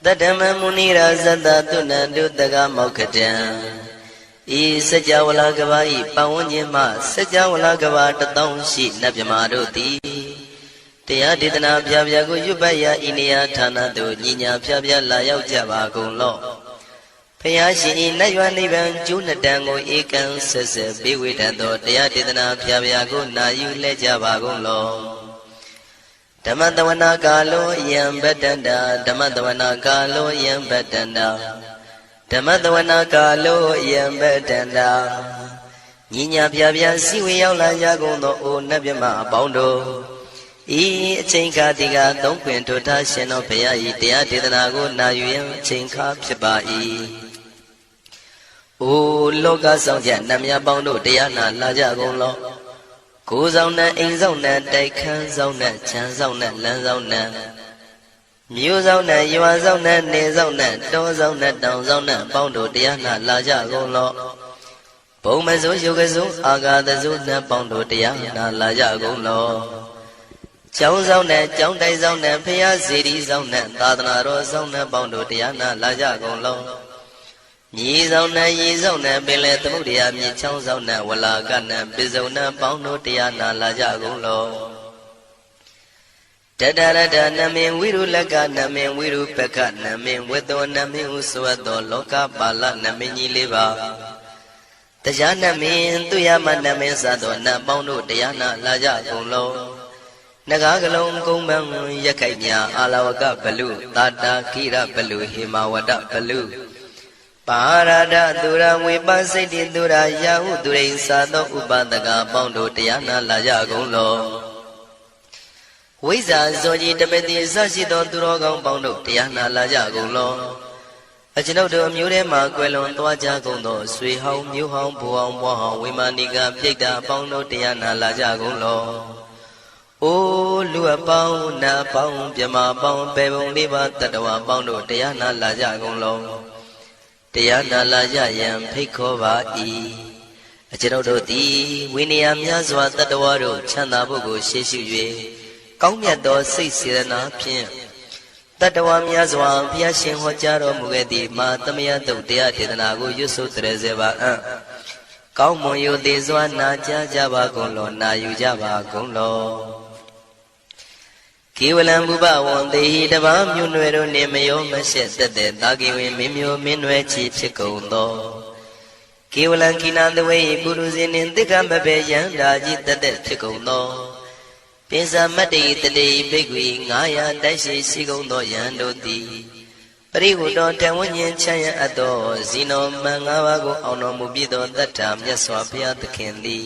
Tadama munira zata tunandu taga maukatan I sajawala gavai pawanyama sajawala gavata taunshi nabyamaroti Tia ditana pyabyagu yubaya iniya thanadu nyinya pyabya layau java gunglo Payashi inaywa niban junatango ikan sese biwidando tia ditana pyabyagu nayu le java gunglo Dhammadawana kalo yam badanda Dhammadawana kalo yam badanda Dhammadawana kalo yam badanda Nyinya pyabya siwe yaula yagundo o nabyama abondo I chinka diga tongkwento ta sheno phaya I tia dedana ko nayu yan chinka phit ba I O loka saungja namya paung do tia na la ja gon lo Ko saung nan ain saung nan tai khan saung nan chan saung nan lan saung nan Myu saung nan ywa saung nan ne saung nan taw saung nan taung saung nan paung do tia na la ja gon lo Bong ma so yoga so aga da so nan paung do tia na la ja gon lo Chong saung nan chong tai saung nan phaya siri saung nan tadana ro saung nan paung do tia na la ja gon lo Nyi saung nan yi saung nan pele tamudaya myi chong saung nan wala ka nan pisaung nan paung do tia na la ja gon lo Tadarada namin wiru laka namin wiru peka namin wedo namin uswato loka pala namin nyi leba Taja namin tuyama namin sato na paung do tia na la ja gon lo Nagagalong kumbang yakai nya alawaka balu tata kira balu himawada balu Parada dura wipasiti dura yahu durain sato upataka paung do tia na la ja gon lo Wisa soji tapeti sashito durogong paung do tia na la ja gon lo Achinau do myu de ma kwelon twa ja gon do sui haung myu haung bu haung bwa haung wimanika pyaita paung do tia na la ja gon lo O lua paung na paung pyama paung pebong liba tatawa paung do tia na la ja gon lo Tia na la ja yan phit kho ba I Achinau do ti winiya mya swa tatawa do chanda bot ko shie shu yue Kaung myat do sait serana phyin Tatawa mya swa Bhaya Shin ho ja ro mu kae ti ma tamaya tuk tia dedana ko yutso tere se ba an Kaung mon yu ti swa na ja ja ba gon lo na yu ja ba gon lo Kewalam buba wan tehi taba myu nwe do ne mayo ma shet tate taki win min myo min nwe chi phit gon do Kewalam kina tawai puru sin nin tikka mabe yan da ji tate phit gon do Pinsa mati tate bhikwi ngaya dai shi si gon do yan do ti Parihu do tan wan yin chan yan ato Zino man nga wa ko aung no mu pi do tatta myat swa Bhaya Thakhin ti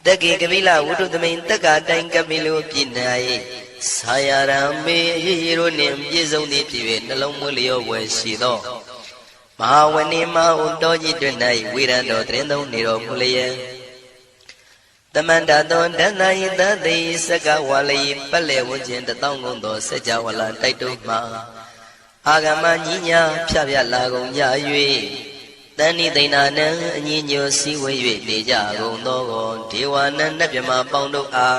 Taki kabila wudu thamain takka tain kabilu pi nai Sayaram me hiro nim pisaung ti phit yue nalong mwe lyo we shi do Mahawani ma undo ji twin nai wiran do trin thong ni ro mu lye Tamanda do dana yi tate saka wala yi pale wan chin tataung gon do sajawala tai do ma Agama nyinya phya la gon ja yue Tani taina nan nyi nyo si we yue ne ja gon do go Dewa nan nabyama paung do a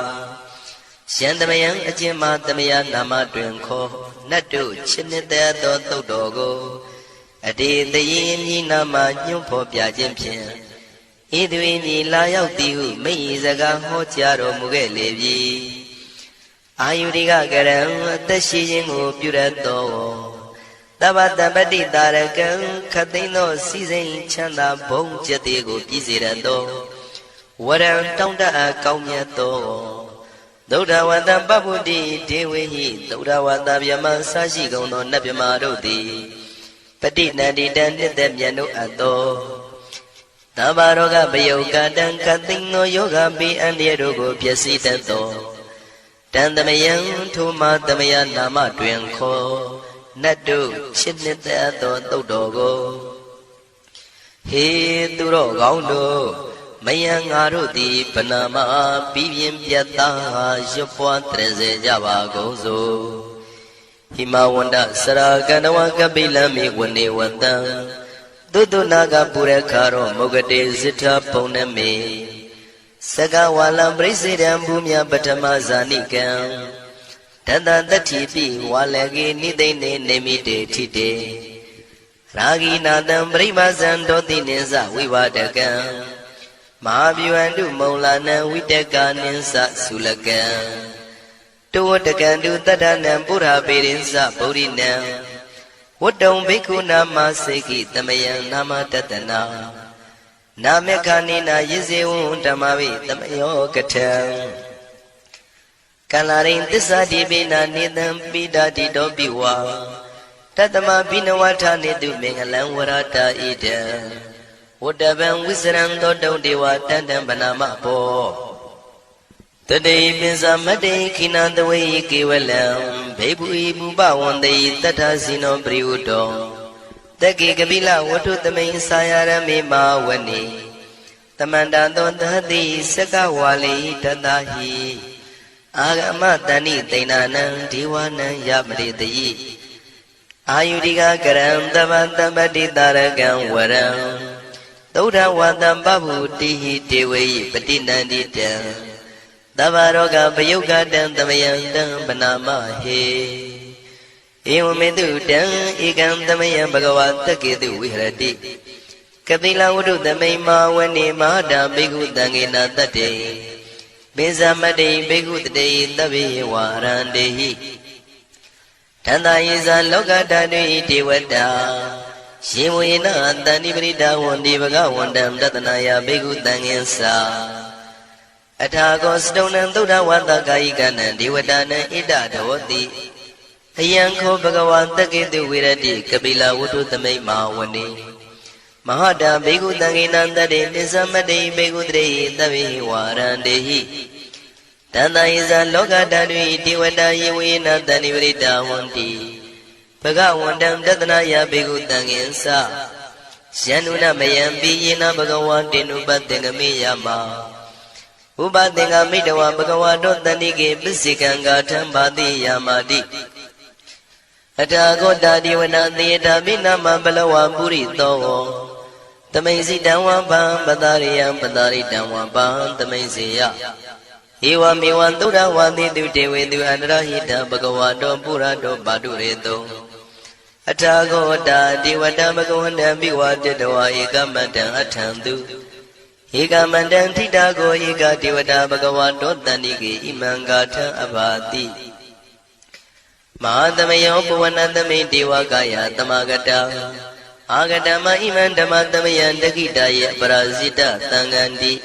Shan tamayan achin ma tamaya nama twin kho Nattu chinit ta do thuတ်တော်ကိုအတေတရင်မြည်နာမှာညွှန်းဖော်ပြခြင်းဖြင့်ဤတွင်ညီလာရောက်သည်ဟုမိတ်စကားဟောကြားတော်မူခဲ့လေပြီအာယုရိကကရံအသက်ရှိခြင်းကိုပြုရသောသဗ္ဗတပတိတာရကံခတ်သိမ်းသောစီစိန်ချမ်းသာဘုံကျက်သေးကိုပြည့်စေရသောဝရံတောင်းတအပ်ကောင်းမြတ်သောသုဒ္ဓဝတ္တပပုတ္တိဒေဝေဟိသုဒ္ဓဝတ္တဗျမဆရှိကုန်သောနတ်ဗျမတို့သည်ပဋိနန္တိတံနှစ်သက်မြတ်တို့အပ်သောသဗ္ဗရောဂပယုတ်ကတံကသိင်သောယောဂပိအန္တရာတို့ကိုပျက်စီးတတ်သောတံသမယံထိုမသမယနာမတွင်ခေါ်နတ်တို့ချစ်နှစ်သက်သောသုတ်တော်ကိုဟေသူတော်ကောင်းတို့မယံငါတို့သည်ဗနာမပြီးပြင်းပြတ်သားရွတ်ပွားတရစေကြပါကုန်စို့ဟိမဝန္ဒစရာကန္တဝကပိလမိဝနေဝတံသုတ္တနာကပုရခါရောမုဂတေဇိထဘုံနမေစကဝါလံပရိစေတံဘူမြပထမဇာနိကံ Tata Tatipi Walagi Nidene Nemite Tite Ragi Nadam Brivazan Doti Ninsa Vivadagan Mahavivandu Maulana Vitaka Ninsa Sulagan Tuwatakandu Tadanam Pura Pirinsa Purinam Wadong Bhikkhu Nama Seki Tamayan Nama Tatana Namekanina Yizewu Tamavi Tamayo Katam Kalarin Tisa Dibina Nidam Pida Dido Biwa Tatama Binawata Nidu Mengalam Warata Ida Wadaban Wisram Dodo Dewa Tandam Banama Po Today Pinsa Made Kinan the way Kiwalam Baby Buba one day Tatasino Briudo Taki Kabila Watu the main Sayara Mima Wani Tamanda Don Tadi Sakawali Tadahi Agama Tani Tainana Diwana Yabri the Ayudiga Karam Tabati Taragan Waram Toda Wadam Babu Tihi Tiwi Patina Dita Davaroga Bayoga Dan Tamayan Banama He Ewamedu Dan Igam Tamayan Bagawata Kedu Virati Kabila Udu the Mayma Wani Mada Bigu Dangina Tate Bizamade Bigu the day Davi Warandehi Tanda Iza Loga Dani Tiwata Shimuina Danibrida Wandi Baga Wandam Datanaya Bigu Danginsa Atagos Donan Duda Wanda Gaigan and Diwadana Ida Dawati Ayanko Bagawan Takidu Virati Kabila Wutu the Mayma Wani Mahada Bigu Danginanda de Nizamade Bigu Dre Davi Warandehi Tanda Iza Loga Dani Diwada Yuina Danibrida Wandi Baga Wandam Datanaya Bigu Danginsa Shanuna Mayambi Yina Bagawan Dinubat Dengamiyama Ubadenga Midawa Bagawado Danige Bisikanga Tambadi Yamadi Atago Dadi Wana Theata Binama Balawa Puri Togo Tamaisi Dawa Bam Badariam Badari Dawa Bam Tamaisia Iwa Miwan Dura Wadi Dute with you and Rahita Bagawado Purado Badureto Atago Dadi Wada Bagawanda Biwa Dedawa Ikamata Atandu Ega Mandan Tidago Ega Divada Bhagavato Taniki Imangata Abati Mahadamayo Puvanandame Divakaya Tamagata Agadama Imandamayan Dakitaya Parazita Tangandi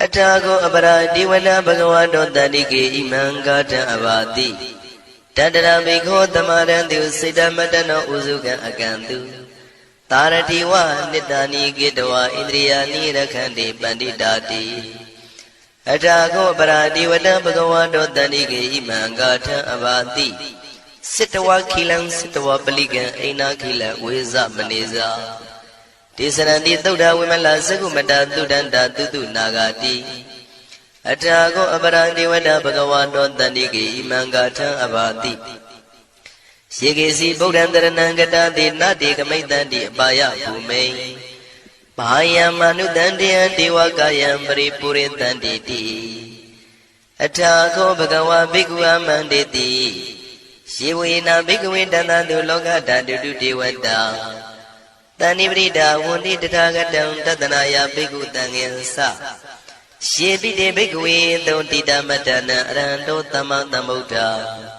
Atago Abara Divada Bhagavato Taniki Imangata Abati Tadara Biko Tamarandu Sidamatano Uzuka Akandu Taratiwa Nidani Gidwa Indriyani Rakhandi Bandidati Atago Paradi Vada Bhagavado Danige Imangata Avati Sitawa Kilang Sitawa Paligan Aina Kila Weza Maneza Tisarandi Tuda Wimala Sagumata Tudanda Tutu Nagati Atago Aparandi Vada Bhagavado Danige Imangata Avati Shigesi Bodhandaranangata de Nati Kamaitandi Baya Pume Baya Manu Dandi and Diwakayam Puripuritanditi Atako Bhagawa Bhikwa Manditi Shiwina Bhikwindana Duloga Dandu Diwata Tanibrida Wundi Tatagadam Tatanaya Bhikkhu Tangensa Shibide Bhikwi Dotida Matana Rando Tamantamuta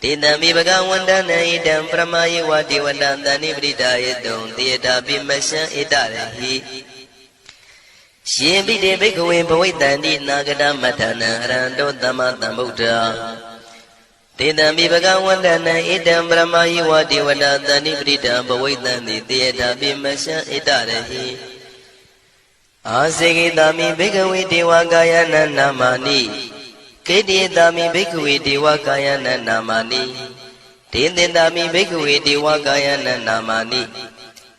Tidami Bhagawandana Idam Pramayi Wati Wadandani Brida Idon Theata Bimasha Idarahi Shibide Bhikwi Bhawitandi Nagada Matana Rando Tamantamuta Tidami Bhagawandana Idam Pramayi Wati Wadandani Brida Bhawitandi Theata Bimasha Idarahi Asegi Dami Bhikwi Diwakayana Namani Kedi Dami Bhikwi Diwakayana Namani Tindi Dami Bhikwi Diwakayana Namani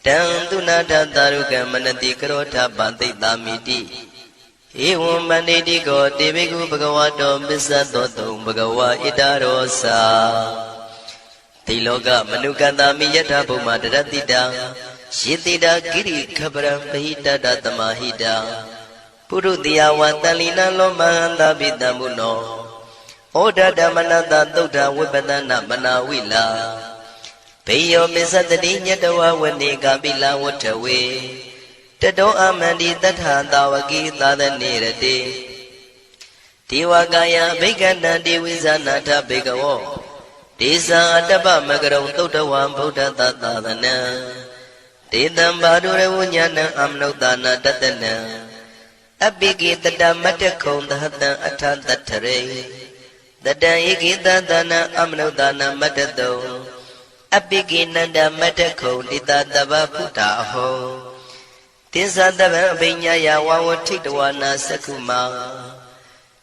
Tandunata Taruka Manati Karota Bante Damiti Evam Banditi Go Deviku Bhagavato Bisato Bhagawa Idarosa Tiloga Manuka Dami Yata Puma Datida Shitida Giri Kabram Pahita Datamahida Purudiya Watalina Lomahanda Bidamuno ဒဓမ္မနတသုဒ္ဓဝိပဒနာမနာဝိလာဘေယောမစ္စတတိညတဝဝနေကပိလဝထဝေတတောအမန္တိတထသာဝကိသာသနေရတိဒေဝကာယဘိက္ခန္တံဒေဝိဇာနာထဘေကဝောဒေဇာအတ္တပမကရုံသုတ္တဝံဗုဒ္ဓသာသနံဒေတံဘာဒုရဝဉာဏံအမနုဿာနာတတနံအပိကိတတမတ္တခုံသဟတံအထတထရေတတံဧကိတသနံအမနုဿာနာမတ္တတုံအပိကိနန္ဒမတ္တခုံတိတတဗ္ဗဗုဒ္ဓအဟောတိသတဗံအဘိညာယဝဝထိတဝနာသက္ခုမာ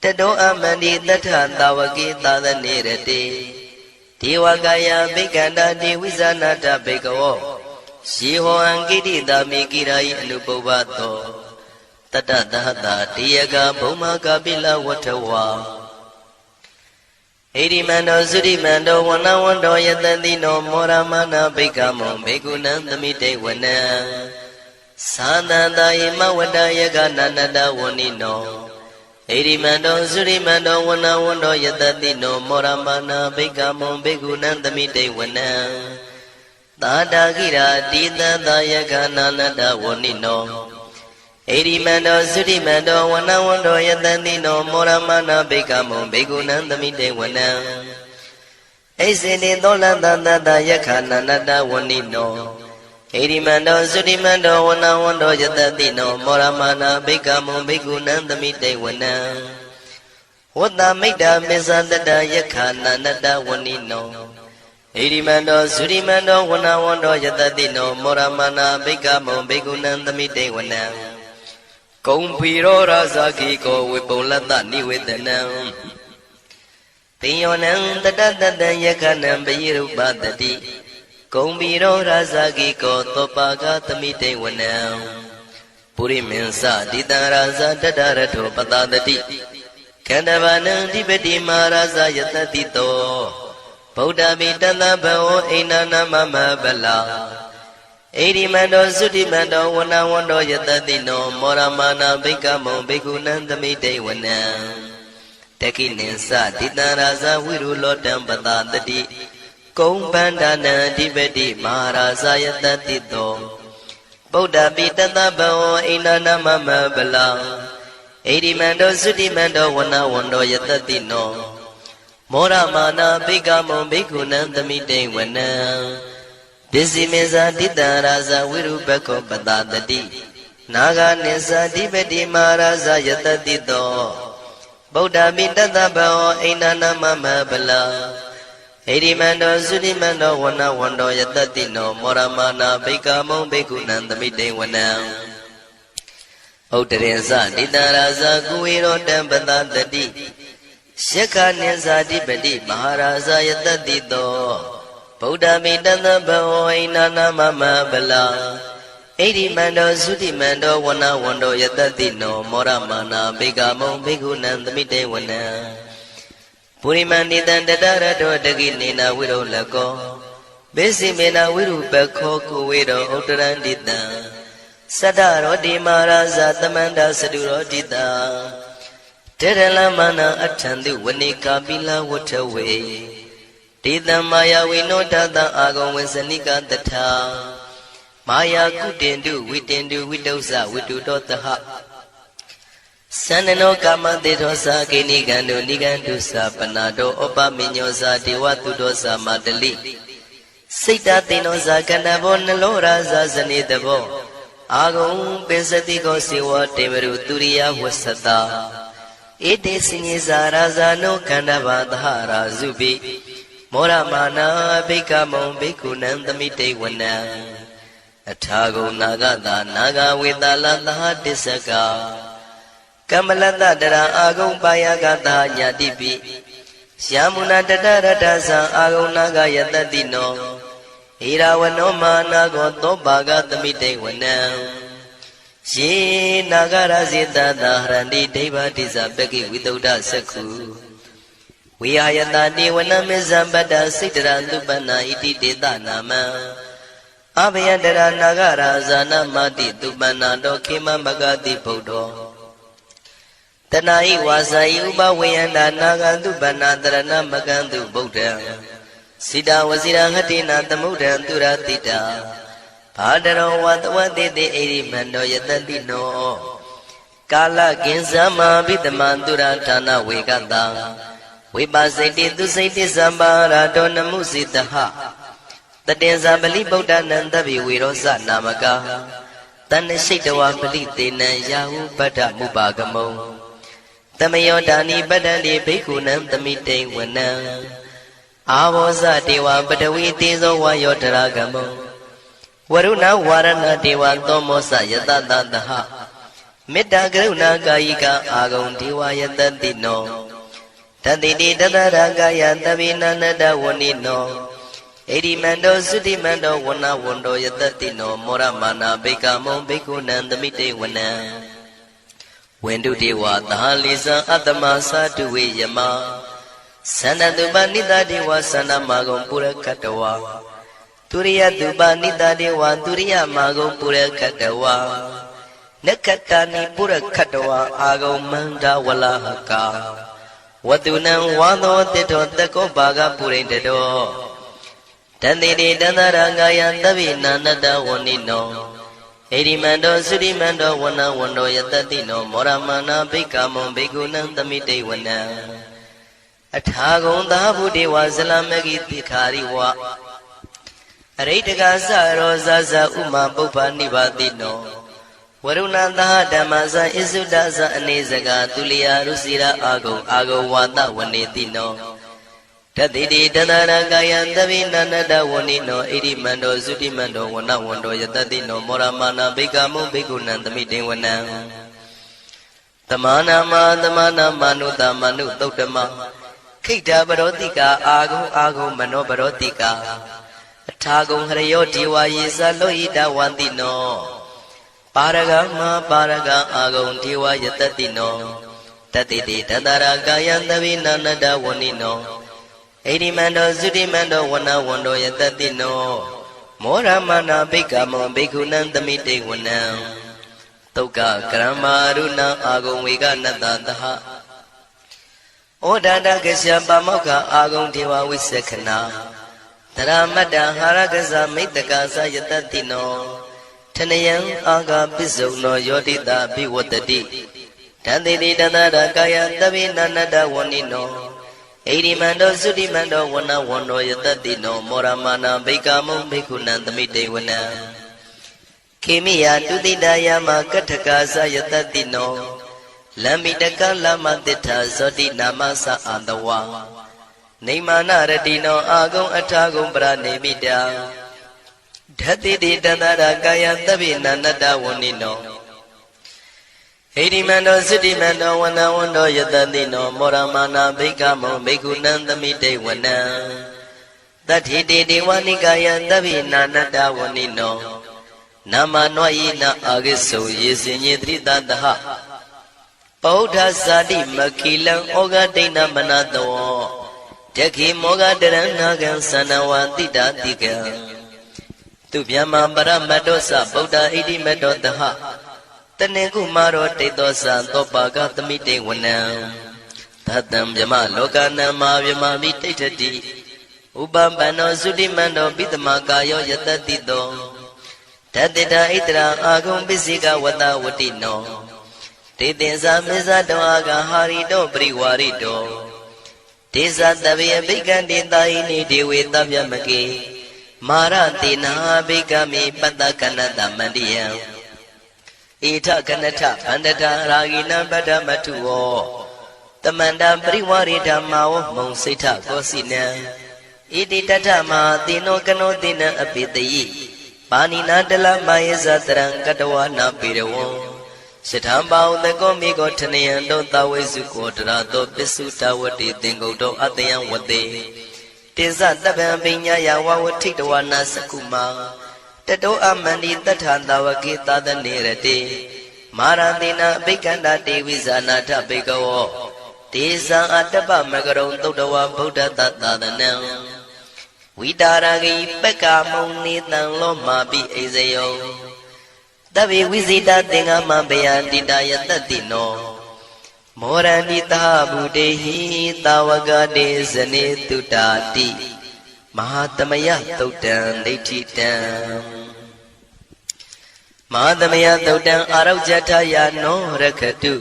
တတောအမန္တိတထသာဝကိသာသနေရတိဒေဝကာယဘိက္ခန္တာဒေဝိဇာနာတဘေကဝောရှိဟောံကိတိတာမိကိရာယအနုပုဗ္ဗသောတတသဟတာတေယကဘုံမကပိလဝထဝါဣရိမန္တောသုရိမန္တောဝနဝန္တောယတတိနောမောရမနာဘိက္ခမောဘေကုဏံသမိတေဝနံသာသန္တာယမဝတ္တယကနန္တဝဏိနောဣရိမန္တောသုရိမန္တောဝနဝန္တောယတတိနောမောရမနာဘိက္ခမောဘေကုဏံသမိတေဝနံသာတာကိရာတိတသယကနန္တဝဏိနောဣရိမန္တောသုရိမန္တောဝနဝန္တောယတတိနောမောရမနာဘိက္ခမောဘေကုဏံသမိတေဝနံဣစေတိသောလတသတယခနန္တဝဏိနောဣရိမန္တောသုရိမန္တောဝနဝန္တောယတတိနောမောရမနာဘိက္ခမောဘေကုဏံသမိတေဝနံဝတ္တမိတ္တမေဇတတယခနန္တဝဏိနောဣရိမန္တောသုရိမန္တောဝနဝန္တောယတတိနောမောရမနာဘိက္ခမောဘေကုဏံသမိတေဝနံကုံဖီရောရာဇာခိကောဝေပုံလတ္တနိဝေဒနံတေယောနံတတတတံယခနံပယိရုပတတိကုံဖီရောရာဇာခိကောသောပါကသမိတေဝနံပုရိမင်းစတိတံရာဇာတတရထောပတတတိခန္ဓဗာနံဓိပတိမာရာဇာယတတိတောဗုဒ္ဓမိတသဗ္ဗဝဣန္ဒနာမမဗလာဣရိမန္တောသုတိမန္တောဝနဝန္တောယတတိနောမောရမနာဘိက္ခမောဘေကုဏံသမိတေဝနံတခိနိသတိတံရာဇဝိရုလောတံပတတတိကုံပန္ဒနာအဓိပတိမဟာရာဇယတတိတောဗုဒ္ဓပိတသဗ္ဗဝဣန္ဒနာမမဗလာဣရိမန္တောသုတိမန္တောဝနဝန္တောယတတိနောမောရမနာဘိက္ခမောဘေကုဏံသမိတေဝနံပစ္စည်းမေဇာတိတံရာဇဝိရုပခောပတတတိနာဂနိသတိပတိမဟာရာဇယတတိတောဗုဒ္ဓမိတသဗ္ဗဝဣန္ဒနာမမဗလာဣရိမန္တောသုတိမန္တောဝနဝန္တောယတတိနောမောရမနာဘိက္ခမောဘေကုဏံသမိတေဝနံဥတ္တရေဇတိတံရာဇကုဝေရောတံပတတတိယက္ခနိသတိပတိမဟာရာဇယတတိတောဗုဒ္ဓမိတသဗ္ဗဝဣန္ဒနာမမဗလာဣရိမန္တောသုတိမန္တောဝနဝန္တောယတတိနောမောရမနာဘိက္ခမောဘေကုဏံသမိတေဝနံပုရိမန္တိတံတတရတောတကိနေနဝိရုလကောဘေစီမေနဝိရုပခောကုဝေရောဥတ္တရန္တိတံသတ္တရောတိမာရာဇသမန္တသတုရောတိတံတေရလမနာအထံတုဝနေကာပိလဝထဝေတေတံမာယဝိနောတတံအာဂုံဝေစနိကတထာမာယာကုတင်တုဝိတင်တုဝိတုဇဝိတုတောတဟသန္နနောကာမတေသောသာကိနိကံတုနိကံတုသာပနာတောဩပမိညောသာဒေဝတုတောသာမတလိစိတ်တသိနောသာကန္တဘောနလောရာဇာဇနေတဘောအာဂုံပိစတိကောစေဝတေဝရုသူရိယဝသတာဧတေစညေဇာရာဇာနောခန္ဓဘာသဟရာဇုပိမောရမနာဘိက္ခမောဘေကုဏံသမိတေဝနံအထာဂုံနာဂတာနာဂဝေတလသဟတစ္စကကမ္မလတတရာအာဂုံပါယကတာညာတိပိယမုနာတတရတသံအာဂုံနာဂယတတိနောဣရာဝနောမာနာကောသောဘာဂသမိတေဝနံယေနာဂရဇေတတာဟရန္တိဒိဗ္ဗတိဇပကိဝိတုဒ္ဓသက္ခုဝိဟာယတတိဝနမေဇံပတ္တစိတ္တရသုပနာဣတိတေတနာမံအဘယတရနာဂရာဇာနမတိသုပနာတောခေမမဂတိဗုဒ္ဓောတ နာဤဝါစာဤဥပဝေယန္တာနာဂန္တုပနာတရဏမကန္တုဗုဒ္ဓံစိတဝစီရဟတိနာသမုဒ္ဒံသူရတိတာဘာတရောဝတဝတိတိဣရိမန္တောယတတိနောကာလကင်္စမဘိတမံသူရဌာနဝေကတံဝိပါစိတိသူစိတိသံပါရာတောနမှုစိတဟတတင်္ဇာပလိဗုဒ္ဓနံတဗိဝေရောစနာမကာတဏ္ဍရှိတဝပလိတေနံယာဟုပတ္ထမုပါကမုံတမယောဒါနိပတ္တံတိဘိက္ခုနံသမိတိဝနံအာဘောဇတေဝပတဝီတေဇောဝါယောတရာကမုံဝရုဏဝါရဏတေဝသောမောစယတတတဟမေတ္တာကရုဏာကာယိကအာဂုံဒေဝယတတိနောတတိတိတတရာကာယသဗ္ဗိနန္တဝဏိနောဣရိမန္တောသုတိမန္တောဝဏဝန္တောယတတိနောမောရမာနာဘိက္ခမုံဘိက္ခုနံသမိတေဝနံဝန္တုတေဝသာလိဇံအတ္တမသာတုဝေယမသန္တတုပနိတတေဝသန္တမဂုံပုရကတဝါទុរិយតុបនិតាទេវទុរិយមាဂုံပုရခတဝါနက္ခတာနိပုရခတဝါအာဂုံမန္တဝလဟကာဝတုနံဝါသောတိတောတကောဘာဂပုရိတတောတန္တိတိတန္တရငါယံသဗ္ဗိနာနတဝဏိနောဣရိမန္တောသုရိမန္တောဝနဝန္တောယတတိနောမောရမနာဘိက္ခမုံဘိက္ခုနံသမိတေဝနံအထာဂုံသာဘုဒေဝဇလမဂိတိခာရိဝအရိတကသရောဇဇဥမပုပ္ပနိဗ္ဗာတိနောဝရုဏသဓမ္မဇဣစုဒဇအနေစကသူလျာရုစီရအာဂုံအာဂဝါဒဝနေတိနောတတိတိတတရကာယံသဗ္ဗိနန္တဝဏိနောဣရိမန္တောသုတိမန္တောဝနဝန္တောယတတိနောမောရမာနာဘိက္ခမုဘိက္ခုနံသမိတေဝနံသမာနာမသမာနာမနုတမနုသုတ်တမခိတ္တပရောတိကာအာဂုံအာဂုံမနောပရောတိကာအထာဂုံဟရယောဒေဝယေသလောဟိတဝန္တိနောပါရဂမပါရဂအာဂုံဒေဝယတတိနောတတိတိတတရာကာယံသဗ္ဗိနန္တဝဏိနောဣရိမန္တောသုတိမန္တောဝနဝန္တောယတတိနောမောရမနာဘိက္ခမုံဘိက္ခုနံသမိတေဝနံသုက္ကကရမရုဏအာဂုံဝေကနတ္တသဟဩဒန္တကစ္စယပမောက္ခအာဂုံဒေဝဝိသက္ခဏာတရမတ္တဟာရကဇမိတ္တကာသယတတိနောထနယံအာဂပစ္စုံနောယောတိတာဘိဝတ္တိတန္တိတိတန္တရာကာယသဗ္ဗိနန္တဝဏိနောဣရိမန္တောသုတိမန္တောဝနဝန္တောယတတိနောမောရမာနာဘိက္ခမုံဘိက္ခုနံသမိတေဝနံခေမိယတုတိတယမကထကာသယတတိနောလမ္မိတကလမတိထာဇောတိနာမသအာတဝါနေမာနရတိနောအာဂုံအထာဂုံပရနေမိတာဓတိတိတန္တရာကာယသဗ္ဗိနန္တဝဏိနောဣရိမန္တောသုတိမန္တောဝနဝန္တောယတတိနောမောရမာနာဘိက္ခမုံဘိက္ခုနံသမိတေဝနံတတိတိဒေဝနိကာယသဗ္ဗိနန္တဝဏိနောနာမနောယိနအာဂိစုယေစင်ညေတိတတဟပောဓဇာတိမခိလံဩဃဒိဏမနတောတခိမောဃတရဏကံသန္နဝတိတာတိကံသူဗျမပရမတ္တောသဗုဒ္ဓဣတိမတ္တောတဟတနေကုမာရောတိတောသသောပါကသမိတေဝနံသတ္တံဗျမလောကနံမာဗျမမိတိဋ္ဌတိဥပပန္နောသုတိမန္တောပိတမကာယောယတတိတောဓတ္တိတာဣတရာအာဂုံပစ္စိကဝတဝတိနောတေသင်္ဇာမေဇတောအာဂဟာရိတောပရိဝါရိတောဒေဇတဗေဘိက္ခန္တေတာဟိနိဒေဝေတဗျမကေမာရတေနာဘိက္ခမေပတ္တကနတမန္တိယံဧထကနထဗန္တတာရာဂိနံပတ္တမထုဝောတမန္တပရိဝါရိဓမ္မာဝမုံစိဋ္ဌကောစီနံဣတိတထမသေနောကနောသေနံအပိတယိပါဏိနာတလမယေဇတရံကတဝနာပေရဝံစထံပါဥတကောမိကောထနယံတောသဝိစုကောတရာတောပစ္စုတဝတိသင်္ကုတ်တောအတယံဝတေတေဇတပံပိညာယဝဝထိတဝနာစကုမာတတောအမန္တိတထသဝကေသဒနေရတေမာရတိနာဘိက္ခန္တာတေဝိဇာနာထဘိကဝောတေဇံအတ္တပမကရုံသုတ္တဝဗုဒ္ဓတသာသနံဝိတာရဂိပက္ခမုံနေတံလောမာပိအိဇယောတဗေဝိဇိတသင်္ဃမဘေယတိတာယတတိနော မောရဏိတာဗုတေဟိတာဝကတေဇနေတုတာတိမဟာသမယသုတ်တံဒိဋ္ဌိတံမဟာသမယသုတ်တံအာရောဇထယာနောရခတု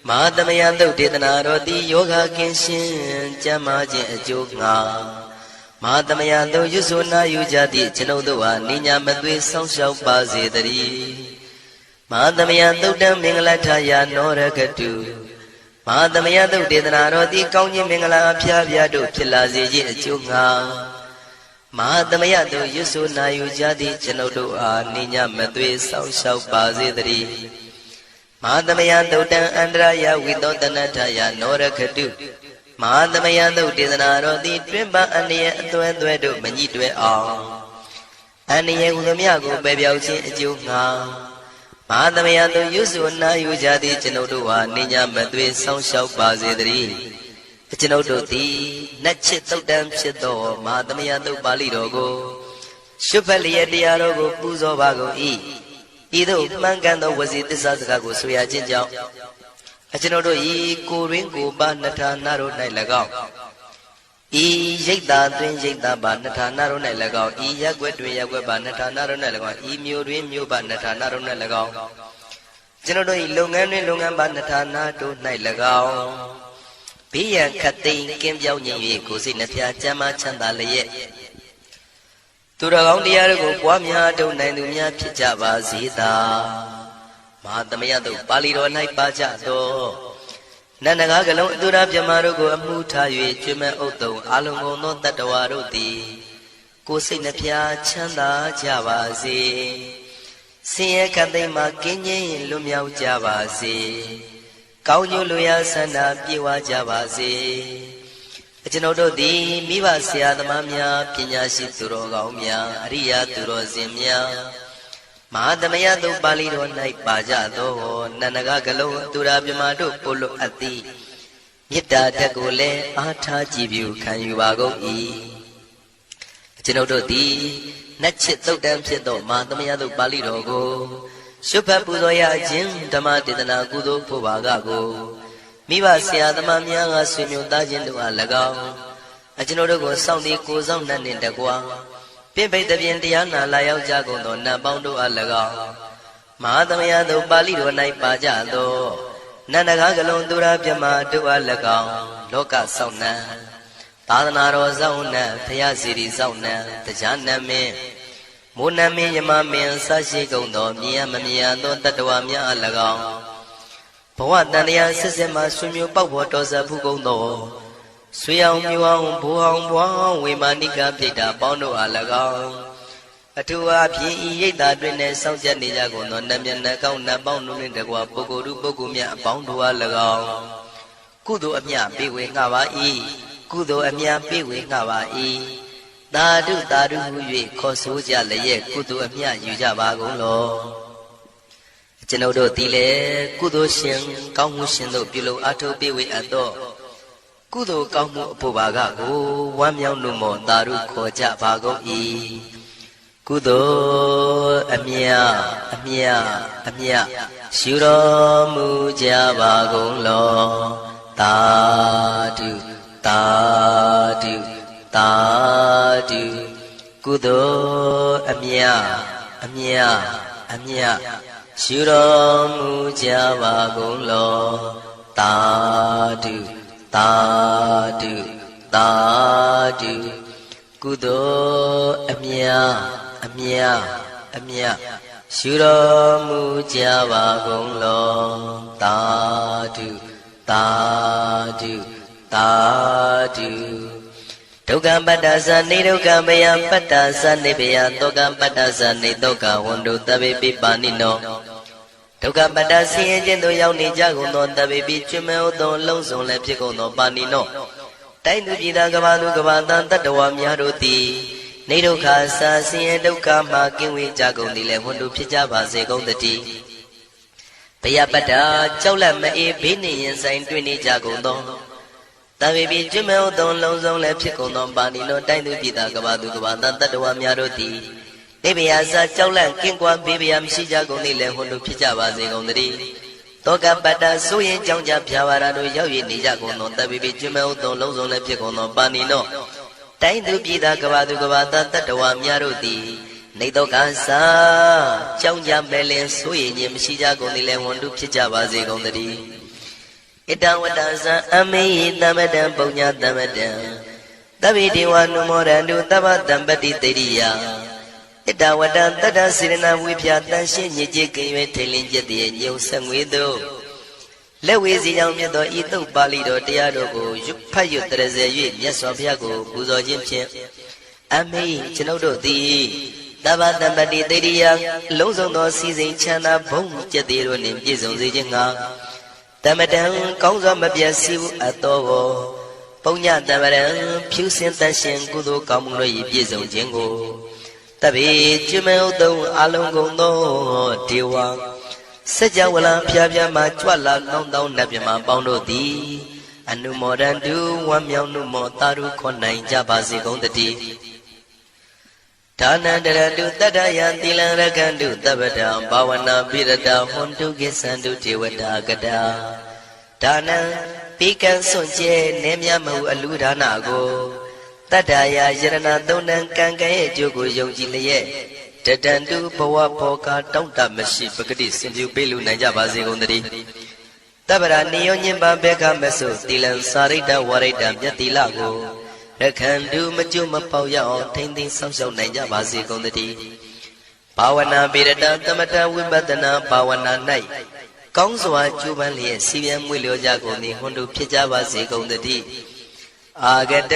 မဟာသမယသုတ်ဒေသနာတော်သည်ယောဂကင်းရှင်းကျမ်းမာခြင်းအကျိုးငှာမဟာသမယသုတ်ရွဆိုနာယူကြသည့်ကျွန်ုပ်တို့ဟာနိညာမသွေဆောင်းလျှောက်ပါစေတည်းမဟာသမယသုတ်တံမင်္ဂလထယာနောရခတုမဟာသမယသုတ်ဒေသနာတော်သည်ကောင်းခြင်းမင်္ဂလာအဖျားဖျားတို့ဖြစ်လာစေခြင်းအကျိုးငှာမဟာသမယသုတ်ရွဆိုနာယူကြသည့်ကျွန်ုပ်တို့အားနိညာမသွေဆောင်းလျှောက်ပါစေတည်းမဟာသမယသုတ်တံအန္တရာယဝိသောတနထယာနောရခတုမဟာသမယသုတ်ဒေသနာတော်သည်တွင်ပအန္တရာယ်အသွဲသွဲတို့မညှိတွဲအောင်အန္တရာယ်ဟူသည်များကိုပယ်ပြောက်ခြင်းအကျိုးငှာမဟာသမယသုတ်ရွဆိုနာယူကြသည့်ကျွန်ုပ်တို့ဟာနိညာမသွေဆောင်းလျှောက်ပါစေတည်းကျွန်ုပ်တို့သည်နတ်ချစ်သုတ်တံဖြစ်သောမဟာသမယသုတ်ပါဠိတော်ကိုရှုဖတ်လျက်တရားတော်ကိုပူဇော်ပါကုန်၏ဤသို့မှန်ကန်သောဝစီသစ္စာစကားကိုဆိုရခြင်းကြောင့်ကျွန်ုပ်တို့ဤကိုရင်းကိုပါနှထာနာတို့၌၎င်းဤရိတ်တာတွင်ရိတ်တာပါနှထာနာတို့၌၎င်းဤရက်ွက်တွင်ရက်ွက်ပါနှထာနာတို့၌၎င်းဤမြို့တွင်မြို့ပါနှထာနာတို့၌၎င်းကျွန်ုပ်တို့ဤလုပ်ငန်းတွင်လုပ်ငန်းပါနှထာနာတို့၌၎င်းဘေးရန်ခတ်သိမ်းကင်းပြောင်းခြင်း၍ကိုယ်စိတ်နှဖျားချမ်းသာချမ်းသာလျက်သူတော်ကောင်းတရားတို့ကိုပွားများထုတ်နိုင်သူများဖြစ်ကြပါစေသာမဟာသမယသုတ်ပါဠိတော်၌ပါကြသောနန္ဒကားကလုံးအတုရပြမတို့ကိုအမှုထား၍ကျွမ်းမဲ့ဥတုံအာလုံကုန်သောတတ္တဝါတို့သည်ကိုယ်စိတ်နှဖျားချမ်းသာကြပါစေဆင်းရဲခတ်သိမ်းမှကင်းငြိမ်းလွတ်မြောက်ကြပါစေကောင်းကျိုးလိုရာဆန္ဒပြေဝကြပါစေကျွန်ုပ်တို့သည်မိဘဆရာသမားများပညာရှိသူတော်ကောင်းများအရိယာသူတော်စင်များမဟာသမယသုတ်ပါဠိတော်၌ပါကြသောနန္ဒကကလုံးသူရာပြမတို့ပို့လို့အပ်သည်မေတ္တာဓာတ်ကိုလည်းအားထားကြည်ပြုခံယူပါကုန်၏ကျွန်ုပ်တို့သည်နတ်ချစ်သုတ်တံဖြစ်သောမဟာသမယသုတ်ပါဠိတော်ကိုရှုဖတ်ပူဇော်ရခြင်းဓမ္မဒေသနာကုသိုလ်ဖို့ပါကကိုမိဘဆရာသမားများကဆွေမျိုးသားချင်းတို့အား၎င်းကျွန်ုပ်တို့ကိုစောင့်တည်ကိုဆောင်နှံ့နှင့်တကွာပြင့်ပိတ်သဖြင့်တရားနာလာရောက်ကြကုန်သောနတ်ပေါင်းတို့အား၎င်းမဟာသမယသုတ်ပါဠိတော်၌ပါကြသောနန္ဒကားကလုံးသူရာပြမတို့အား၎င်းလောကဆောင်နှံသာသနာတော်ဆောင်နှံဘုရားစီရီဆောင်နှံတရားနတ်မင်းမိုးနတ်မင်းယမမင်းဆရှိကုန်သောမြင်ရမမြင်ရသောတတ္တဝါများအား၎င်းဘဝတန်တရားစစ်စစ်မှဆွေမျိုးပေါက်ဖို့တော်စပ်ဖူးကုန်သောဆွေအောင်မျိုးအောင်ဘိုးအောင်ဘွားအောင်ဝေမာနိကပြိတ္တာပေါင်းတို့အား၎င်းအထူးအားဖြင့်ဤရိတ်တာတွင်နဲ့စောင့်ကြနေကြကုန်သောနတ်မြတ်နတ်ကောင်းနတ်ပေါင်းတို့နှင့်တကွာပုဂ္ဂိုလ်တို့ပုဂ္ဂိုလ်များအပေါင်းတို့အား၎င်းကုသိုလ်အမြပေးဝေငှပါ၏ကုသိုလ်အမြပေးဝေငှပါ၏သာဓုသာဓုဟု၍ခေါ်ဆိုကြလျက်ကုသိုလ်အမြယူကြပါကုန်လောကျွန်ုပ်တို့သည်လည်းကုသိုလ်ရှင်ကောင်းမှုရှင်တို့ပြုလုပ်အားထုတ်ပေးဝေအပ်သောကုသိုလ်ကောင်းမှုအဖို့ပါကကိုဝမ်းမြောက်လို့မောသာဓုခေါ်ကြပါကုန်၏ကုသိုလ်အမြအမြအမြရှုတော်မူကြပါကုန်လောသာဓုသာဓုသာဓုကုသိုလ်အမြအမြအမြရှုတော်မူကြပါကုန်လောသာဓုသာဓုသာဓုကုသိုလ်အမြအမြအမြရှုတော်မူကြပါကုန်လောသာဓုသာဓုသာဓုဒုက္ခပတ္တသနေဒုက္ခမယပတ္တသနေဘယတောကပတ္တသနေဒုက္ခဝန္တုတဗေပိပါဏိနောဒုက္ခပတ္တဆင်းရဲခြင်းသို့ရောက်နေကြကုန်သောတဗေပိကျွမဲဥသောလုံးစုံလည်းဖြစ်ကုန်သောပါဏိနောတိုင်းသူပြည်သားကဘာသူကဘာတန်တတ္တဝါများတို့သည်နေဒုက္ခစာဆင်းရဲဒုက္ခမှကင်းဝေးကြကုန်သည်လည်းဝန္တုဖြစ်ကြပါစေကုန်သတည်းဘယပတ္တကြောက်လန့်မအေးဘေးနှင့်ရင်ဆိုင်တွေ့နေကြကုန်သောတဗေပိကျွမဲဥသောလုံးစုံလည်းဖြစ်ကုန်သောပါဏိနောတိုင်းသူပြည်သားကဘာသူကဘာတန်တတ္တဝါများတို့သည်နေဘယစာကြောက်လန့်ကင်းကွာဘေးဘယမရှိကြကုန်သည်လည်းဝန္တုဖြစ်ကြပါစေကုန်သတည်း တောကပတ္တဆိုရင်ကြောင့်ကြဖြာပါရတို့ရောက်ရနေကြကုန်သောတပိပိကျွမဲဥသောလုံးစုံလည်းဖြစ်ကုန်သောပါဏိနောတိုင်းသူပြည်သားကဘာသူကဘာသားတတ္တဝါများတို့သည်နေတော့ကစားကြောင့်ကြမဲ့လင်ဆိုရင်ခြင်းမရှိကြကုန်သည်လည်းဝန်တုဖြစ်ကြပါစေကုန်သတည်းဣတဝတ္တဇံအမေဟိသမတံပုံညာသမတံသဗ္ဗေဒေဝနုမောရန္တုသဗ္ဗတံပတိတေရိယဣတဝတ္တတတ္တစေရနာဝိဖြာတန်ရှင်းညစ်ကြေးကင်၍ထိလင်းကျက်တည်းညုံဆက်ငွေသို့လက်ဝေစီကြောင့်မြတ်သောဤသုတ်ပါဠိတော်တရားတော်ကိုဖတ်ရွတ်တရစေ၍မြတ်စွာဘုရားကိုပူဇော်ခြင်းဖြင့်အမေကျွန်ုပ်တို့သည်သဗ္ဗတံပတိတေရိယလုံးစုံသောစီစဉ်ချမ်းသာဘုံကျက်တည်းတို့နှင့်ပြည့်စုံစေခြင်းငှာတမတံကောင်းစွာမပြတ်စီဘူးအတော်ကိုပုံညတမရံဖြူစင်တန်ရှင်ကုသိုလ်ကောင်းမှုတို့၏ပြည့်စုံခြင်းကိုတပိကျွမဲဥသုံးအလုံးကုန်သောဒေဝစัจ java လံဖျားဖျားမှကြွလာကောင်းသောနတ်မြမပေါင်းတို့သည်အနုမောဒန္တုဝမ်းမြောက်နှုမောတာရုခွန်နိုင်ကြပါစေကုန်တည်းဒါနန္တရတုတတ္တယံသီလံရကန္တုသဗ္ဗတံဘာဝနာပိရတဟွန်တုကိသန္တုဒေဝတာကတာဒါနံပိကံစွန့်ကျဲနေမြမဟုအလူဒါနကိုတတ္တယာယရဏသုံးတန်ကံကံရဲ့အကျိုးကိုယုံကြည်လျက်တတန်တုဘဝဘောကတောင့်တမရှိပဂတိစင်ပြုပေးလူနိုင်ကြပါစေကုန်သတည်းတပ္ပရာနိယောညင်ပါဘေကမဆုသီလံစာရိတ္တဝရိတ္တမြတ်တိလကိုရခန္တုမကျွမပေါရအောင်ထိမ့်သိမ်းဆောင်ရှောက်နိုင်ကြပါစေကုန်သတည်းဘာဝနာပိရတသမထဝိပဿနာဘာဝနာ၌ကောင်းစွာကျူးပန်းလျက်စီပြန်မွေလျောကြကုန်သည်ဟွန်တို့ဖြစ်ကြပါစေကုန်သတည်းအာဂတ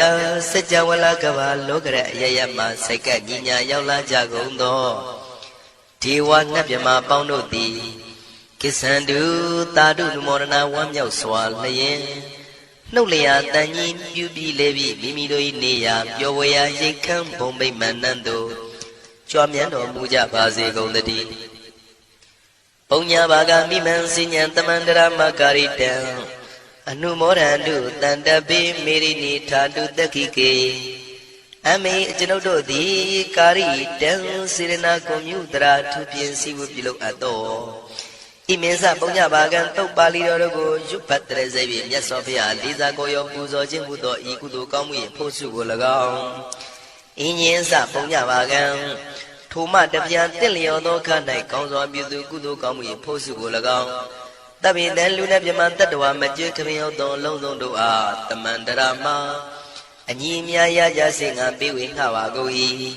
စัจ java လကဘာလောကရအယယမှစိတ်ကညီညာရောက်လာကြကုန်သောဒေဝနတ်မြမပေါင်းတို့သည်ကိစ္ဆန္တုတာတုနုမောဒနာဝမ်းမြောက်စွာလျင်နှုတ်လျာတန်ကြီးပြုပြီးလေပြီးမိမိတို့၏နေရာပျော်ဝေရာရိတ်ခမ်းဘုံဗိမာန်နန်းသို့ကြွမြန်းတော်မူကြပါစေကုန်သတည်းပုံညာဘာဂမိမံစဉ္ဉံတမန္တရမကာရိတံအနုမောဒန္တုတန္တပိမေရိနိထာတုတက္ခိကေအမေကျွန်ုပ်တို့သည်ကာရိတံစေရနာကွန်မြူတရာထူပြင်းစီဝပြုလုပ်အပ်သောဣမင်းစပုံညဘာကံတုတ်ပါဠိတော်တို့ကိုရွတ်ဖတ်တရစေပြီးမြတ်စွာဘုရားလေးစားကိုရောပူဇော်ခြင်းဟုသောဤကုသိုလ်ကောင်းမှု၏ဖို့စုကို၎င်းအင်းင်းစပုံညဘာကံထိုမှတပြန်တင့်လျော်သောခါ၌ကောင်းစွာပြုသူကုသိုလ်ကောင်းမှု၏ဖို့စုကို၎င်းတပိတံလူနဲ့မြမတတ္တဝါမကျွေးခရင်ရောက်သောလုံးစုံတို့အားတမန္တရာမအညီအမြရကြစေငါပေးဝေငှပါကုန်၏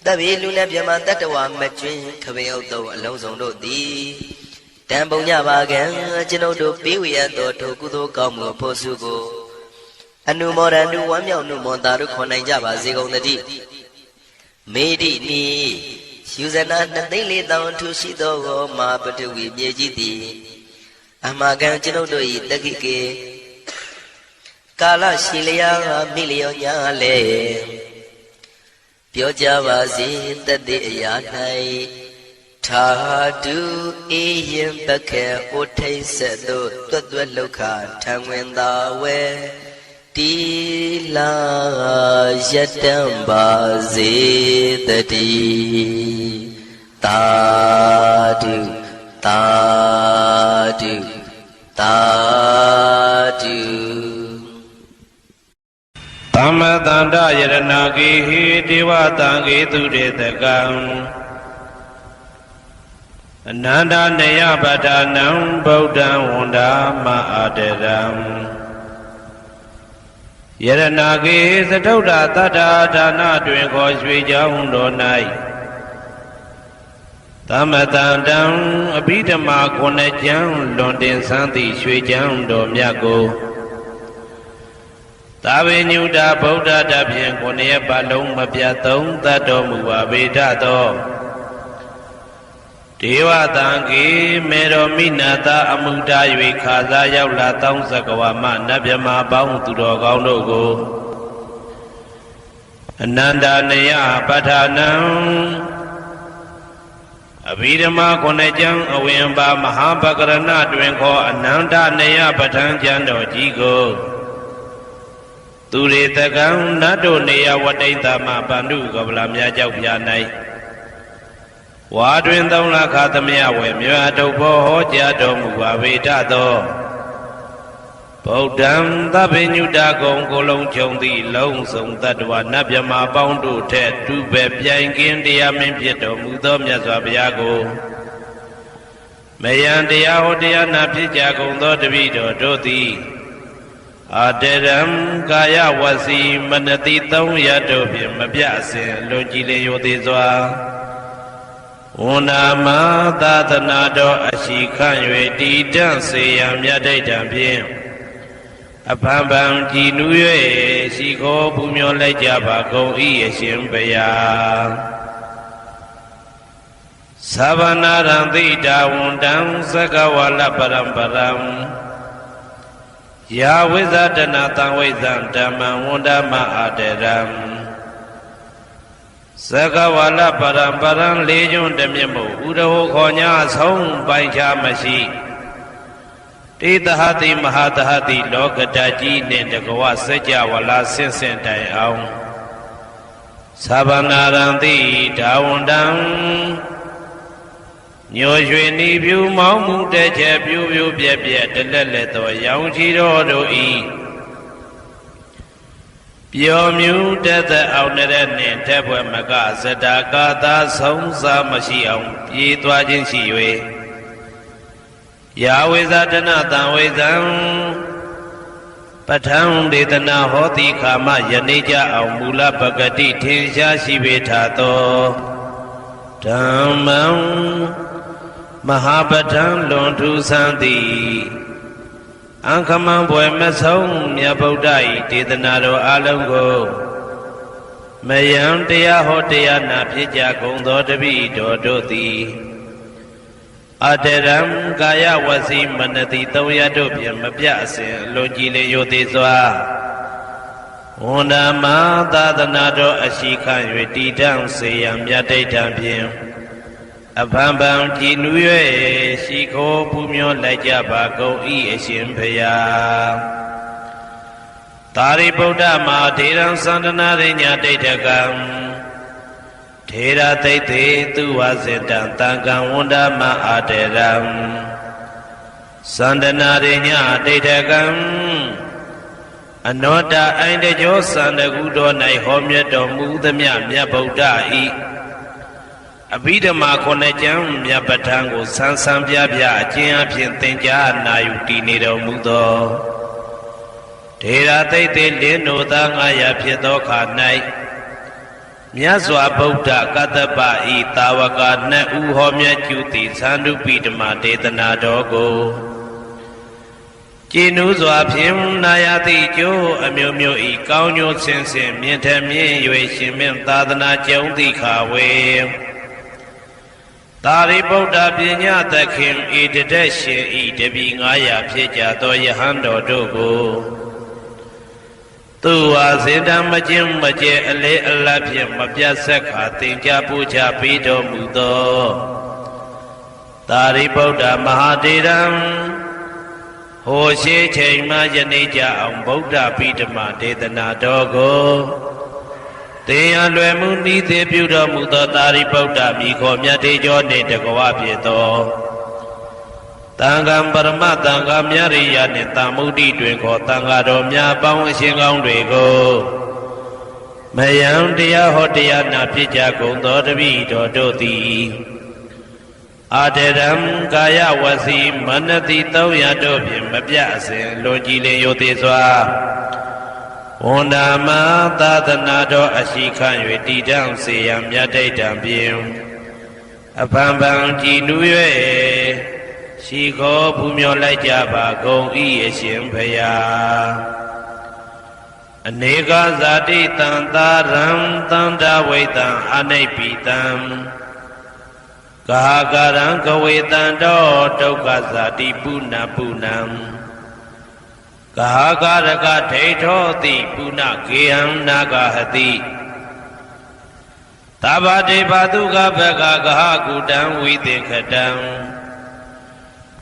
တပိလူနဲ့မြမတတ္တဝါမကျွေးခရင်ရောက်သောအလုံးစုံတို့သည်တံပုံညပါကံကျွန်ုပ်တို့ပေးဝေရသောထိုကုသိုလ်ကောင်းမှုဖို့စုကိုအနုမောဒန္တုဝမ်းမြောက်နှုမောတာတို့ခွန်နိုင်ကြပါစေကုန်သတည်းမေတိနိယူဇနာ2,400,000ထူရှိသောမာပတဝီမြေကြီးသည်အမကံကျွန်ုပ်တို့၏တက္ခိကေကာလရှိလျာမိလျောညာလေပြောကြပါစေတသက်အရာ၌ထာတုအေယံပခေဩထိတ်ဆက်သို့တွတ်တွတ်လောက်ခထံဝင်သာဝဲတီလာယတံပါစေတတိသာဓုသာဓုသာဓုသမ္မတန္တယရဏဂေဟိဒေဝတံဂေတုတေတကံအနန္တနေယပဋ္ဌာနံဗုဒ္ဓံဝန္ဒာမအာတရံယရဏဂေသတုဒ္ဓတတ္ထာဒါနတွင်ခေါ်ရွှေကြောင်းတော်၌သမတန္တံအဘိဓမ္မာခုနှစ်ကျမ်းလွန်တင်ဆန်းသည့်ရွှေကျမ်းတော်မြတ်ကိုသာဝေညုတာဗုဒ္ဓတဖြင့်ခုနှစ်ရက်ပတ်လုံးမပြတ်သုံးသတ်တော်မူပါဗေဒသောဒေဝတံကေမေရောမိနာတာအမှုတာ၍ခါစားရောက်လာတောင်းစကဝါမနတ်မြမပေါင်းသူတော်ကောင်းတို့ကိုအနန္တနေယပဋ္ဌာနံအဘိဓမ္မာခုနှစ်ကျမ်းအဝင်ပါမဟာပကရဏတွင်ခေါ်အနန္တနေယပဋ္ဌာန်းကျမ်းတော်ကြီးကိုသူရေတကံနတ်တို့နေယဝတိတ္တမပန္ဓုကဗလာမြတ်ကြောက်ပြ၌ ဝါတွင်3 လခါသမယဝေမြတ်တုဘောဟောကြားတော်မူပါဝေဒသောဗုဒ္ဓံသဗ္ဗညုတကုံကိုလုံးခြုံသည့်လုံးစုံတတ္တဝနတ်မြမပေါင်းတို့ထက်တူပဲပြိုင်ကင်းတရားမင်းဖြစ်တော်မူသောမြတ်စွာဘုရားကိုမယံတရားဟောတရားနာဖြစ်ကြကုန်သောတပည့်တော်တို့သည်အတရံကာယဝစီမနတိ3 ရတို့ဖြင့်မပြအစဉ်လွန်ကြည်လျောသေးစွာဝန္ဒာမသာသနာတော်အရှိခန့်၍တည်တံ့စေရန်မြတ်ဒိဋ္ဌံဖြင့်အဖန်ဖန်ကြည်နူး၍ရှိခိုးပူမျောလိုက်ကြပါကုန်၏အရှင်ဘုရားသဗ္ဗနာရံတိတာဝန္တံသက္ကဝါလပရံပရံယာဝိဇာတနာတံဝိဇံဓမ္မံဝန္ဒမအာတရံသက္ကဝါလပရံပရံလေးကျွန်းတမြတ်မို့ဥရဟောခေါ်ညာဆုံးပိုင်ခြားမရှိတေတဟတိမဟာတဟတိလောကတကြီးနှင့်တကဝစัจ java လာဆင့်ဆင့်တိုင်အောင်သဗ္ဗနာရံတိဒါဝန္တံညိုရွှေနီဖြူမောင်းမှုတဲ့ချက်ပြူပြူပြက်ပြက်တလက်လက်သောရောင်ချီတော်တို့ဤပျော်မြူတတ်တဲ့အောင်တဲ့နှင့်တက်ဖွဲ့မကဇတာကာသာဆုံးစားမရှိအောင်ပြေးသွားခြင်းရှိ၍ယာဝိဇာတနာတံဝိဇံပဋ္ဌံဒေသနာဟောတိခာမယနေ့ကြအောင်မူလပဂတိထင်ရှားရှိပေထသောဓမ္မံမဟာပဋ္ဌံလွန်ထူးဆန်းသည်အံခမံဘွယ်မဆုံးမြတ်ဗုဒ္ဓ၏ဒေသနာတော်အလုံးကိုမယံတရားဟောတရားနာဖြစ်ကြကုန်သောတပည့်တော်တို့သည်အတရံကာယဝစီမနတိ3 ရတို့ဖြင့်မပြအစဉ်လွန်ကြည်လျောသေးစွာဝန္ဒာမသာသနာတော်အရှိခန့်၍တည်တံ့စေရန်မြတ်ဒိဋ္ဌံဖြင့်အဖန်ဖန်ကြည်နူး၍ရှိခိုးပူမျောလိုက်ကြပါကုန်၏အရှင်ဘုရားသာရိပုတ္တမဟာထေရံသန္တနာရိညာဒိဋ္ဌကံထေရသိတ်တေသူဝစေတံတံကံဝန္ဒမအာတရံသန္တနာရိညာဒိဋ္ဌကံအနောတအိုင်တကျောသန္တကုတော်၌ဟောမြတ်တော်မူသမျှမြတ်ဗုဒ္ဓဤအဘိဓမ္မာ9 ကျမ်းမြတ်ပဋ္ဌာန်းကိုဆန်းဆန်းပြပြအကျဉ်းအဖြစ်သင်ကြားနာယူတည်နေတော်မူသောထေရသိတ်တေလင်းတို့သား900ဖြစ်သောခါ၌မြတ်စွာဘုရားကတ္တပဤတာဝက2 ဦးဟောမြတ်ကျူသည်သန္တုပိဓမ္မာဒေသနာတော်ကိုကျင့်ဥစွာဖြင့်နာယတိကျိုးအမျိုးမျိုးဤကောင်းကျိုးဆင်းဆင်းမြင့်ထမြင့်၍ရှင်မင်းသာသနာကျုံတိခါဝေသာရိပုတ္တပညာသခင်ဤတတက်ရှင်ဤတပည့်900ဖြစ်ကြသောယဟန်တော်တို့ကိုသူဝါစေတံမကျင်းမကျဲအလေအလတ်ဖြင့်မပြတ်ဆက်ခါသင်ကြားပူဇော်ပေးတော်မူသောသာရိပုတ္တမဟာတေရံဟိုရှိချိန်မှယနေ့ကြအောင်ဗုဒ္ဓပိဓမ္မာဒေသနာတော်ကိုသင်ရလွယ်မှုဤသေးပြုတော်မူသောသာရိပုတ္တမိခေါ်မြတ်တေကျော်နှင့်တကဝဖြစ်သောတန်ခါပရမတန်ခါမြရိယနှင့်တမ္မုဒ္ဒိတွင်ခေါ်တန်ခါတော်များပေါင်းအရှင်ကောင်းတွေကိုမယံတရားဟောတရားနာဖြစ်ကြကုန်သောတပည့်တော်တို့သည်အတရံကာယဝစီမနတိ3 ရတို့ဖြင့်မပြအစဉ်လွန်ကြည်လျောသေးစွာဝန္ဒာမသာသနာတော်အရှိခန့်၍တည်တံ့စေရန်မြတ်ဒိဋ္ဌံဖြင့်အဖန်ဖန်ကြည်နူး၍ရှိခိုးပူမျောလိုက်ကြပါကုန်၏အရှင်ဘုရားအနေကဇာတိတံသာရံသန္တာဝိတံအနိပိတံကာကာရံကဝေတံတောဒုက္ခဇာတိပုဏ္ဏပုဏ္ဏံကာကာရကဒိဋ္ဌောတိပုဏ္ဏကေယံနာဂဟတိသဗ္ဗတေဘာတုကဘဂဂဟကုတံဝိသင်္ခတံ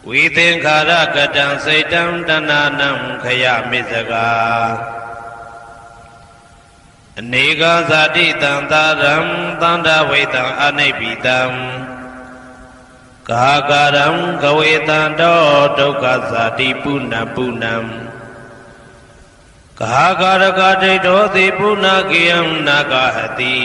ဝိသင်္ခာရကတံစိတ်တံတဏနံခယမိစကာအနေကဇာတိတံသာရံသန္တာဝိတံအနိပိတံ ကာကာရံကဝေတံတောဒုက္ခဇာတိပုဏ္ဏပုဏ္ဏံကာကာရကတိတောတိပုဏ္ဏကိယံနာဂဟတိ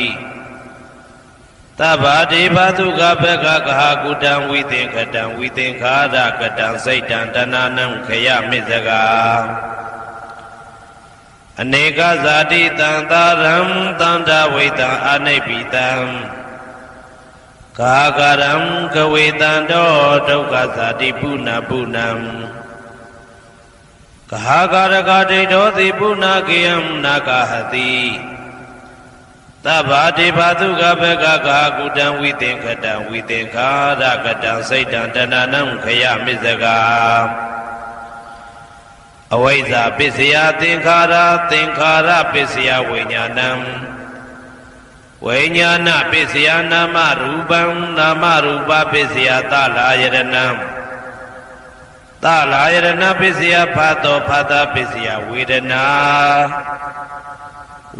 သဗ္ဗတိဘာတုကဘကကဟာကုတံဝိသင်္ခတံဝိသင်္ခာရကတံစိတ်တံတဏနံခယမိဇဂာအနေကဇာတိတံသာရံတန္တဝိတံအနိဗ္ဗိတံကာကရံကဝေတံတောဒုက္ခဇာတိပုဏ္ဏပုဏ္ဏံကာကာရကတိတောတိပုဏ္ဏကိယံနာဂဟတိသဗ္ဗတိဘာတုကဘကကာကုတံဝိသင်္ခတံဝိသင်္ခာရကတံစိတ်တံတဏနံခယမိဇဂာအဝိဇ္ဇာပစ္စယသင်္ခါရသင်္ခါရပစ္စယဝိညာဏံဝိညာဏပစ္စယနာမရူပံနာမရူပပစ္စယသလာယရဏံသလာယရဏပစ္စယဖာတောဖာတာပစ္စယဝေဒနာ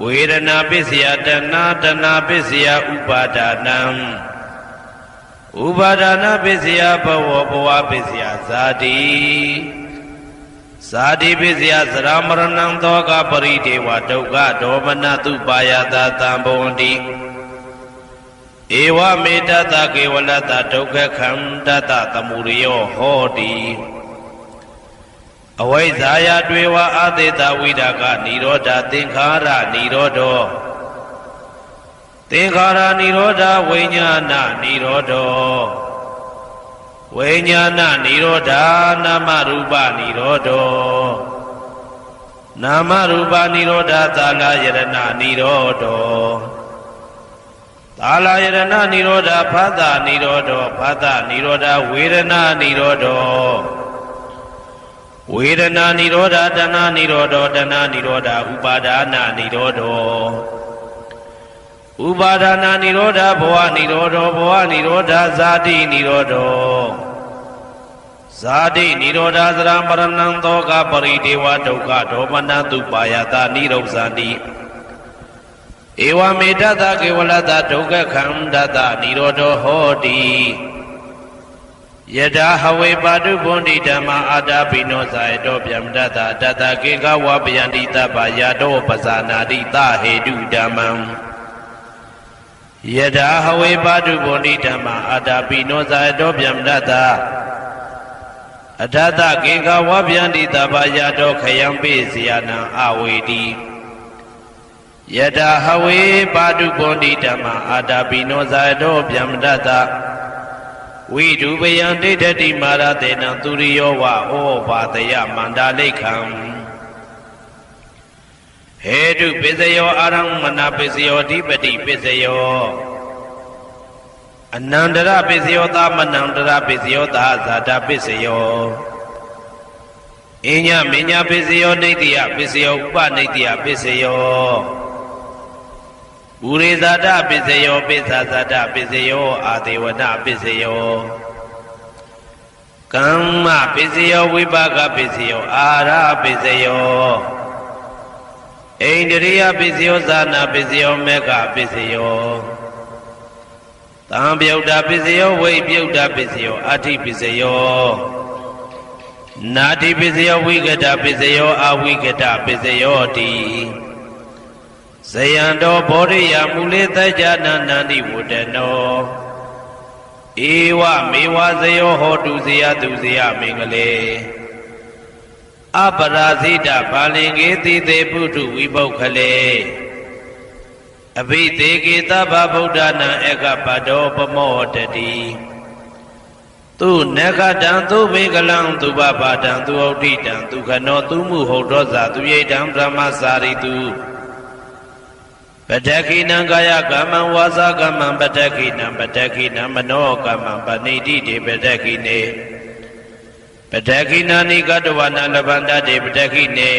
ဝေဒနာပစ္စယတဏတဏပစ္စယဥပါဒနာဥပါဒနာပစ္စယဘဝဘဝပစ္စယဇာတိဇာတိပစ္စယသရမရဏံသောကပရိဒေဝဒုက္ခဒေါမနတုပါယတာတံဘဝန္တိဧဝမေတ္တကေဝလတဒုက္ခခန္တတသမုရိယောဟောတိအဝိဇ္ဇာယတွေဝအာသေတဝိဒါကနိရောဓသင်္ခါရနိရောဓောသင်္ခါရနိရောဓဝိညာဏနိရောဓောဝိညာဏနိရောဓနာမရူပနိရောဓောနာမရူပနိရောဓသာလယရဏနိရောဓောသာလယရဏနိရောဓဖသနိရောဓောဖသနိရောဓဝေဒနာနိရောဓောဝေဒနာနိရောဓတဏနိရောဓတဏနိရောဓဥပါဒနာနိရောဓဥပါဒနာနိရောဓဘဝနိရောဓဘဝနိရောဓဇာတိနိရောဓဇာတိနိရောဓသရမရဏံသောကပရိဒေဝဒုက္ခဒေါမနတုပါယတာနိရုဇာတိဧဝမေတ္တကေဝလတဒုက္ခခန္ဓတနိရောဓဟောတိယထာဟဝေပါတုဘုန်တိဓမ္မာအာတာပိနောဇာယတောဗျမ္တတတတကေကဝပယန္တိတပယတောပဇာနာတိသဟေတုဓမ္မံယထာဟဝေပါတုဘုန်တိဓမ္မာအာတာပိနောဇာယတောဗျမ္တတအထတကေကဝပယန္တိတပယတောခယံပိစယနံအဝေတိယထာဟဝေပါတုဘုန်တိဓမ္မာအာတာပိနောဇာယတောဗျမ္တတဝိဒုပယံဒိဋ္ဌတိမာရတေနံသူရိယောဝဩဘာတယမန္တလိခံဟေတုပစ္စယောအာရမဏပစ္စယောဓိပတိပစ္စယောအနန္တရပစ္စယောသမနန္တရပစ္စယောသာဇာတပစ္စယောအညမညပစ္စယောဒိဋ္ဌိယပစ္စယောဥပနိဋ္ဌိယပစ္စယောဥရိဇာတပစ္စယောပိစ္ဆာဇာတပစ္စယောအာဒေဝနာပစ္စယောကမ္မပစ္စယောဝိပါကပစ္စယောအာရပစ္စယောဣန္ဒြိယပစ္စယောဇာနာပစ္စယောမေဃပစ္စယောသံပြုတ်တာပစ္စယောဝိပြုတ်တာပစ္စယောအာထိပစ္စယောနာတိပစ္စယောဝိကတပစ္စယောအဝိကတပစ္စယောတိဇယံတောဘောရိယမူလေတကြနန္တတိဝတ္တနောဧဝမေဝဇယောဟောတုဇယသူဇယမင်္ဂလေအပရာဇိတဘာလင်္ကေတိသေပုထုဝိပုခလေအဘိသေကေသဗ္ဗဗုဒ္ဓနာဧကပတောပမောတတိသူနခတံသူမေကလံသူပပါတံသူဩဋ္ဌိတံသူခနောသူမှုဟုတ်သောဇာသူရိတံဗြဟ္မစာရိတုပတ္တခိနံကာယကမ္မံဝါစာကမ္မံပတ္တခိနံပတ္တခိနံမနောကမ္မံပဏိတိတေပတ္တခိနေပတ္တခိနာနိကတဝနာလဗန္တတေပတ္တခိနေ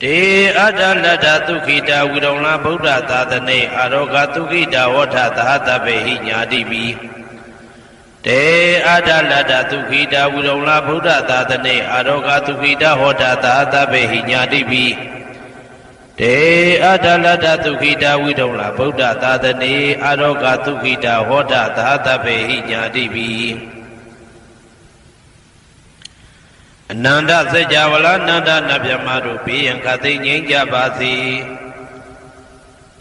တေအတ္တလတ္တသုခိတာဝိရုံလဗုဒ္ဓသာသနေအာရောဂသုခိတာဝဋ္ဌသဟတဗေဟိညာတိပိတေအတ္တလတ္တသုခိတာဝိရုံလဗုဒ္ဓသာသနေအာရောဂသုခိတာဟောတာသဟတဗေဟိညာတိပိတ တေအတ္တလတ္တသုခိတာဝိဒုံလာဗုဒ္ဓသာသနေအာရောဂသုခိတာဟောတသာသဗ္ဗေဟိညာတိပိအနန္တစัจ java လာနန္ဒနဗျမတို့ဘေးရန်ခသိငြိမ်းကြပါစေ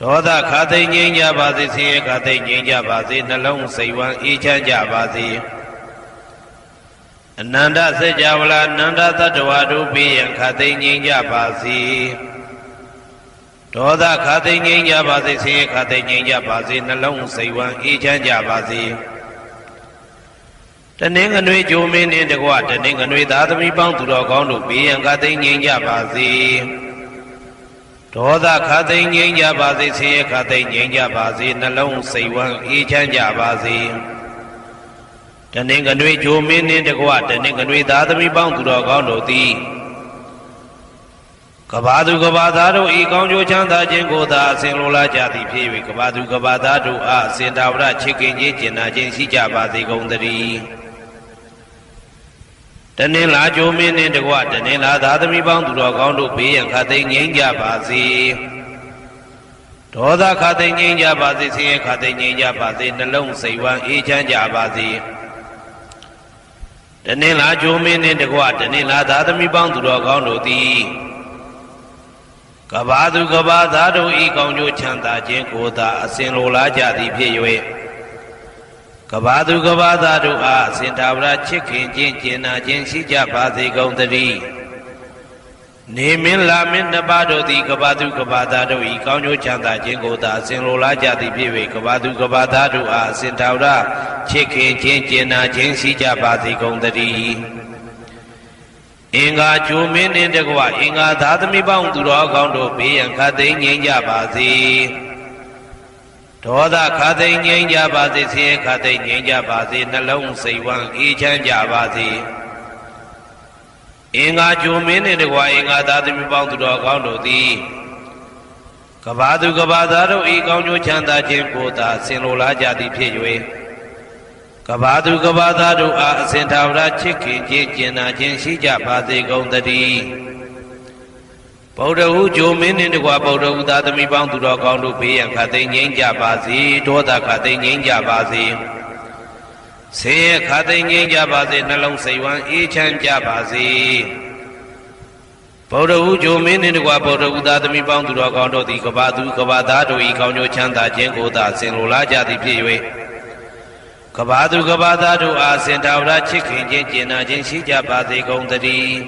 ဒေါသခသိငြိမ်းကြပါစေဆင်းရဲခသိငြိမ်းကြပါစေနှလုံးစိတ်ဝမ်းအေးချမ်းကြပါစေအနန္တစัจ java လာနန္ဒသတ္တဝါတို့ဘေးရန်ခသိငြိမ်းကြပါစေဒေါသခသိငြိမ်းကြပါစေဆင်းရဲခသိငြိမ်းကြပါစေနှလုံးစိတ်ဝမ်းအေးချမ်းကြပါစေတနင်္ဂနွေဂျိုမင်းနှင့်တကွတနင်္ဂနွေသားသမီးပေါင်းသူတော်ကောင်းတို့ဘေးရန်ခသိငြိမ်းကြပါစေဒေါသခသိငြိမ်းကြပါစေဆင်းရဲခသိငြိမ်းကြပါစေနှလုံးစိတ်ဝမ်းအေးချမ်းကြပါစေတနင်္ဂနွေဂျိုမင်းနှင့်တကွတနင်္ဂနွေသားသမီးပေါင်းသူတော်ကောင်းတို့သည်ကဘာသူကဘာသားတို့ဤကောင်းကျိုးချမ်းသာခြင်းကိုသာအစဉ်လိုလားကြသည်ဖြစ်၍ကဘာသူကဘာသားတို့အားအစဉ်တာဝရချစ်ခင်ခြင်းကျင်နာခြင်းရှိကြပါစေကုန်သတည်းတနင်္လာဂျိုမင်းနှင့်တကွတနင်္လာသားသမီးပေါင်းသူတော်ကောင်းတို့ဘေးရန်ခသိငြိမ်းကြပါစေဒေါသခသိငြိမ်းကြပါစေဆင်းရဲခသိငြိမ်းကြပါစေနှလုံးစိတ်ဝမ်းအေးချမ်းကြပါစေတနင်္လာဂျိုမင်းနှင့်တကွတနင်္လာသားသမီးပေါင်းသူတော်ကောင်းတို့သည်ကဘာသူကဘာသားတို့ဤကောင်းကျိုးချမ်းသာခြင်းကိုသာအစဉ်လိုလားကြသည်ဖြစ်၍ကဘာသူကဘာသားတို့အားအစဉ်သာဝရချစ်ခင်ခြင်းကျင်နာခြင်းရှိကြပါစေကုန်သတည်းနေမင်းလာမင်းနှစ်ပါးတို့သည်ကဘာသူကဘာသားတို့ဤကောင်းကျိုးချမ်းသာခြင်းကိုသာအစဉ်လိုလားကြသည်ဖြစ်၍ကဘာသူကဘာသားတို့အားအစဉ်သာဝရချစ်ခင်ခြင်းကျင်နာခြင်းရှိကြပါစေကုန်သတည်းအင်္ဂါဂျိုမင်းနှင့်တကွအင်္ဂါသားသမီးပေါင်းသူတော်ကောင်းတို့ဘေးရန်ခသိငြိမ်းကြပါစေဒေါသခသိငြိမ်းကြပါစေဆင်းရဲခသိငြိမ်းကြပါစေနှလုံးစိတ်ဝမ်းအေးချမ်းကြပါစေအင်္ဂါဂျိုမင်းနှင့်တကွအင်္ဂါသားသမီးပေါင်းသူတော်ကောင်းတို့သည်ကဘာသူကဘာသားတို့ဤကောင်းကျိုးချမ်းသာခြင်းကိုသာဆင်လိုလားကြသည်ဖြစ်၍ကဘာသူကဘာသားတို့အားအစဉ်သာဝရချစ်ခင်ခြင်းကျင်နာခြင်းရှိကြပါစေကုန်သတည်းဗုဒ္ဓဟူဂျိုမင်းနှင့်တကွဗုဒ္ဓဟူသားသမီးပေါင်းသူတော်ကောင်းတို့ဘေးရန်ခသိငြိမ်းကြပါစေဒေါသခသိငြိမ်းကြပါစေဆင်းရဲခသိငြိမ်းကြပါစေနှလုံးစိတ်ဝမ်းအေးချမ်းကြပါစေဗုဒ္ဓဟူဂျိုမင်းနှင့်တကွဗုဒ္ဓဟူသားသမီးပေါင်းသူတော်ကောင်းတို့သည်ကဘာသူကဘာသားတို့ဤကောင်းကျိုးချမ်းသာခြင်းကိုသာဆင်လိုလားကြသည်ဖြစ်၍ကဘာသူကဘာသားတို့အားစင်တာဝရချစ်ခင်ခြင်းကျင်နာခြင်းရှိကြပါစေကုန်သတည်း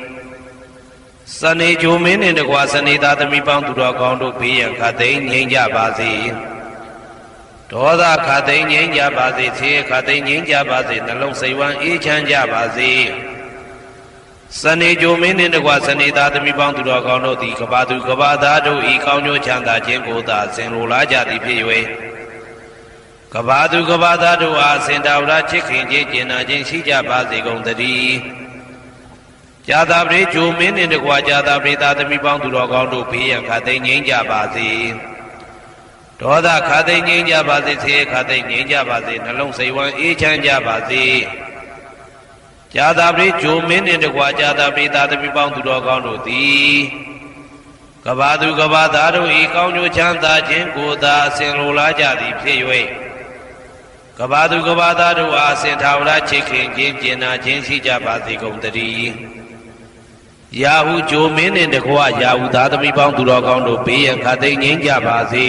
စနေဂျိုမင်းနှင့်တကွစနေသားသမီးပေါင်းသူတော်ကောင်းတို့ဘေးရန်ခသိငြိမ်းကြပါစေဒေါသခသိငြိမ်းကြပါစေဆင်းရဲခသိငြိမ်းကြပါစေနှလုံးစိတ်ဝမ်းအေးချမ်းကြပါစေစနေဂျိုမင်းနှင့်တကွစနေသားသမီးပေါင်းသူတော်ကောင်းတို့သည်ကဘာသူကဘာသားတို့ဤကောင်းကျိုးချမ်းသာခြင်းကိုသာဆင်လိုလားကြသည်ဖြစ်၍ကဘာသူကဘာသားတို့အားစင်တာဝရချစ်ခင်ခြင်းကျင်နာခြင်းရှိကြပါစေကုန်သတည်းကြာသာပရိဂျိုမင်းနှင့်တကွာကြာသာပရိသားသမီးပေါင်းသူတော်ကောင်းတို့ဘေးရန်ခသိငြိမ်းကြပါစေဒေါသခသိငြိမ်းကြပါစေဆင်းရဲခသိငြိမ်းကြပါစေနှလုံးစိတ်ဝမ်းအေးချမ်းကြပါစေကြာသာပရိဂျိုမင်းနှင့်တကွာကြာသာပရိသားသမီးပေါင်းသူတော်ကောင်းတို့သည်ကဘာသူကဘာသားတို့ဤကောင်းကျိုးချမ်းသာခြင်းကိုသာအစဉ်လိုလားကြသည်ဖြစ်၍ကဘာသူကဘာသားတို့အားစင်ထာဝရချစ်ခင်ခြင်းကျင်နာခြင်းရှိကြပါစေကုန်သတည်းယာဟုဂျိုမင်းနှင့်တကွယာဟုသားသမီးပေါင်းသူတော်ကောင်းတို့ဘေးရန်ခသိငြိမ်းကြပါစေ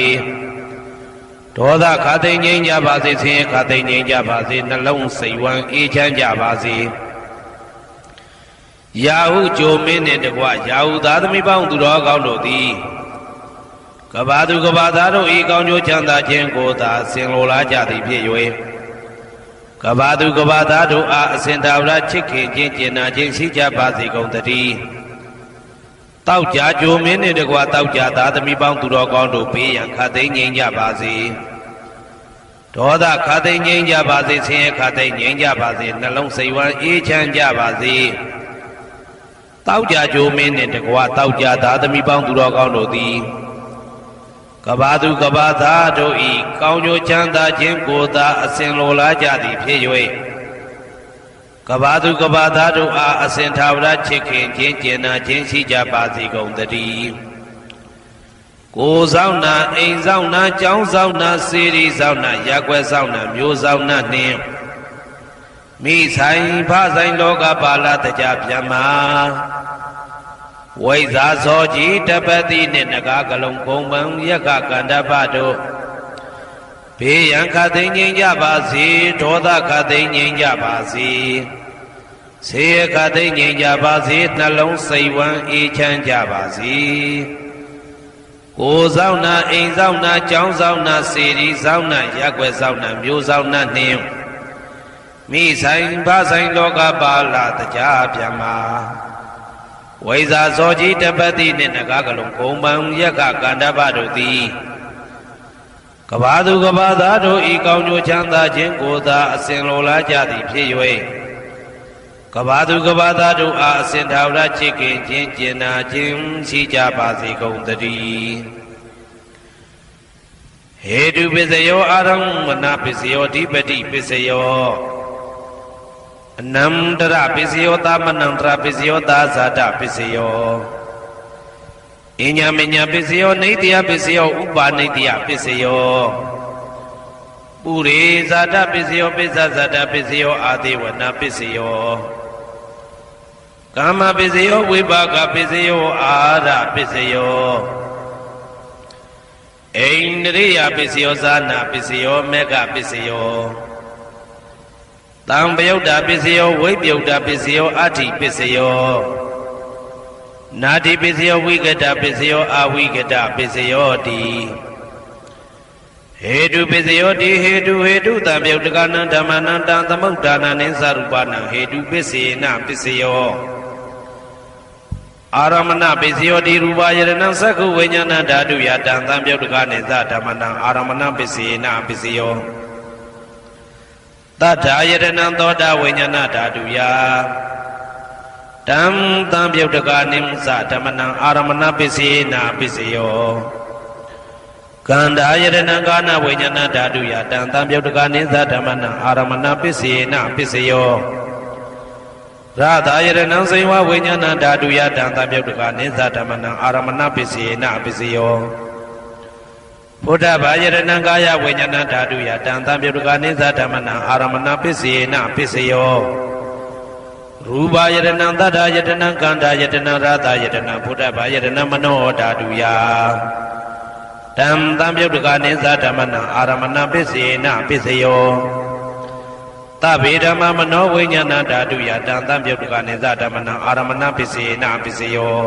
ဒေါသခသိငြိမ်းကြပါစေဆင်းရဲခသိငြိမ်းကြပါစေနှလုံးစိတ်ဝမ်းအေးချမ်းကြပါစေယာဟုဂျိုမင်းနှင့်တကွယာဟုသားသမီးပေါင်းသူတော်ကောင်းတို့သည်ကဘာသူကဘာသားတို့ဤကောင်းကျိုးချမ်းသာခြင်းကိုသာဆင်လိုလားကြသည်ဖြစ်၍ကဘာသူကဘာသားတို့အားအစဉ်သာဝရချစ်ခင်ခြင်းကျင်နာခြင်းရှိကြပါစေကုန်သတည်းတောက်ကြဂျိုမင်းနှင့်တကွတောက်ကြသားသမီးပေါင်းသူတော်ကောင်းတို့ဘေးရန်ခသိငြိမ်းကြပါစေဒေါသခသိငြိမ်းကြပါစေဆင်းရဲခသိငြိမ်းကြပါစေနှလုံးစိတ်ဝမ်းအေးချမ်းကြပါစေတောက်ကြဂျိုမင်းနှင့်တကွတောက်ကြသားသမီးပေါင်းသူတော်ကောင်းတို့သည်ကဘာသူကဘာသားတို့ဤကောင်းကျိုးချမ်းသာခြင်းကိုသာအစဉ်လိုလားကြသည်ဖြစ်၍ကဘာသူကဘာသားတို့အားအစဉ်သာဝရချစ်ခင်ခြင်းကျင်နာခြင်းရှိကြပါစေကုန်သတည်း ကိုယ်ဆောင်နာအိမ်ဆောင်နာကျောင်းဆောင်နာစေရီဆောင်နာရက်ွယ်ဆောင်နာမျိုးဆောင်နာနှင့်မိဆိုင်ဖဆိုင်လောကပါဠတကြဗျမဝိဇာဇောကြီးတပတိနှင့်နဂါကလုံးကုံပံယက္ခကန္တပတို့ဘေးရန်ခသိမ့်ငြိမ်းကြပါစေဒေါသခသိမ့်ငြိမ်းကြပါစေဆေးခသိမ့်ငြိမ်းကြပါစေနှလုံးစိတ်ဝမ်းအေးချမ်းကြပါစေကိုယ်ဆောင်နာအိမ်ဆောင်နာကျောင်းဆောင်နာစေရီဆောင်နာရက်ွယ်ဆောင်နာမျိုးဆောင်နာနှင့်မိဆိုင်ဖဆိုင်လောကပါဠတကြဗျမဝိဇာဇောကြီးတပတိနှင့်နဂါကလုံးကုံပံယက္ခကန္တပတို့သည်ကဘာသူကဘာသားတို့ဤကောင်းကျိုးချမ်းသာခြင်းကိုသာအစဉ်လိုလားကြသည်ဖြစ်၍ကဘာသူကဘာသားတို့အားအစဉ်ထာဝရချစ်ခင်ခြင်းကျင်နာခြင်းရှိကြပါစေကုန်သတည်းဟေတုပစ္စယောအာရမဏပစ္စယောဓိပတိပစ္စယောအနန္တရပစ္စယောသမနန္တရပစ္စယောသာဇာတပစ္စယောအညမညပစ္စယောနေတယပစ္စယောဥပါနေတယပစ္စယောပုရိဇာတပစ္စယောပိစ္ဆဇာတပစ္စယောအာဒေဝနာပစ္စယောကာမပစ္စယောဝိပါကပစ္စယောအာရပစ္စယောအိန္ဒရိယပစ္စယောဇာနာပစ္စယောမေဃပစ္စယောတံပယုတ်တာပစ္စယောဝိပယုတ်တာပစ္စယောအဋ္ဌိပစ္စယောနာတိပစ္စယောဝိကတပစ္စယောအဝိကတပစ္စယောတိဟေတုပစ္စယောတိဟေတုတံပယုတ်တကနံဓမ္မနံတံသမုဒ္ဒါနံနိသရူပနံဟေတုပစ္စေနပစ္စယောအာရမဏပစ္စယောတိရူပယရဏံသက္ခုဝိညာဏဓာတုယတံသံပယုတ်တကနိသဓမ္မနံအာရမဏပစ္စေနပစ္စယောတထာယရဏံသောတာဝိညာဏဓာတုယတံသံပယုတ်တကနိသဓမ္မနံအာရမဏပစ္စေနပစ္စယောကန္တာယရဏံကာနဝိညာဏဓာတုယတံသံပယုတ်တကနိသဓမ္မနံအာရမဏပစ္စေနပစ္စယောရတာယရဏံစေဝဝိညာဏဓာတုယတံသံပယုတ်တကနိသဓမ္မနံအာရမဏပစ္စေနပစ္စယောဘုဒ္ဓဘာယရဏံကာယဝိညာဏဓာတုယတံသံပယုတ်တကနိသဓမ္မနံအာရမဏပစ္စေနပစ္စယောရူပယရဏံသတ္တယတနံကန္တာယတနံရတာယတနံဘုဒ္ဓဘာယရဏံမနောဓာတုယတံသံပယုတ်တကနိသဓမ္မနံအာရမဏပစ္စေနပစ္စယောသဗ္ဗေဓမ္မမနောဝိညာဏဓာတုယတံသံပယုတ်တကနိသဓမ္မနံအာရမဏပစ္စေနပစ္စယော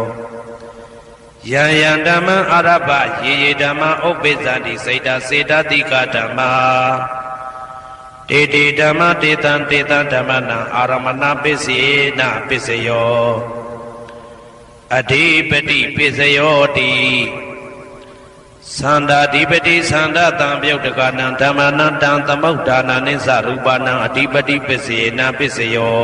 ယံယံဓမ္မံအာရပယေယေဓမ္မဥပ္ပိစ္ဆန္တိစိတ်တစေတတိကဓမ္မာတေတေဓမ္မတေတံဓမ္မနံအာရမဏပစ္စေနပစ္စယောအဓိပတိပစ္စယောတိသန္တာဓိပတိသန္တာတံပယုတ်တကနံဓမ္မနံတံသမုဒ္ဒါနနိသရူပနံအဓိပတိပစ္စေနပစ္စယော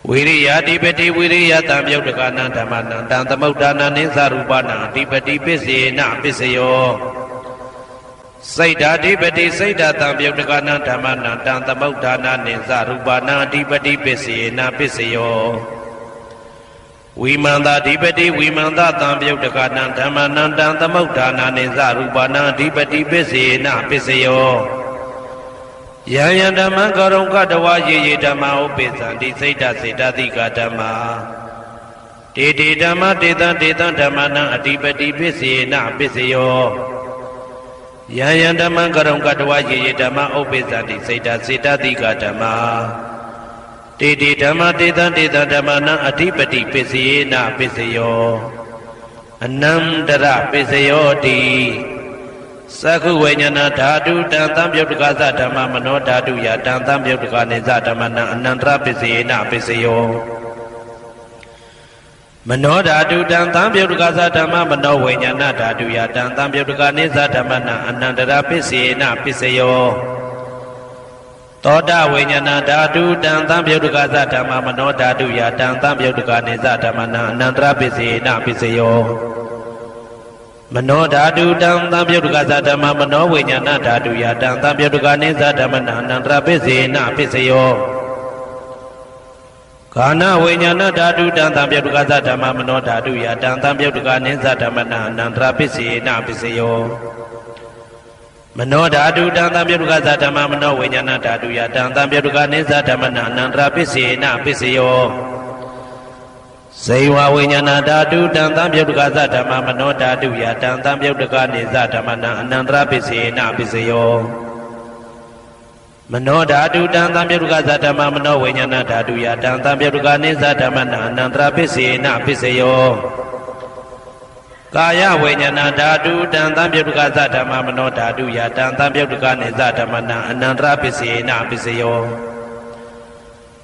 ဝိရိယဓိပတိဝိရိယတံပယုတ်တကနံဓမ္မနံတံသမုဒ္ဒါနနိသရူပနံအဓိပတိပစ္စေနပစ္စယောစိတ်ဓာဓိပတိစိတ်ဓာတံပယုတ်တကနံဓမ္မနံတံသမုဒ္ဒါနနိသရူပနံအဓိပတိပစ္စေနပစ္စယောဝိမန္တာဓိပတိဝိမန္တတံပယုတ်တကနံဓမ္မနံတံသမုဒ္ဒါနနိသရူပနံအဓိပတိပစ္စေနပစ္စယောယံယံဓမ္မံကရုံကတဝယေယေဓမ္မဥပ္ပိသန္တိစိတ်တစေတတိကဓမ္မာတေတေဓမ္မတေတံဓမ္မနံအဓိပတိပစ္စေနပစ္စယောယံယံဓမ္မံကရုံကတဝယေယေဓမ္မဥပ္ပိသန္တိစိတ်တစေတတိကဓမ္မာတေတေဓမ္မတေတံဓမ္မနံအဓိပတိပစ္စေနပစ္စယောအနန္တရပစ္စယောတိသက္ခုဝိညာဏဓာတုတံသံပယုတ်တကသဓမ္မမနောဓာတုယတံသံပယုတ်တကနိသဓမ္မနံအနန္တရပစ္စေနပစ္စယောမနောဓာတုတံသံပယုတ်တကသဓမ္မမနောဝိညာဏဓာတုယတံသံပယုတ်တကနိသဓမ္မနံအနန္တရပစ္စေနပစ္စယောသောတာဝိညာဏဓာတုတံသံပယုတ်တကသဓမ္မမနောဓာတုယတံသံပယုတ်တကနိသဓမ္မနံအနန္တရပစ္စေနပစ္စယောမနောဓာတုတံသံပယုတ်တကသဓမ္မမနောဝိညာဏဓာတုယတံသံပယုတ်တကနိသဓမ္မနံအနန္တရပစ္စေနပစ္စယောက ကာဏဝိညာဏဓာတုတံသံပြုတ်တကသဓမ္မမနောဓာတုယတံသံပြုတ်တကနိစ္စဓမ္မနအနန္တရာပစ္စေနပစ္စယောမနောဓာတုတံသံပြုတ်တကသဓမ္မမနောဝိညာဏဓာတုယတံသံပြုတ်တကနိစ္စဓမ္မနအနန္တရာပစ္စေနပစ္စယောဇေဝဝိညာဏဓာတုတံသံပြုတ်တကသဓမ္မမနောဓာတုယတံသံပြုတ်တကနိစ္စဓမ္မနအနန္တရာပစ္စေနပစ္စယောမနောဓာတုတံသံပြုတ်တကသဓမ္မမနောဝိညာဏဓာတုယတံသံပြုတ်တကနိစ္စဓမ္မနအနန္တရာပစ္စေနပစ္စယောကာယဝိညာဏဓာတုတံသံပြုတ်တကသဓမ္မမနောဓာတုယတံသံပြုတ်တကနိစ္စဓမ္မနအနန္တရာပစ္စေနပစ္စယော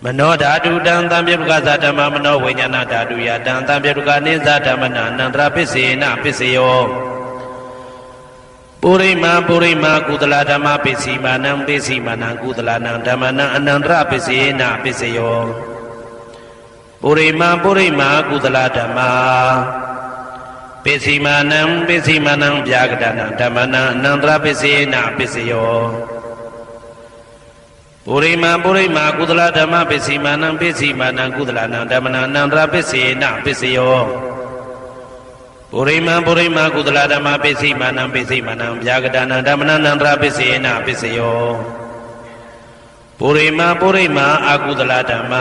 မနောဓာတုတံသံပြုတ်တကသဓမ္မမနောဝိညာဏဓာတုယတံသံပြုတ်တကနိစ္စဓမ္မနအနန္တရာပစ္စေနပစ္စယောပုရိမာကုသလဓမ္မပစ္စည်းမာနံပစ္စည်းမာနံကုသလနံဓမ္မနံအနန္တရပစ္စေနပစ္စယောပုရိမာကုသလဓမ္မပစ္စည်းမာနံပစ္စည်းမာနံဗျာကတနံဓမ္မနံအနန္တရပစ္စေနပစ္စယောပုရိမာကုသလဓမ္မပစ္စည်းမာနံပစ္စည်းမာနံကုသလနံဓမ္မနံအနန္တရပစ္စေနပစ္စယောပုရိမာကုသလဓမ္မပစ္စည်းမာနံပစ္စည်းမာနံဗျာကတနံဓမ္မနံအနန္တရပစ္စေနပစ္စယောပုရိမာအကုသလဓမ္မ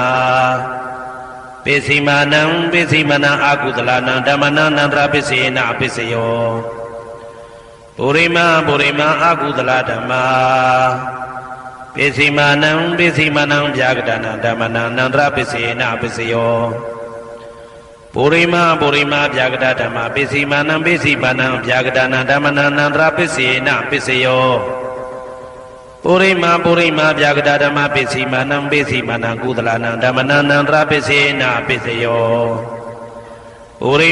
ပစ္စည်းမာနံပစ္စည်းမာနံအကုသလနံဓမ္မနံအနန္တရပစ္စေနပစ္စယောပုရိမာအကုသလဓမ္မပစ္စည်းမာနံပစ္စည်းမာနံဗျာကတနံဓမ္မနံအနန္တရပစ္စေနပစ္စယောပုရိမာဗျာကတဓမ္မပစ္စည်းမာနံပစ္စည်းမာနံဗျာကတနံဓမ္မနံအနန္တရပစ္စေနပစ္စယောပုရိမာဗျာကတဓမ္မပစ္စည်းမာနံပစ္စည်းမာနံကုသလနံဓမ္မနံအနန္တရပစ္စေနပစ္စယောပုရိ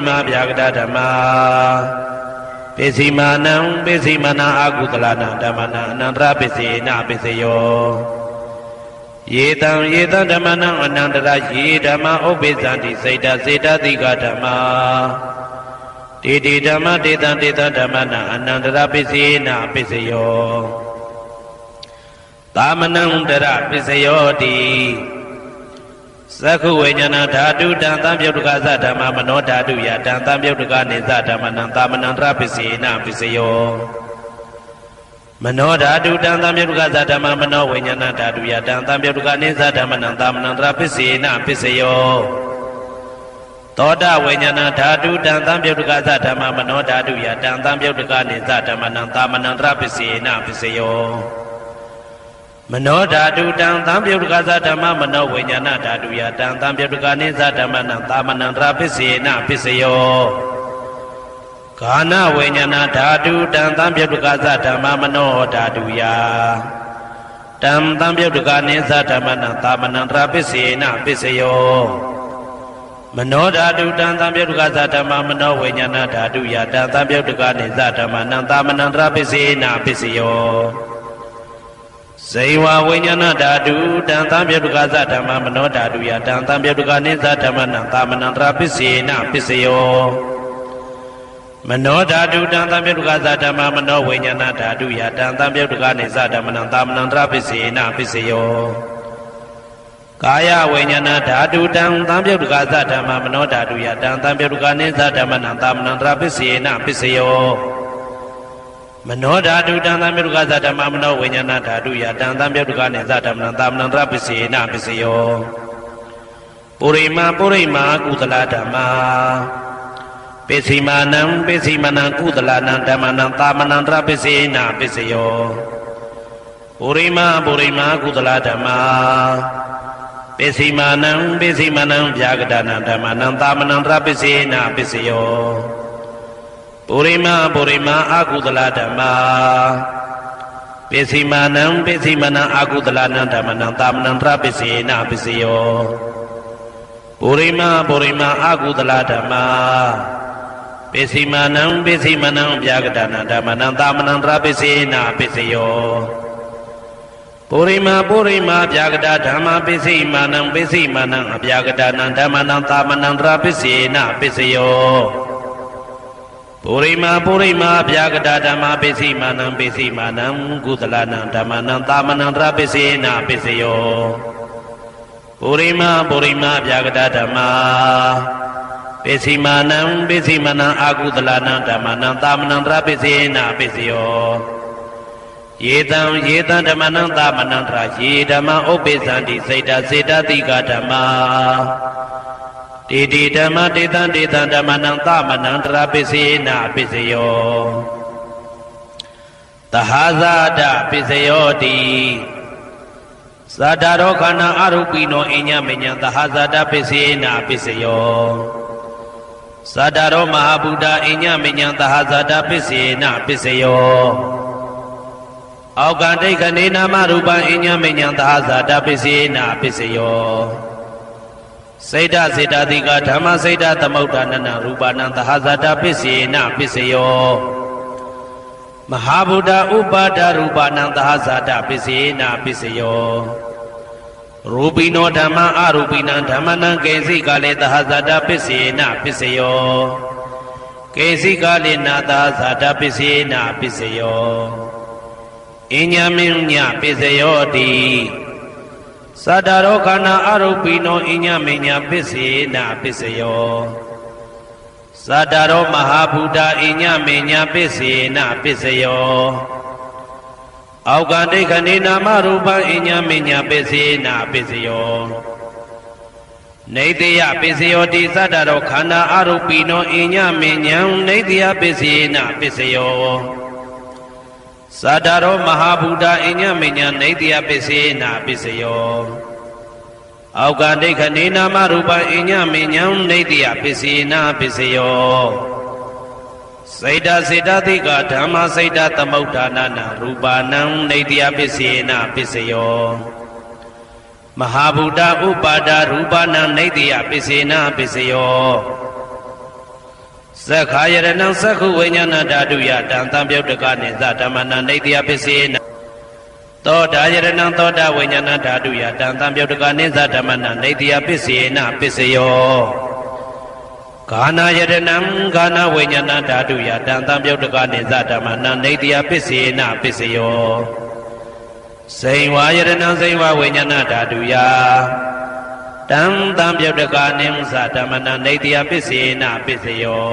မာဗျာကတဓမ္မပစ္စည်းမာနံပစ္စည်းမာနံအကုသလနံဓမ္မနံအနန္တရပစ္စေနပစ္စယောယေတံဓမ္မနံအနန္တရယေဓမ္မဥပ္ပိသန္တိစေတသိကဓမ္မတေဓမ္မတေတံဓမ္မနံအနန္တရပစ္စေနပစ္စယောသာမနံတရပစ္စယောတိသက္ခုဝိညာဏဓာတုတံသံပြုတ်တကသဓမ္မမနောဓာတုယတံသံပြုတ်တကနိစ္စဓမ္မနံသာမနံတရပစ္စေနပစ္စယောမနောဓာတုတံသံပြုတ်တကသဓမ္မမနောဝိညာဏဓာတုယတံသံပြုတ်တကနိစ္စဓမ္မနံသာမနံတရပစ္စေနပစ္စယောသောတဝိညာဏဓာတုတံသံပြုတ်တကသဓမ္မမနောဓာတုယတံသံပြုတ်တကနိစ္စဓမ္မနံသာမနံတရပစ္စေနပစ္စယောမနောဓာတုတံသံပြုတ်တကသဓမ္မမနောဝိညာဏဓာတုယတံသံပြုတ်တကနိစ္စဓမ္မနံသာမနံတရပစ္စေနပစ္စယောကာဏဝိညာဏဓာတုတံသံပြုတ်တကသဓမ္မမနောဓာတုယတံသံပြုတ်တကနိစ္စဓမ္မနံသာမနံတရပစ္စေနပစ္စယောမနောဓာတုတံသံပြုတ်တကသဓမ္မမနောဝိညာဏဓာတုယတံသံပြုတ်တကနိစ္စဓမ္မနံသာမနံတရပစ္စေနပစ္စယောဇေဝဝိညာဏဓာတုတံသံပြုတ်တကသဓမ္မမနောဓာတုယတံသံပြုတ်တကနိစ္စဓမ္မနံသာမနံတရပစ္စေနပစ္စယောမနောဓာတုတံသံပြုတ်တကသဓမ္မမနောဝိညာဏဓာတုယတံသံပြုတ်တကနိစ္စဓမ္မနံသာမနံတရပစ္စေနပစ္စယောကာယဝိညာဏဓာတုတံသံပြုတ်တကသဓမ္မမနောဓာတုယတံသံပြုတ်တကနိစ္စဓမ္မနံသာမနံတရပစ္စေနပစ္စယောမနောဓာတုတံသံပြုတ်တကသဓမ္မမနောဝိညာဏဓာတုယတံသံပြုတ်တကနိစ္စဓမ္မနံသာမနံတရပစ္စေနပစ္စယောပုရိမာကုသလဓမ္မပစ္စည်းမာနံပစ္စည်းမာနံကုသလနံဓမ္မနံသာမနံတရပစ္စေနပစ္စယောပုရိမာကုသလဓမ္မပစ္စည်းမာနံဗျာကတနံဓမ္မနံသာမနံတရပစ္စေနပစ္စယောပုရိမာအကုသလဓမ္မပစ္စည်းမာနံအကုသလနံဓမ္မနံသာမနံတရပစ္စေနပစ္စယောပုရိမာအကုသလဓမ္မပစ္စည်းမာနံဗျာကတနံဓမ္မနံသာမနံတရပစ္စေနပစ္စယောပုရိမာဗျာကတဓမ္မပစ္စည်းမာနံအဗျာကတနံဓမ္မနံသာမနံတရပစ္စေနပစ္စယောပုရိမာဗျာကတဓမ္မပစ္စည်းမာနံကုသလနံဓမ္မနံသာမနံတရပစ္စေနပစ္စယောပု ပုရိမဗျာဂတဓမ္မာပိစီမာနံအာကုသလနံဓမ္မနံသာမနံတရပိစေနပိစယောယေတံဓမ္မနံသာမနံတရယေဓမ္မဥပ္ပိသန္တိစေတတိကဓမ္မာတေဓမ္မတေတံဓမ္မနံသာမနံတရပိစေနပိစယောသဟာဇာတပိစယောတိသတ္တရောခန္ဓာအရူပိနောအညမညံသဟာဇာတပိစေနပိစယောသတ္တရောမဟာဗုဒ္ဓအညမညံသဟာဇာတပိစေနပိစယောအောက်ကဒိဋ္ဌနေနာမရူပံအညမညံသဟာဇာတပိစေနပိစယောစေတတိကဓမ္မစေတသမုဋ္ဌာနနရူပနံသဟာဇာတပိစေနပိစယောမဟာဗုဒ္ဓဥပါဒရူပနံသဟာဇာတပိစေနပိစယောရူပိနောဓမ္မအရူပိနံဓမ္မနံကေစီကလေသဟာဇာတပိစေနပိစယောကေစီကလေနာသဟာဇာတပိစေနပိစယောအညမညပိစယောတိသတ္တရောခန္ဓာအရူပိနောအညမညပိစေနပိစယောသတ္တရောမဟာဗုဒ္ဓအညမညပိစေနပိစယောအောက်ကဒိဋ္ဌနေနာမရူပံအညမညပိစေနပိစယောနေတယပိစယောတိသတ္တရောခန္ဓာအရူပိနောအညမညံနေတယပိစေနပိစယောသတ္တရောမဟာဗုဒ္ဓအညမညံနေတယပိစေနပိစယောအောက်ကဒိဋ္ဌနေနာမရူပံအညမညံနေတယပိစေနပိစယောစေတတိကဓမ္မစေတသမုဋ္ဌာနနာရူပနံနေတယပိစေနပိစယောမဟာဗုဒ္ဓဥပါဒရူပနံနေတယပိစေနပိစယောသက္ခာယရဏံသက္ခုဝိညာဏဓာတုယတံသံပြုတ်တကနိသဓမ္မနံနေတယပိစေနသောတာယရဏံသောတာဝိညာဏဓာတုယတံသံပြုတ်တကနိသဓမ္မနံနေတယပိစေနပိစယောဂာနာယရဏံဂာနာဝိညာဏဓာတုယတံသံပြုတ်တကနိသဓမ္မနံနေတယပိစေနပိစယောစိန်ဝါယရဏံစိန်ဝါဝိညာဏဓာတုယတံသံပြုတ်တကနိသဓမ္မနံနေတယပိစေနပိစယော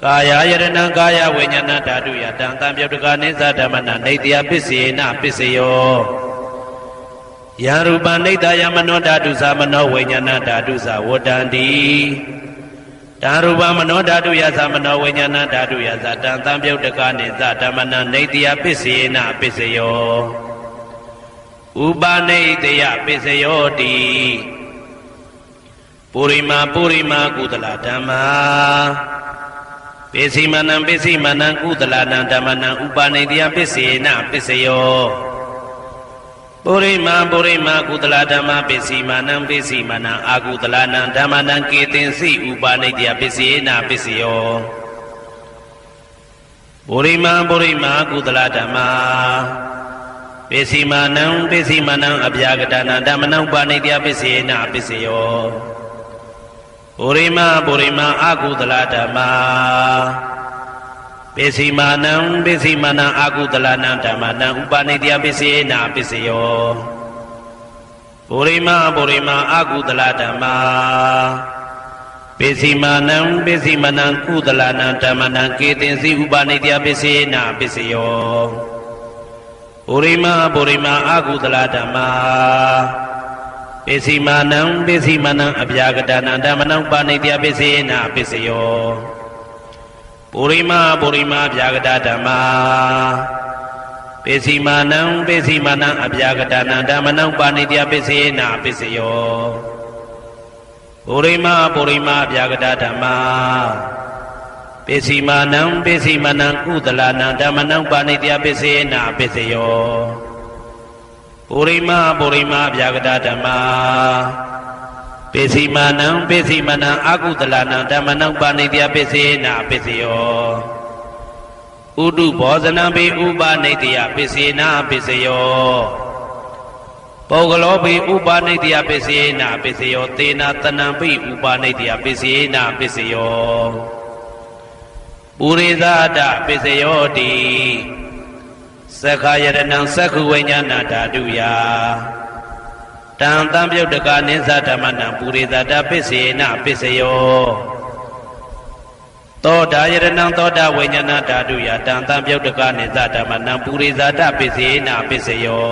ကာယယရဏံကာယဝိညာဏဓာတုယတံသံပြုတ်တကနိသဓမ္မနံနေတယပိစေနပိစယောယံရူပနိတယမနောဓာတုသမနောဝိညာဏဓာတုသဝတ္တန္တိတံရူပမနောဓာတုယသမနောဝိညာဏဓာတုယသတံသံပြုတ်တကနိသဓမ္မနံနေတယပိစေနပိစယောဥပနိတယပိစယောတိပုရိမာကုသလဓမ္မာပိစီမနံကုသလနံဓမ္မနံဥပနိတယပိစေနပိစယောပုရိမာကုသလဓမ္မပိစီမနံအာကုသလနံဓမ္မနံကေတင်စီဥပနိတယပိစေနပိစယောပုရိမာကုသလဓမ္မာပိစီမနံအဗျာကတနာဓမ္မနံဥပနိတယပိစေနပိစယောပုရိမာအာကုသလဓမ္မာပိစီမနံအာကုသလနံဓမ္မနံဥပနိတယပိစေနပိစယောပုရိမာအာကုသလဓမ္မာပိစီမနံကုသလနံဓမ္မနံကေတင်စီဥပနိတယပိစေနပိစယောပုရိမာအာကုသလဓမ္မာပိစီမနံအဗျာကတနာဓမ္မနံဥပနိတယပိစေနပိစယောပုရိမာဗျာကတဓမ္မာပိစီမနံအဗျာကတနာဓမ္မနံဥပနိတယပိစေနပိစယောပုရိမာဗျာကတဓမ္မာပိစီမနံကုသလနံဓမ္မနံဥပနိတယပိစေနပိစယောပုရိမာဗျာကတဓမ္မာပိစီမနံအာကုသလနံဓမ္မနံဥပနိတယပိစေနပိစယောဥတုဘောဇနံပိဥပနိတယပိစေနပိစယောပုဂ္ဂလောပိဥပနိတယပိစေနပိစယောသေနတနံပိဥပနိတယပိစေနပိစယောပုရိသဒပိစယောတိသက္ခာယရဏံသက္ခုဝိညာဏဓာတုယ တံတံပြုတ်တကနိသဓမ္မနံပုရိသတာပစ္စေနပစ္စယောသောတာယရဏံသောတာဝိညာဏဓာတုယတံတံပြုတ်တကနိသဓမ္မနံပုရိသတာပစ္စေနပစ္စယော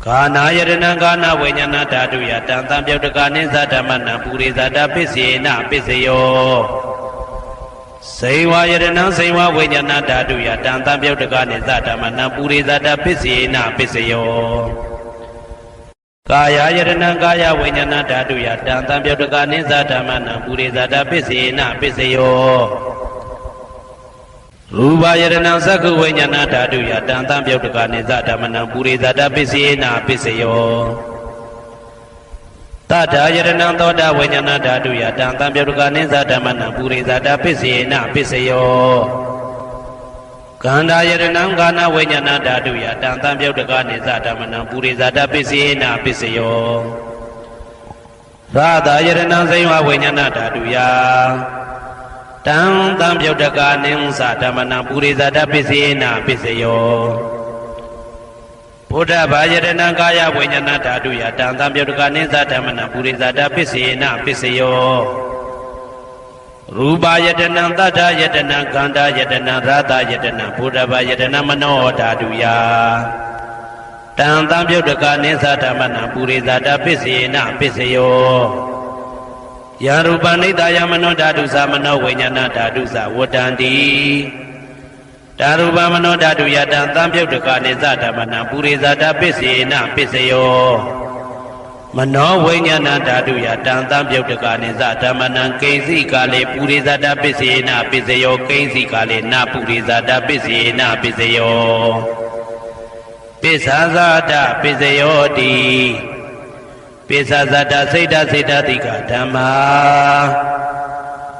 ဂာနာယရဏံဂာနာဝိညာဏဓာတုယတံတံပြုတ်တကနိသဓမ္မနံပုရိသတာပစ္စေနပစ္စယောစေဝယရဏံစေဝဝိညာဏဓာတုယတံတံပြုတ်တကနိသဓမ္မနံပုရိသတာပစ္စေနပစ္စယောကာယယရဏံကာယဝိညာဏဓာတုယတံတံပြုတ်တကနိသဓမ္မနံပုရိသတာပစ္စေနပစ္စယောရူပယရဏံသက္ကုဝိညာဏဓာတုယတံတံပြုတ်တကနိသဓမ္မနံပုရိသတာပစ္စေနပစ္စယောတထာယရဏံသောတာဝိညာဏဓာတုယတံတံပြုတ်တကနိသဓမ္မနံပုရိသတာပစ္စေနပစ္စယောကန္တာယရဏံကာနဝိညာဏဓာတုယတံတံပြုတ်တကနိသဓမ္မနံပုရိသတာပစ္စေနပစ္စယောရာသာယရဏံဇိဝဝိညာဏဓာတုယတံတံပြုတ်တကနိသဓမ္မနံပုရိသတာပစ္စေနပစ္စယောဘုဒ္ဓဘာယရဏံကာယဝိညာဏဓာတုယတံတံပြုတ်တကနိသဓမ္မနံပုရိသတာပစ္စေနပစ္စယောရူပယတနာတတ္ထယတနာခန္ဓာယတနာရာသယတနာဘုဒ္ဓဘာယတနာမနောဓာတုယတံတံပြုတ်တကနိသဓမ္မနံပုရိသတာပစ္စေနပစ္စယောယရူပနိတယမနောဓာတုသမနောဝိညာဏဓာတုသဝတ္တန္တိဓာရူပမနောဓာတုယတံတံပြုတ်တကနိသဓမ္မနံပုရိသတာပစ္စေနပစ္စယောမနောဝိညာဏဓာတုယတံတံပြုတ်တကနိသဓမ္မနံကိဉ္စီကာလေပုရိသတာပစ္စေနပစ္စယောကိဉ္စီကာလေနပုရိသတာပစ္စေနပစ္စယောပစ္ဆာဇာတပစ္စယောတိပစ္ဆာဇာတစိတ်တစိတ်တတိကဓမ္မာ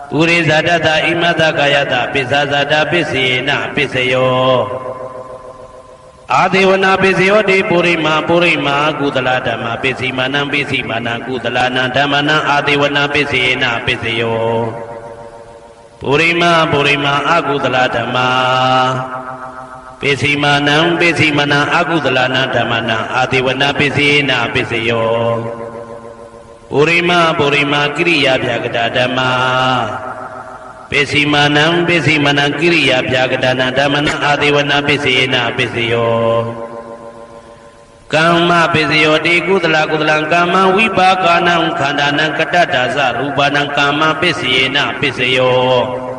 ပုရိသတတဣမတကာယတပစ္ဆာဇာတပစ္စေနပစ္စယောအာဒေဝနာပစ္စယောတိပုရိမာကုသလဓမ္မပစ္စည်းမာနံပစ္စည်းမာနံကုသလနာဓမ္မနံအာဒေဝနာပစ္စေနပစ္စယောပုရိမာအကုသလဓမ္မပစ္စည်းမာနံပစ္စည်းမာနံအကုသလနာဓမ္မနံအာဒေဝနာပစ္စေနပစ္စယောပုရိမာကိရိယာဗျာကတာဓမ္မပစ္စည်းမာနံကိရိယာဗျာကတနာဓမ္မနာအာဒေဝနာပစ္စေနပစ္စယောကမ္မပစ္စယောတိကုသလကမ္မဝိပါကနံခန္ဓာနံကတ္တဒါဇရူပနံကမ္မပစ္စေနပစ္စယော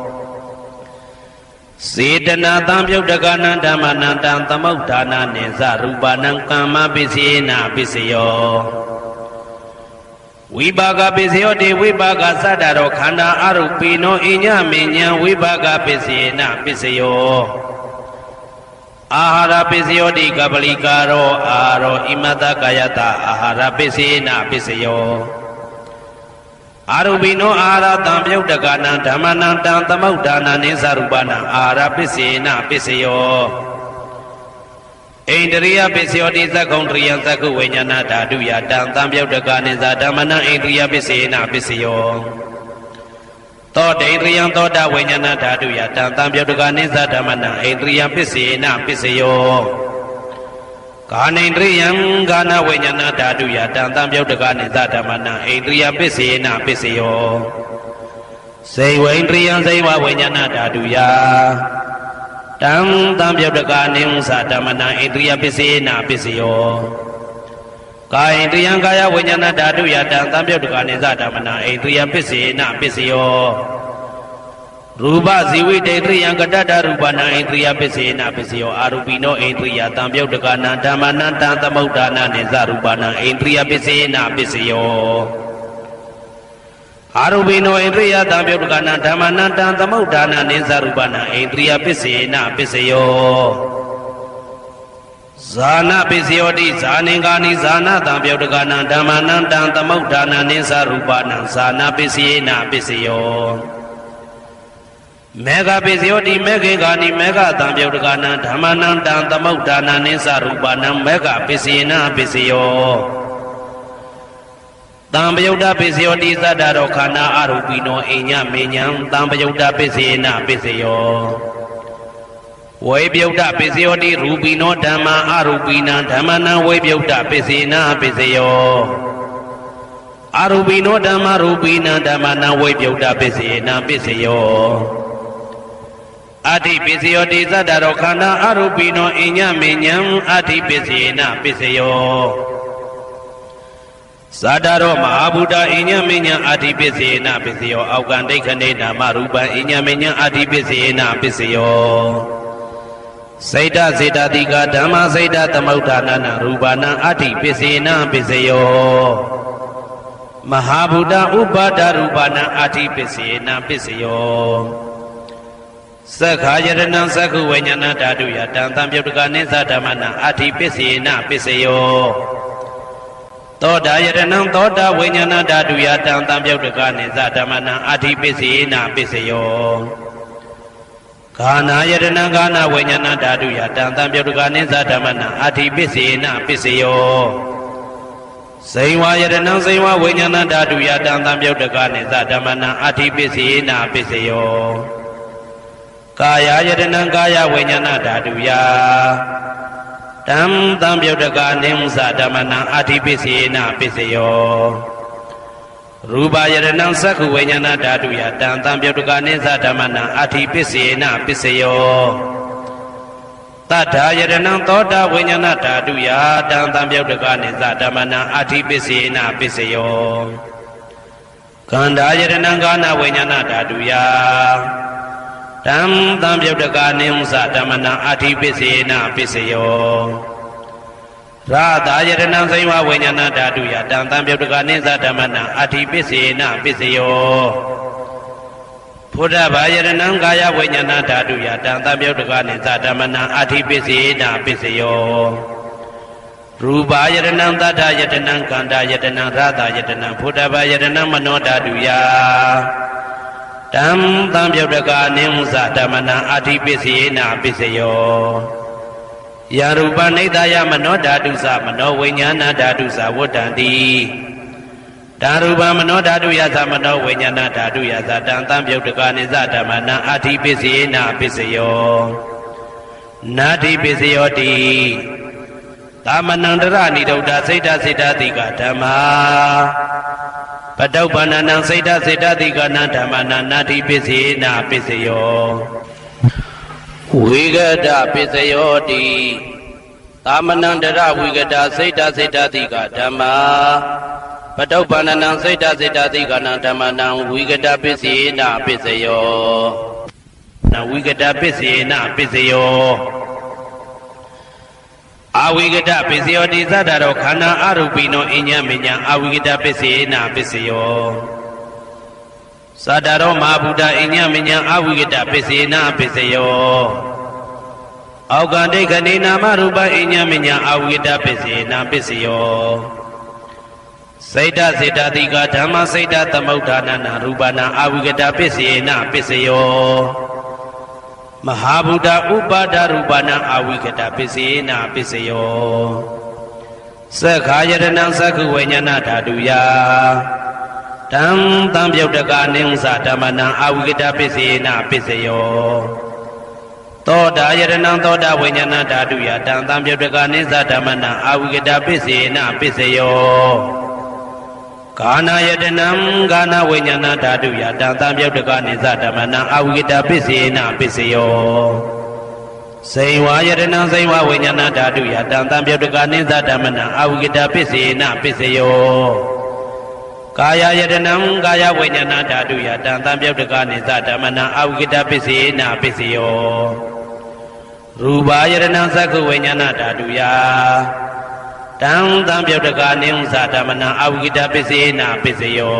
စေတနာတံပြုတ်တကနံဓမ္မနံတံသမုဋ္ဌာနာနိသရူပနံကမ္မပစ္စေနပစ္စယောဝိပါကပစ္စယောတိဝိပါကသတ္တရောခန္ဓာအရုပိနောအညမေညာဝိပါကပစ္စေနပစ္စယောအာဟာရပစ္စယောတိကပလိကာရောအာရောဣမတကာယတအာဟာရပစ္စေနပစ္စယောအာရုပိနောအာဟာရတံပြုတ်တကနံဓမ္မနံတံသမုဋ္ဌာနာနိသရူပနံအာဟာရပစ္စေနပစ္စယောဣန္ဒရိယပစ္စယောတိသက္ကုံတရိယသက္ကုဝိညာဏဓာတုယတံတံပြုတ်တကနိသဓမ္မနံဣန္ဒရိယပစ္စေနပစ္စယောသောတေန္ဒရိယသောတာဝိညာဏဓာတုယတံတံပြုတ်တကနိသဓမ္မနံဣန္ဒရိယပစ္စေနပစ္စယောကာနိန္ဒရိယကာနဝိညာဏဓာတုယတံတံပြုတ်တကနိသဓမ္မနံဣန္ဒရိယပစ္စေနပစ္စယောစေဝိန္ဒရိယစေဝဝိညာဏဓာတုယတံတံပြုတ်တကနိသဓမ္မနံဣန္ဒရိယပစ္စေနပစ္စယောကာယတယံကာယဝိညာဏဓာတုယတံတံပြုတ်တကနိသဓမ္မနံဣန္ဒရိယပစ္စေနပစ္စယောရူပဇီဝိတေတယံကတ္တရူပနံဣန္ဒရိယပစ္စေနပစ္စယောအာရူပိနောဣန္ဒရိယတံပြုတ်တကနံဓမ္မနံတံသမုဋ္ဌာနာနိသရူပနံဣန္ဒရိယပစ္စေနပစ္စယောအာရူပိနောဣန္ဒရိယတံပြုတ်တကနံဓမ္မနံတံသမုဋ္ဌာနာနိသရူပနံဣန္ဒရိယပစ္စေနပစ္စယောဇာနာပစ္စယောတိဇာနိကာနိဇာနာတံပြုတ်တကနံဓမ္မနံတံသမုဋ္ဌာနာနိသရူပနံဇာနာပစ္စေနပစ္စယောမေဃပစ္စယောတိမေခေကာနိမေဃတံပြုတ်တကနံဓမ္မနံတံသမုဋ္ဌာနာနိသရူပနံမေဃပစ္စေနပစ္စယောတံပယုတ်တပစ္စယောတိသတ္တရောခန္ဓာအရူပိနောအိညမေညံတံပယုတ်တပစ္စေနပစ္စယောဝ ဝေပြုတ်တပစ္စယောတိရူပိနောဓမ္မာအရူပိနံဓမ္မနံဝေပြုတ်တပစ္စေနပစ္စယောအရူပိနောဓမ္မာရူပိနံဓမ္မနံဝေပြုတ်တပစ္စေနပစ္စယောအဋ္ဌိပစ္စယောတိသတ္တရောခန္ဓာအရူပိနောအညမေညံအဋ္ဌိပစ္စေနပစ္စယောသတ္တရောမဟာဗုဒ္ဓအညမေညံအဋ္ဌိပစ္စေနပစ္စယောအောက်ကံဒိဋ္ဌိနေနာမရူပံအညမေညံအဋ္ဌိပစ္စေနပစ္စယောစေတစေတတိကဓမ္မစေတသမုဋ္ဌာနနရူပနာအဋ္ဌိပစ္စေနပစ္စယောမဟာဗုဒ္ဓဥပါဒရူပနာအဋ္ဌိပစ္စေနပစ္စယောသက္ခာယရဏံသက္ခုဝိညာဏဓာတုယတံတံပြုတ်တကနိသဓမ္မနာအဋ္ဌိပစ္စေနပစ္စယောသောတာယရဏံသောတာဝိညာဏဓာတုယတံတံပြုတ်တကနိသဓမ္မနာအဋ္ဌိပစ္စေနပစ္စယောဂာနာယတနာဂာနာဝိညာဏဓာတုယတံတံပြုတ်တကနိသဓမ္မနာအဋ္ဌိပစ္စေနပစ္စယောဇိဝယတနာဇိဝဝိညာဏဓာတုယတံတံပြုတ်တကနိသဓမ္မနာအဋ္ဌိပစ္စေနပစ္စယောကာယယတနာကာယဝိညာဏဓာတုယတံတံပြုတ်တကနိသဓမ္မနာအဋ္ဌိပစ္စေနပစ္စယောရူပယရဏံသက္ခုဝိညာဏဓာတုယတံတံပြုတ်တကနိသဓမ္မနာအဋ္ဌိပစ္စေနပစ္စယောတတ္ထာယရဏံသောတာဝိညာဏဓာတုယတံတံပြုတ်တကနိသဓမ္မနာအဋ္ဌိပစ္စေနပစ္စယောခန္ဓာယရဏံကာနဝိညာဏဓာတုယတံတံပြုတ်တကနိသဓမ္မနာအဋ္ဌိပစ္စေနပစ္စယောရာသာယရဏံဇိဝဝိညာဏဓာတုယတံတံပြုတ်တကနိသဓမ္မနာအဋ္ဌိပစ္စေနပစ္စယောဘုဒ္ဓဘာယရဏံကာယဝိညာဏဓာတုယတံတံပြုတ်တကနိသဓမ္မနာအဋ္ဌိပစ္စေနပစ္စယောရူပယရဏံတတ္ထယတနံကန္တာယတနံရာသာယတနံဘုဒ္ဓဘာယရဏံမနောဓာတုယတံတံပြုတ်တကနိသဓမ္မနာအဋ္ဌိပစ္စေနပစ္စယောယာရူပနိဒာယမနောဓာတုသမနောဝိညာဏဓာတုသဝတ္တံတိဓာရူပမနောဓာတုယသမနောဝိညာဏဓာတုယသတံတံပြုတ်တကနိသဓမ္မနာအဋ္ဌိပစ္စေနပစ္စယောနာတိပစ္စယောတိသမနန္တရဏိဒုဒ္ဓစိတ်တစိတ္တတိကဓမ္မာပတုပ္ပန္နံစိတ်တစိတ္တတိကနာဓမ္မနာနာတိပစ္စေနပစ္စယောဝိဂဒပစ္စယောတိသမနန္တရဝိဂဒစိတ်တစိတ္တတိကဓမ္မာပတုပ္ပန္နံစိတ်တစိတ္တတိကနာဓမ္မနံဝိဂဒပစ္စေနပစ္စယောနဝိဂဒပစ္စေနပစ္စယောအဝိဂဒပစ္စယောတိသတ္တရောခန္ဓာအရူပိနောအညမေညအဝိဂဒပစ္စေနပစ္စယောသတ္တရောမဟာဗုဒ္ဓအညမေညအဝိဂဒပစ္စေနပစ္စယောအောက်ကံဒိဋ္ဌိနေနာမရူပအညမေညအဝိဂဒပစ္စေနပစ္စယောစေတစေတတိကဓမ္မစေတသမုဋ္ဌာနနာရူပနာအဝိဂဒပစ္စေနပစ္စယောမဟာဗုဒ္ဓဥပါဒရူပနာအဝိဂဒပစ္စေနပစ္စယောသက္ခာယရဏံသက္ခုဝိညာဏဓာတုယတံတံပြုတ်တကနိသဓမ္မနာအဝိဂဒပစ္စေနပစ္စယောသောတာယရဏံသောတာဝိညာဏဓာတုယတံတံပြုတ်တကနိသဓမ္မနာအဝိဂဒပစ္စေနပစ္စယောကာနာယတနံကာနာဝိညာဏဓာတုယတံတံပြုတ်တကနိသဓမ္မနာအဝိဂဒပစ္စေနပစ္စယောဇိဝယတနံဇိဝဝိညာဏဓာတုယတံတံပြုတ်တကနိသဓမ္မနာအဝိဂဒပစ္စေနပစ္စယောကာယယတနံကာယဝိညာဏဓာတုယတံတံပြုတ်တကနိသဓမ္မနာအဝိဂဒပစ္စေနပစ္စယောရူပယတနံသက္ခုဝိညာဏဓာတုယတံတံပြုတ်တကနိသဓမ္မနာအဝိဂဒပစ္စေနပစ္စယော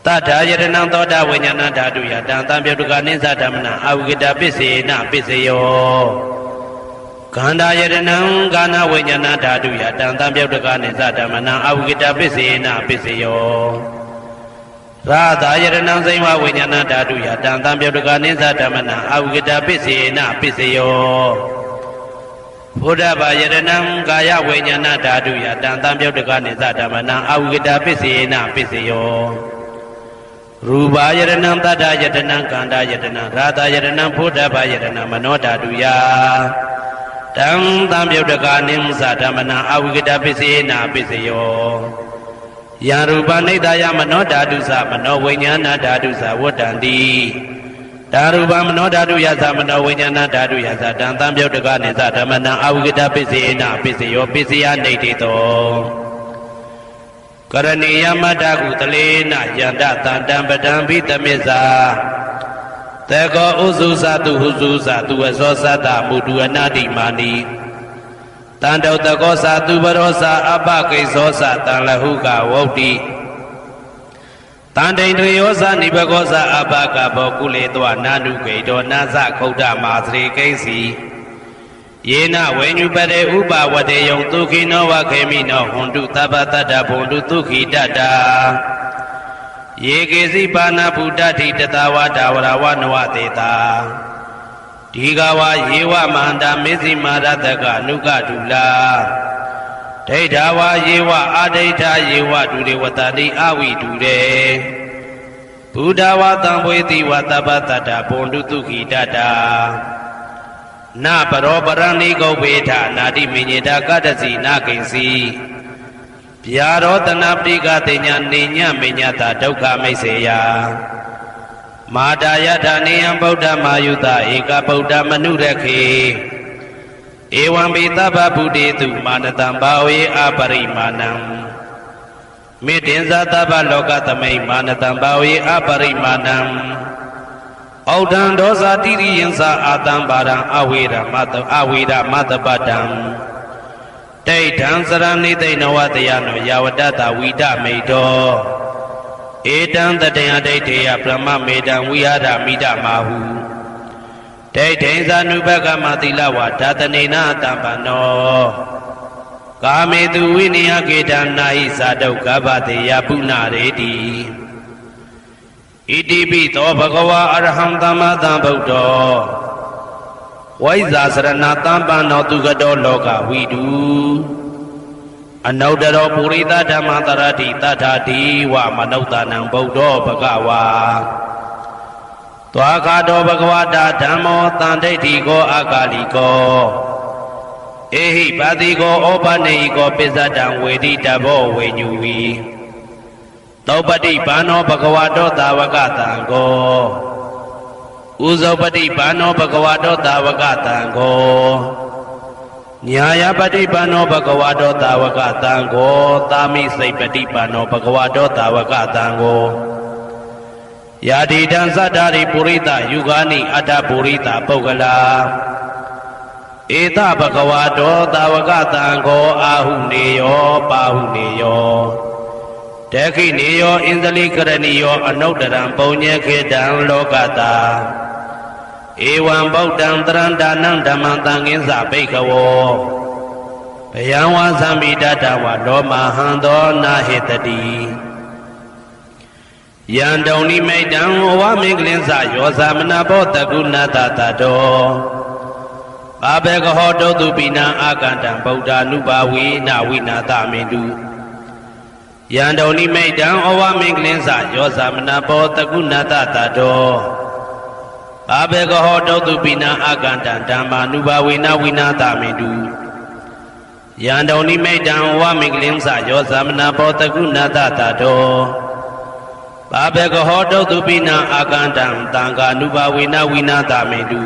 တတ္ထာယတနံသောတာဝိညာဏဓာတုယတံတံပြုတ်တကနိသဓမ္မနာအဝိဂဒပစ္စေနပစ္စယောခန္ဓာယတနံကာနဝိညာဏဓာတုယတံတံပြုတ်တကနိသဓမ္မနာအဝိဂဒပစ္စေနပစ္စယောရာသာယတနံဇိဝဝိညာဏဓာတုယတံတံပြုတ်တကနိသဓမ္မနာအဝိဂဒပစ္စေနပစ္စယောဘုဒ္ဓဘာယရဏံကာယဝိညာဏဓာတုယတံတံပြုတ်တကနိသဓမ္မနာအဝိဂဒပစ္စေနပစ္စယော ရူပါယတနံတတ္တယတနံကန္တာယတနံရာသယတနံဘုဒ္ဓဘာယတနံမနောဓာတုယတံသံပြုတ်တကာနိမသဓမ္မနာအဝိကတပစ္စေနာပစ္စယောယံရူပနိဒာယမနောဓာတုသမနောဝိညာဏဓာတုသဝတ္တန္တိဒါရူပမနောဓာတုယသမနောဝိညာဏဓာတုယသတံသံပြုတ်တကာနိသဓမ္မနာအဝိကတပစ္စေနာပစ္စယောပစ္စယနေတိတောကရဏီယမတ္တကုတလေနယန္တတန္တံပဒံဘိတမေဇာတေကောဥစုသတုဟုစုသတုဝဇောသတ္တမုတုအနာတိမာနိတန္တောတကောသတုပရောသအပကိဇောသတံလဟုကဝုတ်တိတန္တိန်တယောသနိဘကောသအပကဘောကုလေတောနာနုဂိတောနာသခုဒ္ဓမာသရေကိစီယေနဝေညုပရေဥပဝတေယံဒုခိနောဝခေမိနောဟွန်တုသဗ္ဗတတ္တဘုံတုဒုခိတတ္တာယေကေစီပါဏဗုဒ္ဓတိတတဝါဒဝရဝနဝတေတာဒီဃဝါယေဝမန္တမေဇိမာရတကအနုကတုလာဒိဋ္ဌာဝါယေဝအာဒိဋ္ဌာယေဝဒုရေဝတတိအဝိဒုရေဘုဒ္ဓဝါတံဝေတိဝသဗ္ဗတတ္တဘုံတုဒုခိတတ္တာနပရောပရဏိဂုဝေထနာတိမေညေတာကတ္တစီနာကိဉ္စီဗျာရောတနာပတိကတေညာနေညမေညတာဒုက္ခမိတ်စေယမာတာယထာနေယံဗုဒ္ဓမာယုတဧကဗုဒ္ဓမနုရခေဧဝံပိသဗ္ဗဗုတေတုမာနတံဘာဝေအပရိမာဏံမေတ္တင်္ဇသဗ္ဗလောကသမိမာနတံဘာဝေအပရိမာဏံဩဒံဒောဇာတိရိယံသာအာတံပါရံအဝေရမတပတံတိဋ္ဌံစရဏိသိဏဝတယနောယာဝတ္တဝိဒမိတောဧတံတတယဒိဋ္ဌေယဗြဟ္မမေတံဝိဟာရမိဒမာဟုဒိဋ္ဌိဇာနုဘကမသီလဝါဓာတနေနတံပနောကာမေတုဝိနိယကေတံနာဟိသာဒုက္ခဗတေယပုဏ္ဏရေတိဣတိပိသောဘဂဝါအရဟံသမ္မာသမ္ဗုဒ္ဓောဝိဇာစရဏတံပနောသူကတောလောကဝိတုအနုတ္တရောပုရိသဓမ္မတရတိတထာတိဝမနုဿာနံဗုဒ္ဓောဘဂဝါသွားခါတောဘဂဝတာဓမ္မောတန်ဒိဋ္ဌိကောအာကာလိကောဧဟိပါတိကောဩပနေဟိကောပစ္စတံဝေတိတဘောဝေညူဝီသောပတိဘာနောဘဂဝတောသာဝကတံကောဥဇောပတိဘာနောဘဂဝတောသာဝကတံကောညာယပတိဘာနောဘဂဝတောသာဝကတံကောသာမိစိတ်ပတိဘာနောဘဂဝတောသာဝကတံကောယာတိတံသတ္တာရိပုရိသယုဂာနိအတ္တပုရိသပုဂ္ဂလာဧတဘဂဝတောသာဝကတံကောအာဟုနေယောပါဟုနေယောတေခိနေယောဣန္ဒလိကရဏီယောအနုတ္တရံပုံညေခေတံလောကတာဧဝံဗုဒ္ဓံတရန္တာနံဓမ္မံသံဃင်းစဘိက္ခဝောဘယံဝါသမိတတဝလောမဟံသောနာဟေတတိယံတုန်နိမိတံဝမင်္ဂလင်းစယောသမနာဘောတကုဏတတတောဘာဘေကဟောတုတုပိနံအာကန္တံဗုဒ္ဓ ानु ဘာဝေနဝိနာတမေတုယံတုန်နိမိတံဩဝမင်္ဂလင်းစယောသမနာဘောတကုဏတတတောဘာဘေကဟောတုတုပိနံအာကန္တံဓမ္မာနုဘာဝေနဝိနာတမေတုယံတုန်နိမိတံဩဝမင်္ဂလင်းစယောသမနာဘောတကုဏတတတောဘာဘေကဟောတုတုပိနံအာကန္တံတံဃာနုဘာဝေနဝိနာတမေတု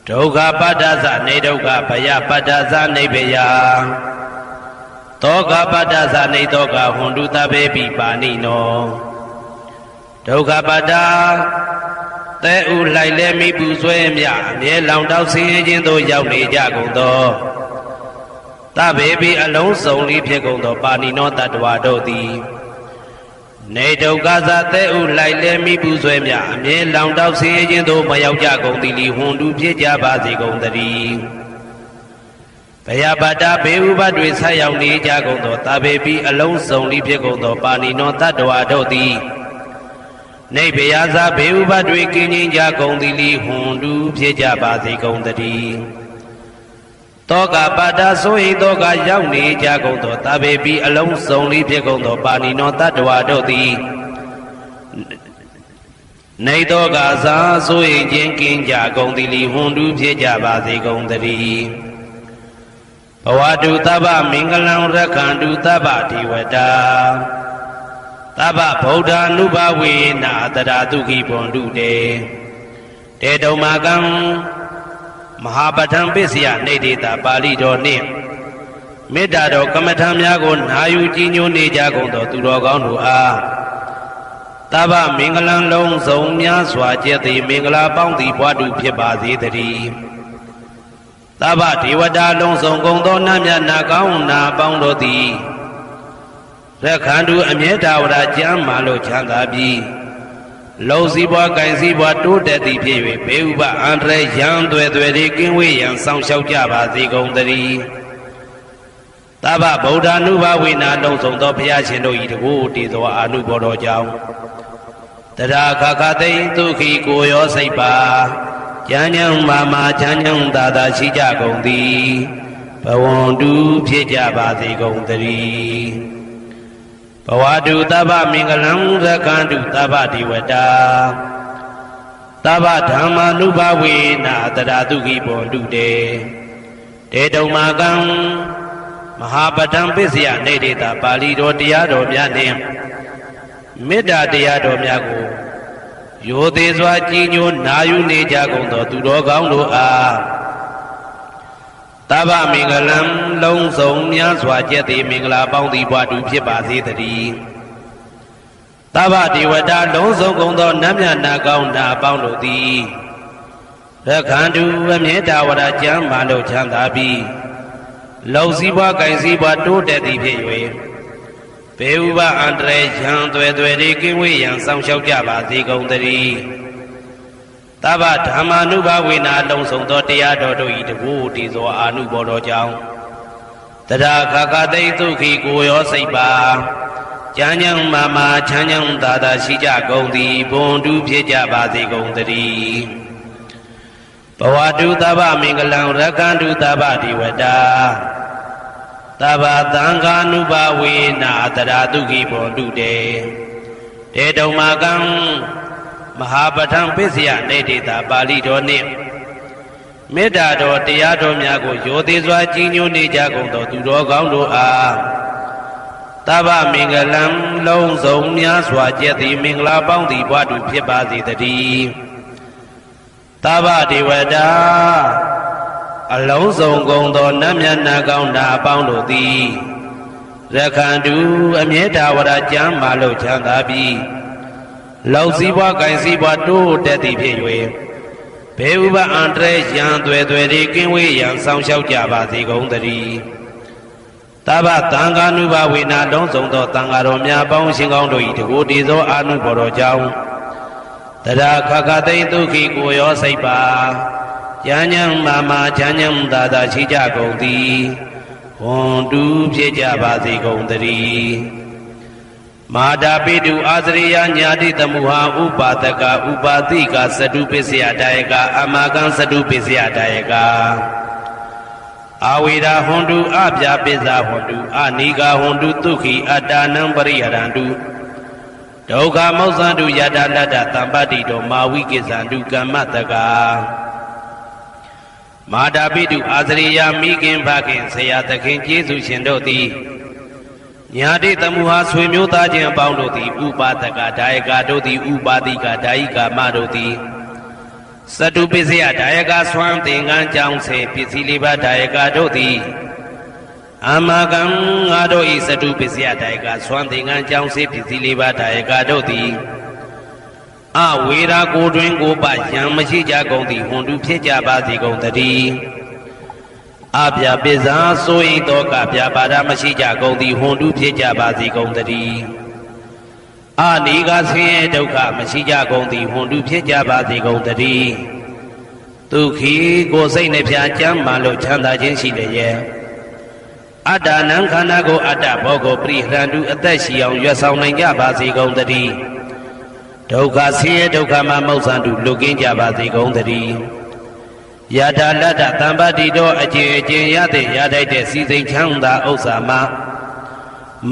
ဒုက္ခပတ္တသနေဒုက္ခဘယပတ္တသနေဘယသောကပတ္တသနေသောကဟွန်တုတဘေပိပါဏိနောဒုက္ခပတ္တသဲဥလိုက်လဲမိပူဆွဲမြအမြဲလောင်တောက်ဆင်းရဲခြင်းသို့ရောက်နေကြကုန်သောတဘေပိအလုံးစုံလေးဖြစ်ကုန်သောပါဏိနောတတ္တဝါတို့သည်နေဒုက္ခသသဲဥလိုက်လဲမိပူဆွဲမြအမြဲလောင်တောက်ဆင်းရဲခြင်းသို့မရောက်ကြကုန်သည်လီဟွန်တုဖြစ်ကြပါစေကုန်သတည်းဘယပတ္တဘေဥပတွေဆက်ရောက်နေကြကုန်သောတဘေပိအလုံးစုံလေးဖြစ်ကုန်သောပါဏိနောတတ္တဝါတို့သည်နေဘယဇဘေဥပတွေကင်းခြင်းကြကုန်သည်လီဟွန်တုဖြစ်ကြပါစေကုန်သတည်းတောကပတ္တဆိုဟိတောကရောက်နေကြကုန်သောတဘေပိအလုံးစုံလေးဖြစ်ကုန်သောပါဏိနောတတ္တဝါတို့သည် နေသောကစားဆိုရင်ချင်းကင်းကြကုန်သည်လီဟွန်တူဖြစ်ကြပါစေကုန်သတည်းဘဝတုသဗ္ဗမင်္ဂလံရက္ခန္တုသဗ္ဗဒေဝတာသဗ္ဗဗုဒ္ဓ ानु ဘဝေနာတရာဒုက္ခိဘွန်တုတေတေတုံမာကံမဟာပဋ္ဌံပစ္စယနေတေတာပါဠိတော်နှင့်မေတ္တာတော်ကမ္မထံများကိုနာယူကြည်ညိုနေကြကုန်သောသူတော်ကောင်းတို့အားသဗ္ဗမင်္ဂလံလုံးစုံများစွာကျက်သည်မင်္ဂလာပေါင်းသည်ဘွားတုဖြစ်ပါစေတည်းသဗ္ဗဒေဝတာလုံးစုံကုန်သောနတ်မြတ်နာကောင်းနာပေါင်းတို့သည်ရက္ခန္တုအမြဲတဝရကျမ်းမာလို့ချမ်းသာပြီးလုံစည်းပွားကိုင်စည်းပွားတိုးတက်သည်ဖြစ်၍ဘေဥပအန္တရာယ်ရန်သွဲသွဲတွေကင်းဝေးရန်စောင့်ရှောက်ကြပါစေကုန်သတည်းသဗ္ဗဗုဒ္ဓ ानु ဘဝေနာလုံးစုံသောဘုရားရှင်တို့၏တကူတည်သောအာနုဘောတော်ကြောင့်တရာခခသိမ့်ဒုက္ခိကိုရောစိတ်ပါကျမ်းညံမာမာချမ်းညံသာသာရှိကြကုန်သည်ဘဝန္တုဖြစ်ကြပါစေကုန်သတည်းဘဝတုသဗ္ဗမင်္ဂလံရက္ခန္တုသဗ္ဗဒေဝတာသဗ္ဗဓမ္မာနုဘဝေနာတရာဒုက္ခိဘွန်တုတေတေတုံမာကံမဟာပဋ္ဌံပစ္စယနေတေတာပါဠိတော်တရားတော်များနှင့်မေတ္တာတရားတော်များကိုရိုသေစွာကြည်ညိုနာယူနေကြကုန်သောသူတော်ကောင်းတို့အားသဗ္ဗမင်္ဂလံလုံးစုံများစွာကျက်သည်မင်္ဂလာပေါင်းသည်ဘွားတူဖြစ်ပါစေတည်းသဗ္ဗဒေဝတာလုံးစုံကုန်သောနတ်မြတ်နာကောင်းနာပေါင်းတို့သည်ရက္ခန္တုအမြဲတဝရကျမ်းမာလို့ချမ်းသာပြီးလုံစည်းပွားကိုင်စည်းပွားတိုးတက်သည်ဖြစ်၍ဘေဥပအန္တရာယ်ရန်သွဲသွဲတွေကင်းဝေးရန်စောင့်ရှောက်ကြပါစေကုန်သတည်းသဗ္ဗဓမ္မာနုဘဝေနာလုံးစုံသောတရားတော်တို့၏တကူတည်သောအာနုဘောတော်ကြောင့်တရာခခသိမ့်ဒုက္ခိကိုရောစိတ်ပါကျမ်းညံမာမာချမ်းညံသာသာရှိကြကုန်သည်ဘွန်တုဖြစ်ကြပါစေကုန်သတည်းဘဝတုသဗ္ဗမင်္ဂလံရက္ခန္တုသဗ္ဗဒေဝတာသဗ္ဗသံဃာနုဘဝေနာတရာဒုက္ခိဘွန်တုတေတေတုံမာကံမဟာပဋ္ဌံပစ္စယနေတေတာပါဠိတော်နှင့်မေတ္တာတော်တရားတော်များကိုရိုသေစွာကြည်ညိုနေကြကုန်သောသူတော်ကောင်းတို့အားသဗ္ဗမင်္ဂလံလုံးစုံများစွာကျက်သည်မင်္ဂလာပေါင်းသည်ဘွားတူဖြစ်ပါစေတည်းသဗ္ဗဒေဝတာအလုံးစုံကုန်သောနတ်မြတ်နာကောင်းနာအပေါင်းတို့သည်ရက္ခန္တုအမြဲတဝရကျမ်းမာလို့ချမ်းသာပြီးလုံစည်းပွားကိုင်စည်းပွားတိုးတက်သည်ဖြစ်၍ဘေဥပအန္တရာယ်ရန်သွဲသွဲတွေကင်းဝေးရန်စောင့်ရှောက်ကြပါစေကုန်သတည်းသဗ္ဗသံဃာနုဘဝေနာလုံးစုံသောသံဃာတော်များပေါင်းရှင်ကောင်းတို့၏တကူတည်သောအာနုဘော်တော်ကြောင့်တရာခခသိမ့်ဒုက္ခိကိုရောစိတ်ပါကျမ်းညံမာမာချမ်းညံသာသာရှိကြကုန်သည်ဘွန်တူဖြစ်ကြပါစေကုန်သတည်းမာတာပိတုအာသရိယညာတိတမုဟာဥပါဒကဥပါတိကသတုပစ္စယဒါယကအမကံသတုပစ္စယဒါယကအာဝေရာဟွန်တုအပြာပိစ္ဆာဟွန်တုအနိကာဟွန်တုဒုက္ခိအတ္တနံပရိဟရန္တုဒုက္ခမောက္ခန္တုယတလတ္တသံပတ္တိတောမာဝိကိစ္ဆန္တုကမ္မတကမာတာပိတုအာသရိယမိခင်ဖခင်ဆရာသခင်ကျေးဇူးရှင်တို့သည်ညာတိတမုဟာဆွေမျိုးသားချင်းအပေါင်းတို့သည်ဥပါဒကဒါယကတို့သည်ဥပါတိကဒါယိကာမတို့သည်သတုပစ္စယဒါယကဆွမ်းသင်္ကန်းကြောင့်စေပစ္စည်းလေးပါးဒါယကတို့သည်အမကံငါတို့ဤသတုပစ္စယဒါယကဆွမ်းသင်္ကန်းကြောင့်စေပစ္စည်းလေးပါးဒါယကတို့သည်အဝေရာကိုတွင်ကိုပယံမရှိကြကုန်သည်ဟွန်တုဖြစ်ကြပါစေကုန်တည်းအပြာပိဇာဆိုရင်တော့ကပြပါဒမရှိကြကုန်သည်ဟွန်တုဖြစ်ကြပါစေကုန်တည်းအနိကဆင်းရဲဒုက္ခမရှိကြကုန်သည်ဟွန်တုဖြစ်ကြပါစေကုန်တည်းဒုက္ခိကိုစိတ်နှပြချမ်းမှလို့ချမ်းသာခြင်းရှိလျက်အတ္တနံခန္ဓာကိုအတ္တဘောကိုပရိဟရန္တုအသက်ရှိအောင်ရွတ်ဆောင်နိုင်ကြပါစေကုန်တည်းဒုက္ခဆင်းရဲဒုက္ခမှမောက္ခန္တုလွတ်ကင်းကြပါစေကုန်တည်းယထာလတ္တသံပတ္တိတောအကျဉ်အကျဉ်ရတဲ့ရထိုက်တဲ့စီစိန်ချမ်းသာဥစ္စာမှာ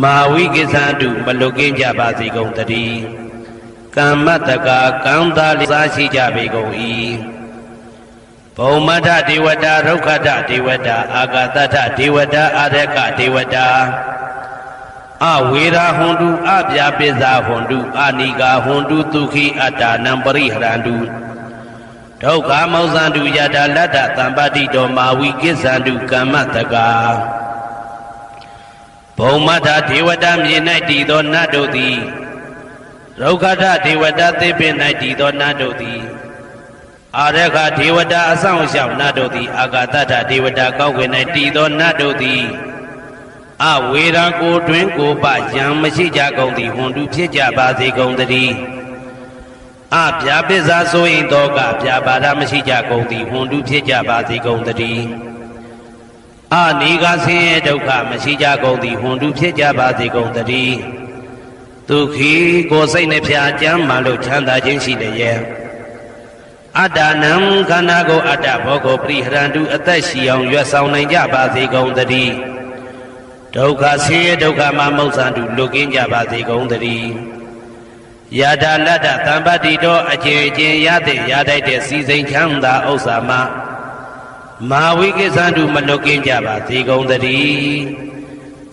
မာဝိကိစ္ဆန္တုမလွတ်ကင်းကြပါစေကုန်တည်း ကမ္မတကာကံသာလေးစားရှိကြပေကုန်၏ဘုံမထဒေဝတာရုက္ခတဒေဝတာအာဂတထဒေဝတာအာရကဒေဝတာအဝေရာဟွန်တုအပြာပိဇာဟွန်တုအာနိကာဟွန်တုဒုခိအတ္တနံပရိဟရန္တုဒုက္ခမောဇန္တုယတာလတ္တသံပတိတောမာဝိကိစ္ဆန္တုကမ္မတကာဘုံမထဒေဝတာမြေ၌တည်သောနတ်တို့သည်ရုက္ခတဒေဝတာသေပင်၌တည်သောနတ်တို့သည်အာရခဒေဝတာအဆောင်ရှောက်နတ်တို့သည်အာဂတထဒေဝတာကောက်ွယ်၌တည်သောနတ်တို့သည်အဝေရာကိုတွင်ကိုပယံမရှိကြကုန်သည်ဟွန်တုဖြစ်ကြပါစေကုန်တည်းအပြာပိဇာဆိုရင်တော့ကပြာပါဒမရှိကြကုန်သည်ဟွန်တုဖြစ်ကြပါစေကုန်တည်းအနိကဆင်းရဲဒုက္ခမရှိကြကုန်သည်ဟွန်တုဖြစ်ကြပါစေကုန်တည်းဒုက္ခိကိုစိတ်နှဖျားကြမ်းမှလို့ချမ်းသာခြင်းရှိလျက်အတ္တနံခန္ဓာကိုအတ္တဘောကိုပရိဟရန္တုအသက်ရှိအောင်ရွတ်ဆောင်နိုင်ကြပါစေကုန်တည်းဒုက္ခဆင်းရဲဒုက္ခမှာမုတ်ဆန်တုလွတ်ကင်းကြပါစေကုန်တည်းယတာလတ္တသံပတိတောအကျဉ်ချင်းရတဲ့ရတတ်တဲ့စီစိန်ချမ်းသာဥစ္စာမှာမာဝိကိစ္ဆန္တုမလွတ်ကင်းကြပါစေကုန်တည်း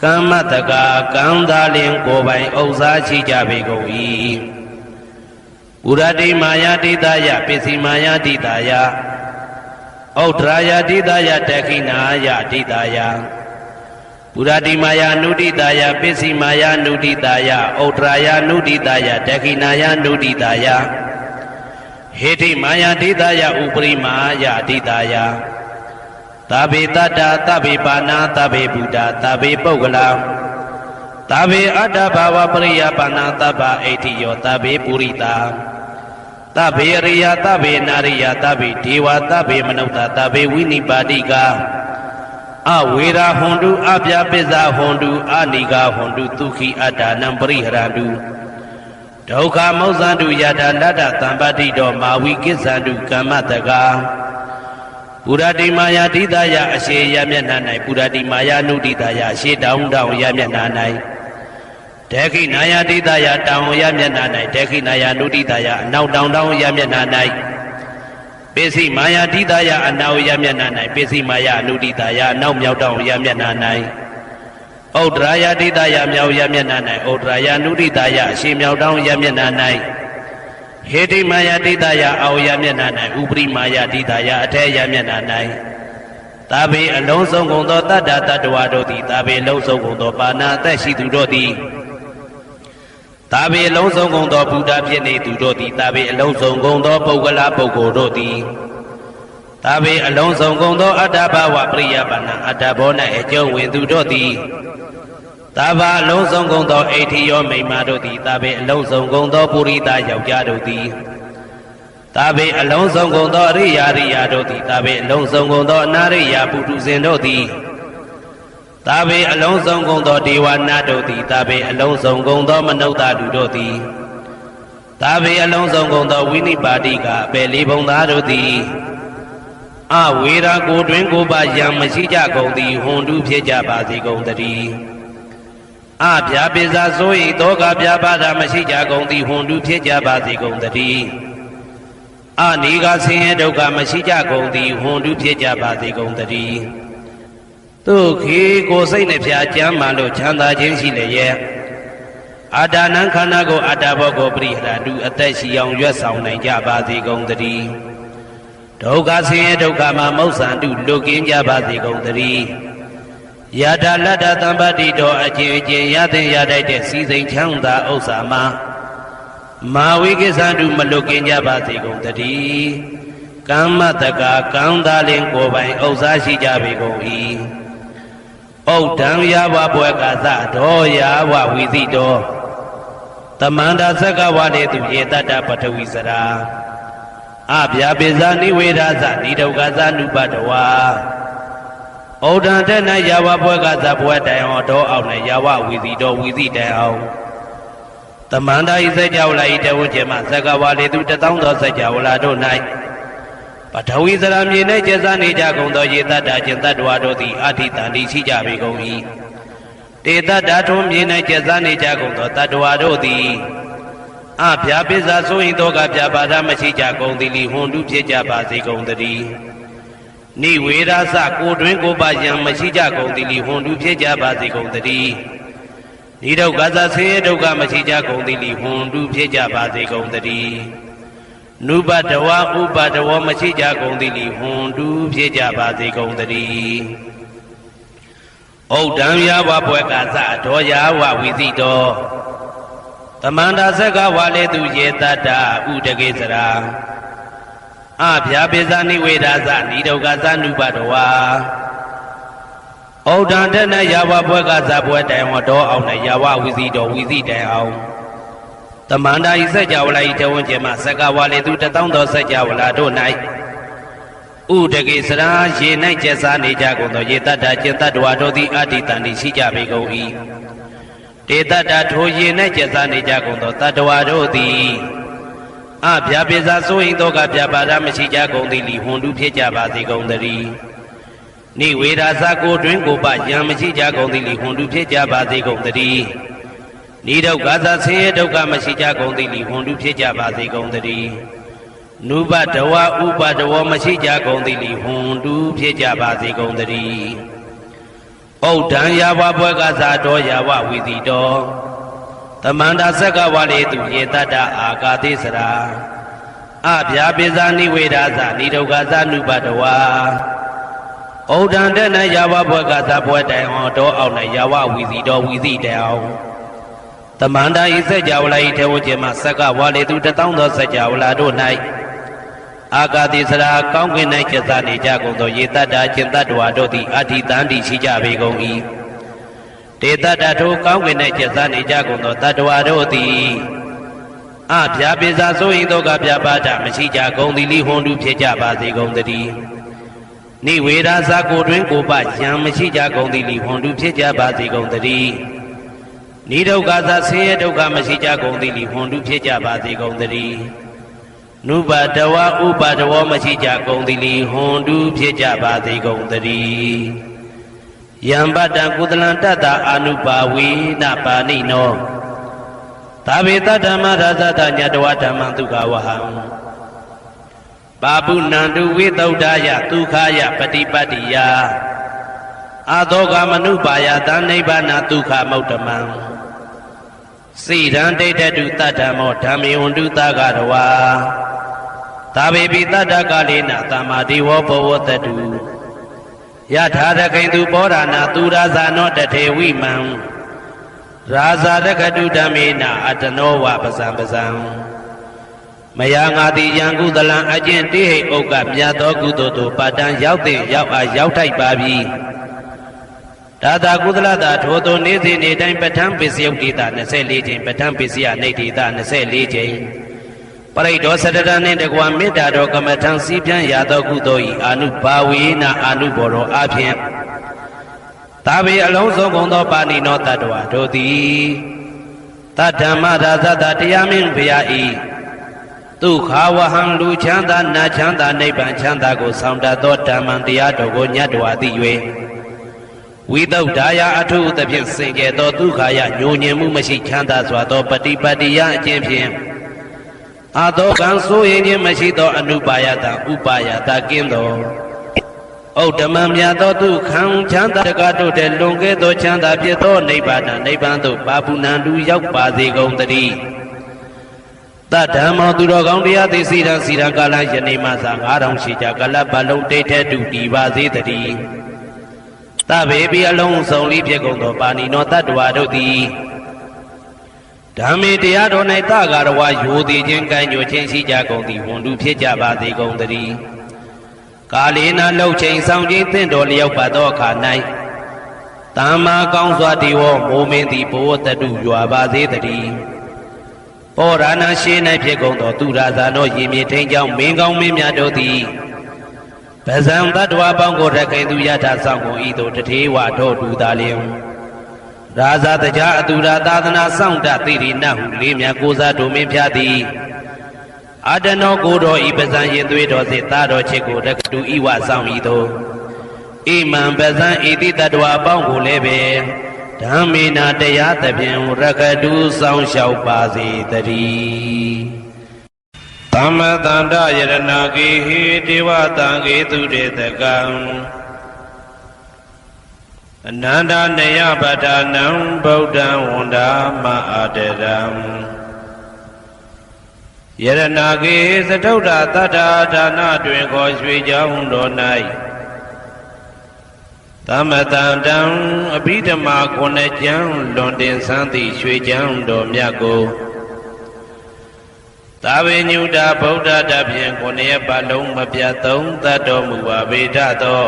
ကမ္မတကာကံသာလင်ကိုယ်ပိုင်ဥစ္စာရှိကြပေကုန်၏ဥရတိမာယာတိတယပစ္စည်းမာယာတိတယဩဒရာယတိတယတခိနာယတိတယပုရတိမာယာနုတိတယပစ္စည်းမာယာနုတိတယဩဒရာယနုတိတယတခိနာယနုတိတယဟေတိမာယာတိတယဥပရိမာယတိတယသဗ္ဗေတတ္တသဗ္ဗေပါဏာသဗ္ဗေဗုဒ္ဓသဗ္ဗေပုဂ္ဂလာသဗ္ဗေအတ္တဘာဝပရိယပါဏာသဗ္ဗအိဋ္ဌိယောသဗ္ဗေပုရိတာသဗ္ဗေအရိယသဗ္ဗေနာရိယသဗ္ဗေဒေဝသဗ္ဗေမနုဿသဗ္ဗေဝိနိပါတိကအဝေရာဟွန်တုအပြာပိဇာဟွန်တုအာနိကာဟွန်တုဒုက္ခိအတ္တနံပရိဟရန္တုဒုက္ခမောဇန္တုယတာလတ္တသံပတိတောမာဝိကိစ္ဆန္တုကမ္မတကာပုရတိမာယာတိတယအရှိယမျက်နှာ၌ပုရတိမာယာနုတိတယရှေတောင်းတောင်းယမျက်နှာ၌ဒေခိနာယာတိတယတောင်းယမျက်နှာ၌ဒေခိနာယာနုတိတယအနောက်တောင်းတောင်းယမျက်နှာ၌ပစ္စည်းမာယာတိတယအနောက်ယမျက်နှာ၌ပစ္စည်းမာယာနုတိတယအနောက်မြောက်တောင်းယမျက်နှာ၌ဩဒရာယာတိတယမြောက်ယမျက်နှာ၌ဩဒရာယာနုတိတယအရှိမြောက်တောင်းယမျက်နှာ၌ဟေတိမာယာတိတယအောယမျက်နှာ၌ဥပရိမာယာတိတယအထေယမျက်နှာ၌သာဘေအလုံးစုံကုန်သောတတ္တတတ္တဝါတို့သည်သာဘေလုံးစုံကုန်သောပါဏာအသက်ရှိသူတို့သည်သာဘေအလုံးစုံကုန်သောဘုဒ္ဓဖြစ်နေသူတို့သည်သာဘေအလုံးစုံကုန်သောပုဂ္ဂလပုဂ္ဂိုလ်တို့သည်သာဘေအလုံးစုံကုန်သောအတ္တဘာဝပရိယပါဏာအတ္တဘော၌အကျုံးဝင်သူတို့သည်သာဘာအလုံးစုံကုန်သောအိဋ္ဌိယောမိမ္မာတို့သည်သာဘေအလုံးစုံကုန်သောပုရိသယောက်ျားတို့သည်သာဘေအလုံးစုံကုန်သောအရိယာရိယာတို့သည်သာဘေအလုံးစုံကုန်သောအနာရိယာပုထုဇဉ်တို့သည်သာဘေအလုံးစုံကုန်သောဒေဝနာတို့သည်သာဘေအလုံးစုံကုန်သောမနုဿလူတို့သည်သာဘေအလုံးစုံကုန်သောဝိနိပါတိကအပေလေးဘုံသားတို့သည်အဝေရာကိုတွင်ကိုပါယံမရှိကြကုန်သည်ဟွန်တုဖြစ်ကြပါစေကုန်တည်းအပြာပိဇာဆို၏တောကပြာပါဒမရှိကြကုန်သည်ဟွန်တုဖြစ်ကြပါစေကုန်တည်းအနိကဆင်းရဲဒုက္ခမရှိကြကုန်သည်ဟွန်တုဖြစ်ကြပါစေကုန်တည်းဒုက္ခိကိုစိတ်နှဖျားကြမ်းမှလို့ချမ်းသာခြင်းရှိလျက်အတ္တနံခန္ဓာကိုအတ္တဘောကိုပရိဟရတုအသက်ရှိအောင်ရွတ်ဆောင်နိုင်ကြပါစေကုန်တည်းဒုက္ခဆင်းရဲဒုက္ခမှာမုတ်ဆန်တုလွတ်ကင်းကြပါစေကုန်တည်းယတာလတ္တသံပတိတောအကျဉ်းချင်းရတဲ့ရတတ်တဲ့စီစိန်ချမ်းသာဥစ္စာမှာမာဝိကိစ္ဆန္တုမလွတ်ကင်းကြပါစေကုန်တည်းကမ္မတကာကံသာလင်ကိုယ်ပိုင်ဥစ္စာရှိကြပေကုန်၏ဩဒံယဝဘွယ်ကသဒောယဝဝိသိတောတမန္တာသက္ကဝတေသူဧတတ္တပထဝီစရာအဗျာပိဇာနိဝေဒသနိဒုက္ခသနုပတဝါဩဒံတဲ့၌ယဝဘွယ်ကသဘွယ်တိုင်အောင်တောအောင်၌ယဝဝိသိတောဝိသိတိုင်အောင်တမန္တာဤစัจ java လာဤတဝကျမသက္ကဝတေသူ1000သောစัจ java လာတို့၌ပထဝီစရာမြေ၌ကျက်စားနေကြကုန်သောယေတ္တခြင်းတတ္တဝါတို့သည်အာထိတန်တိရှိကြပေကုန်၏တေတ္တထုံးမြေ၌ကျက်စားနေကြကုန်သောတတ္တဝါတို့သည် အဗျာပိစာဆိုရင်တော့ကဗျာပါဒမရှိကြကုန်သည်လီဟွန်တုဖြစ်ကြပါစေကုန်တည်းနိဝေရသကိုတွင်ကိုပါယံမရှိကြကုန်သည်လီဟွန်တုဖြစ်ကြပါစေကုန်တည်းနိဒုက္ခသဆေဒုက္ခမရှိကြကုန်သည်လီဟွန်တုဖြစ်ကြပါစေကုန်တည်းနုပတဝဥပတဝမရှိကြကုန်သည်လီဟွန်တုဖြစ်ကြပါစေကုန်တည်းဩဒံယဝဘွယ်ကသဒောယဝဝိသိတောသမန္တာဇက်ကဝါလေသူယေတတ္တဥဒကေစရာအဗျာပိဇာနိဝေဒာသနိဒုက္ခသနုပတဝါဩဒံတနယဝဘွယ်ကသဘွယ်တိုင်ဝတော်အောင်နဲ့ယဝဝိသိတော်ဝိသိတိုင်အောင်သမန္တာဤစัจ java လာဤတဝန်းကျင်မှာဇက်ကဝါလေသူတသောသောစัจ java လာတို့၌ဥဒကေစရာရေ၌ကျက်စားနေကြကုန်သောယေတတ္တကျင်တ္တဝါတို့သည်အတ္တိတန်တိရှိကြပေကုန်၏တေတ္တထိုရေ၌ကျက်စားနေကြကုန်သောတတ္တဝါတို့သည်အဗျာပိစာဆိုရင်တော့ကဗျာပါဒမရှိကြကုန်သည်လီဟွန်တုဖြစ်ကြပါစေကုန်တည်းနိဝေဒာသကိုတွင်ကိုပယံမရှိကြကုန်သည်လီဟွန်တုဖြစ်ကြပါစေကုန်တည်းနိဒုက္ခသဆင်းရဲဒုက္ခမရှိကြကုန်သည်လီဟွန်တုဖြစ်ကြပါစေကုန်တည်းနုပတဝဥပတဝမရှိကြကုန်သည်လီဟွန်တုဖြစ်ကြပါစေကုန်တည်းဩဒံယဝဘွယ်ကသတော်ယဝဝိသိတောသမန္တာဇက်ကဝါလေသူယေတတ္တအာကာတိစရာအဗျာပိဇာနိဝေဒာသနိဒုက္ခသနုပတဝါဩဒံတနယဝဘွယ်ကသဘွယ်တိုင်အောင်တော်အောင်နဲ့ယဝဝိသိတော်ဝိသိတိုင်အောင်သမန္တာဤစัจ java လာဤထေဝကျင်မှာဇက်ကဝါလေသူတသောသောစัจ java လာတို့၌အာကာတိစရာကောင်းကင်၌ကျက်စားနေကြကုန်သောယေတတ္တကျင်တ္တဝါတို့သည်အတ္တိတန်တိရှိကြပေကုန်၏တေတတ္တထိုကောင်းကင်၌ကျက်စားနေကြကုန်သောတတ္တဝါတို့သည်အဗျာပိစာဆိုရင်တော့ကဗျာပါဒမရှိကြကုန်သည်လီဟွန်တုဖြစ်ကြပါစေကုန်တည်းနိဝေဒာသကိုတွင်ကိုပယံမရှိကြကုန်သည်လီဟွန်တုဖြစ်ကြပါစေကုန်တည်းနိဒုက္ခသဆင်းရဲဒုက္ခမရှိကြကုန်သည်လီဟွန်တုဖြစ်ကြပါစေကုန်တည်းနုပတဝဥပတဝမရှိကြကုန်သည်လီဟွန်တုဖြစ်ကြပါစေကုန်တည်းယံပတ္တကုသလံတတ္တအာနုပါဝေနပါဏိနောသာဝေတဓမ္မရာဇတညတဝဓမ္မဒုက္ခဝဟံပါပုဏ္ဏံတုဝိသုဒ္ဓယဒုက္ခယပฏิပတ္တိယအာသောကမနုပါယတနိဗ္ဗာနဒုက္ခမௌတ္တမံစိရန်ဒိဋ္ဌတုတတ္တမောဓမ္မေဝန္တုသကရဝါသာဝေပိတတ္တကလေနသမ္မာဒေဝဘောဝတတုယထာရခိန်သူပောရဏသူရာဇာနောတထေဝိမံရာဇာရခတုဓမ္မေနအတနောဝပဇံပဇံမယာငါတိယံကုသလံအကျင့်တိဟိဥက္ကမြတ်သောကုသိုလ်တို့ပါတံရောက်တဲ့ရောက်အားရောက်ထိုက်ပါပြီဒါသာကုသလတာထိုသို့နေ့စဉ်နေ့တိုင်းပဋ္ဌာန်းပစ္စယုတ်တိတာ24ချိန်ပဋ္ဌာန်းပစ္စယနေတိတာ24ချိန်ပရိဒောစတရနှင့်တကွာမေတ္တာတော်ကမ္မထံစည်းပြန်ရသောကုသိုလ်ဤအာနုဘာဝေနအာနုဘောရောအဖြင့်သာဝေအလုံးစုံကုန်သောပါဏိနောတတ္တဝါတို့သည်တတ္ထမရာဇတတရားမင်းဘုရားဤဒုက္ခဝဟံလူချမ်းသာနာချမ်းသာနိဗ္ဗာန်ချမ်းသာကိုဆောင်တတ်သောဓမ္မံတရားတော်ကိုညတ်တော်သိ၍ဝိသုဒ္ဓယအထုသဖြင့်စင်ကြယ်သောဒုက္ခယညှို့ညင်မှုမရှိချမ်းသာစွာသောပฏิပတ္တိယအကျင့်ဖြင့်အာသောကံဆိုရင်ခြင်းမရှိသောအနုပါယတဥပါယတကင်းသောဩဓမ္မမြတ်သောဒုက္ခံချမ်းသာတကားတို့တဲ့လွန်ကဲသောချမ်းသာဖြစ်သောနိဗ္ဗာန်နိဗ္ဗာန်သို့ပါပုဏ္ဏတူရောက်ပါစေကုန်သတည်းတတ္ထမောသူတော်ကောင်းတရားသိစီရန်စီရန်ကာလယနေ့မှသာ9000ရှိကြကလပ်ပလုံးတိတ်ထဲတူတည်ပါစေတည်းသဗ္ဗေပိအလုံးစုံလေးဖြစ်ကုန်သောပါဏိနောတတ္တဝါတို့သည်ဓမ္မေတရားတော်၌တဂရဝယိုသည်ခြင်းကံ့ညွှခြင်းရှိကြကုန်သည်ဝန်တုဖြစ်ကြပါစေကုန်သတည်းကာလေနလှုပ်ချိန်ဆောင်ခြင်းသင့်တော်လျောက်ပါသောအခါ၌သမ္မာကောင်းစွာဒီဝမိုးမင်းသည်ဘဝတတုရွာပါစေတည်းဩရဏရှိ၌ဖြစ်ကုန်သောသူရာဇာနောရေမြေထိန်ကြောင့်မင်းကောင်းမင်းများတို့သည်ပဇံတတ္တဝါပေါင်းကိုရခိုင်သူယထာဆောင်ကုန်ဤသို့တထေဝတော်တူသာလျင်ရာဇာတကြားအတူရာသာသနာဆောင်တသိရိနဟုလေးမြတ်ကိုစားတို့မင်းဖြာသည်အတနောကိုတော်ဤပဇံရင်သွေးတော်စေသားတော်ချစ်ကိုတက္ကတူဤဝဆောင်ဤသို့ဣမံပဇံဤတိတ္တဝါပေါင်းကိုလည်းပဲ ဓမ္မေနာတရားသဖြင့်ရကတုဆောင်လျှောက်ပါစေတည်းသမ္မတန္တယရဏဂေဟိဒေဝတံဂေတုတေတကံအနန္တနေယပဋ္ဌာနံဗုဒ္ဓံဝန္ဒာမအာတရံယရဏဂေသတုဒ္ဓတတ္ထာဒါနတွင်ခေါ်ရွှေကြောင်းတော်၌သမတန္တံအဘိဓမ္မာခုနှစ်ကျမ်းလွန်တင်ဆန်းသည့်ရွှေကြောင်းတော်မြတ်ကိုသာဝေညုတာဗုဒ္ဓတဖြင့်ခုနှစ်ရက်ပတ်လုံးမပြတ်သုံးသတ်တော်မူပါဗေဒသော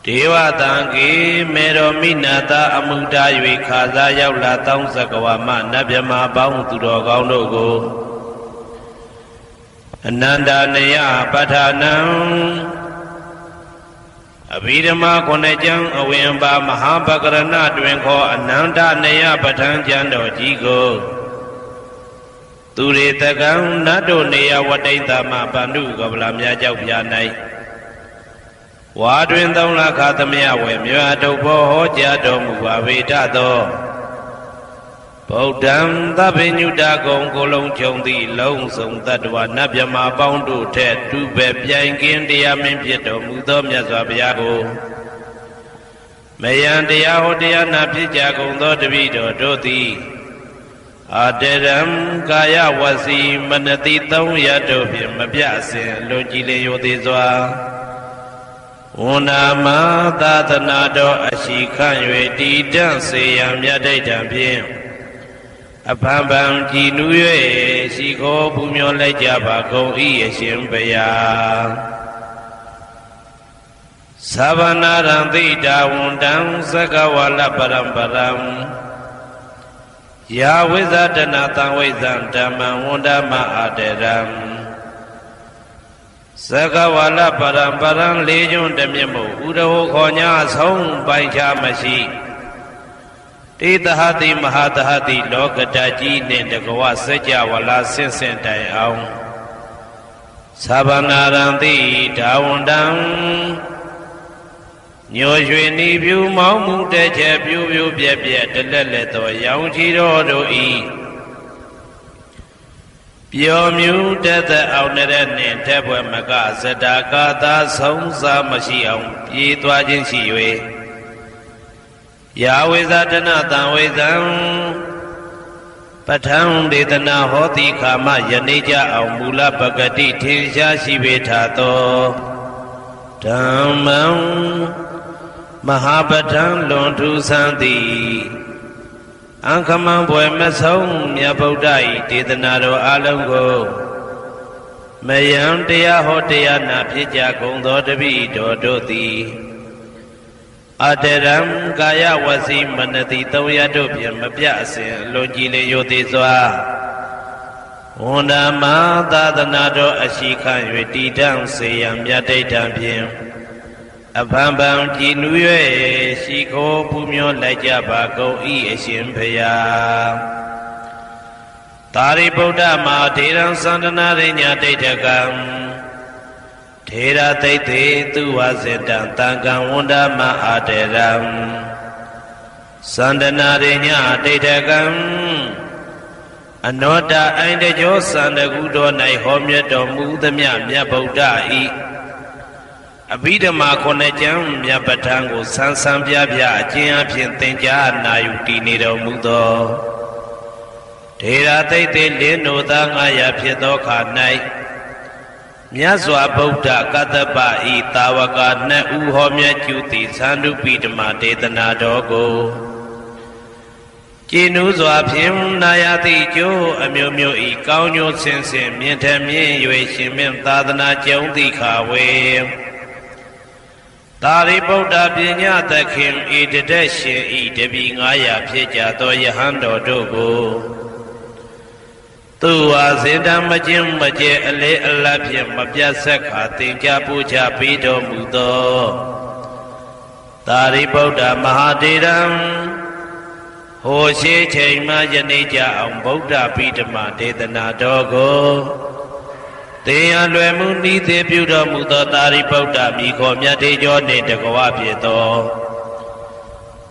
ဒေဝတံကေမေတော်မိနာတာအမှုတာ၍ခါစားရောက်လာတောင်းစကဝါမနတ်မြမာပေါင်းသူတော်ကောင်းတို့ကိုအနန္တနေယပဋ္ဌာနံအဘိဓမ္မာခုနှစ်ကျမ်းအဝင်ပါမဟာပကရဏတွင်ခေါ်အနန္တနေယပဋ္ဌာန်းကျမ်းတော်ကြီးကိုသူရေတကံနတ်တို့နေယဝတိတမပန္ဓုကဗလာမြတ်ကြောက်ပြ၌ဝါတွင်သုံးလခသမယဝေမြတ်တုဘောဟောကြားတော်မူပါဝေဒသောဗုဒ္ဓံသဗ္ဗညုတကုံကိုလုံးခြုံသည့်လုံးစုံတတ္တဝနတ်မြမပေါင်းတို့ထက်တူပဲပြိုင်ကင်းတရားမင်းဖြစ်တော်မူသောမြတ်စွာဘုရားကိုမယံတရားဟောတရားနာဖြစ်ကြကုန်သောတပည့်တော်တို့သည်အာတရံကာယဝစီမနတိသုံးရတို့ဖြင့်မပြအစဉ်လွန်ကြည်လင်ရိုသေစွာဝန္နာမသာသနာတော်အရှိခန့်၍တည်တံ့စေရန်မြတ်ဒိဋ္ဌံဖြင့်အဖန်ဖန်ကြည်နူး၍ရှိခိုးပူမျောလိုက်ကြပါကုန်၏အရှင်ဘုရားသဗ္ဗနာရံသိတာဝန္တံသက္ကဝါလပရံပရံယာဝိဇာတနာတံဝိဇံဓမ္မံဝန္ဒမအာတရံသက္ကဝါလပရံပရံလေးကျွန်းတမြတ်မို့ဥရဟောခေါ်ညာဆုံးပိုင်ချမရှိတေတဟတိမဟာတဟတိလောကတကြီးနှင့်တကဝစัจ java လာဆင့်ဆင့်တိုင်အောင်သဗ္ဗနာရံတိဒါဝန္တံညိုရွှေနီပြူမောင်းမှုတဲ့ချက်ပြူပြူပြက်ပြက်တလက်လက်သောရောင်ချီတော်တို့ဤပျော်မြူတတ်တဲ့အောင်တဲ့နှင့်တဲ့ဘွယ်မကဇတာကာသာဆုံးစားမရှိအောင်ပြေးသွားခြင်းရှိ၍ယာဝေဇာတနာတံဝေဇံပဋ္ဌံဒေသနာဟောတိခာမယနေ့ကြအောင်မူလပဂတိထင်ရှားရှိပေထာသောဓမ္မံမဟာပဋ္ဌံလွန်ထူးဆန်းသည်အခမံဘွယ်မဆုံးမြတ်ဗုဒ္ဓ၏ဒေသနာတော်အလုံးကိုမယံတရားဟောတရားနာဖြစ်ကြကုန်သောတပည့်တော်တို့သည်အတရံကာယဝစီမနတိသုံးရတို့ဖြင့်မပြအစဉ်လွန်ကြည်လင်ရိုသေစွာဝန္ဒမသာသနာတော်အရှိခန့်၍တည်တံ့စေရန်မြတ်ဒိဋ္ဌံဖြင့်အဖန်ဖန်ကြည်နူး၍ရှိခိုးပူမျောလိုက်ကြပါကုန်၏အရှင်ဘုရားသာရိပုတ္တမဟာထေရံသန္တနာရိညာဒိဋ္ဌကံထေရသိသေသူဝစေတံတံကံဝန္ဒမအာတေရံသန္တနာရိညာဒိဋ္ဌကံအနောတအိုင်တကျောသန္တကုတော်၌ဟောမြတ်တော်မူသမျှမြတ်ဗုဒ္ဓ၏အဘိဓမ္မာခုနှစ်ကျမ်းမြတ်ပဋ္ဌာန်းကိုဆန်းဆန်းပြပြအကျဉ်းအဖြစ်သင်ကြားနာယူတည်နေတော်မူသောထေရသိသေလင်းတို့သား900ဖြစ်သောခါ၌မြတ်စွာဘုရားကတ္တပဤတာဝကနှစ်ဦးဟောမြတ်ကျူသည်သန္ဓုပိဓမ္မာဒေသနာတော်ကိုကျင့်ဥစွာဖြင့်နာယတိကျိုးအမျိုးမျိုးဤကောင်းကျိုးဆင်းဆင်းမြင့်ထမြင့်၍ရှင်မြတ်သာသနာကျုံတိခါဝေသာရိပုတ္တပညာသခင်ဤတတက်ရှင်ဤတပည့်900ဖြစ်ကြသောယဟန်တော်တို့ကိုသူဝါစင်တမခြင်းမကျဲအလေအလတ်ဖြင့်မပြတ်ဆက်ခါသင်ကြားပူချပေးတော်မူသောသာရိပုတ္တမဟာတေရံဟိုရှိချိန်မှယနေ့ကြအောင်ဗုဒ္ဓဗိဓမ္မာဒေသနာတော်ကိုသင်ရလွယ်မှုဤသေးပြုတော်မူသောသာရိပုတ္တမိခေါ်မြတ်တေကျော်နှင့်တကဝဖြစ်သော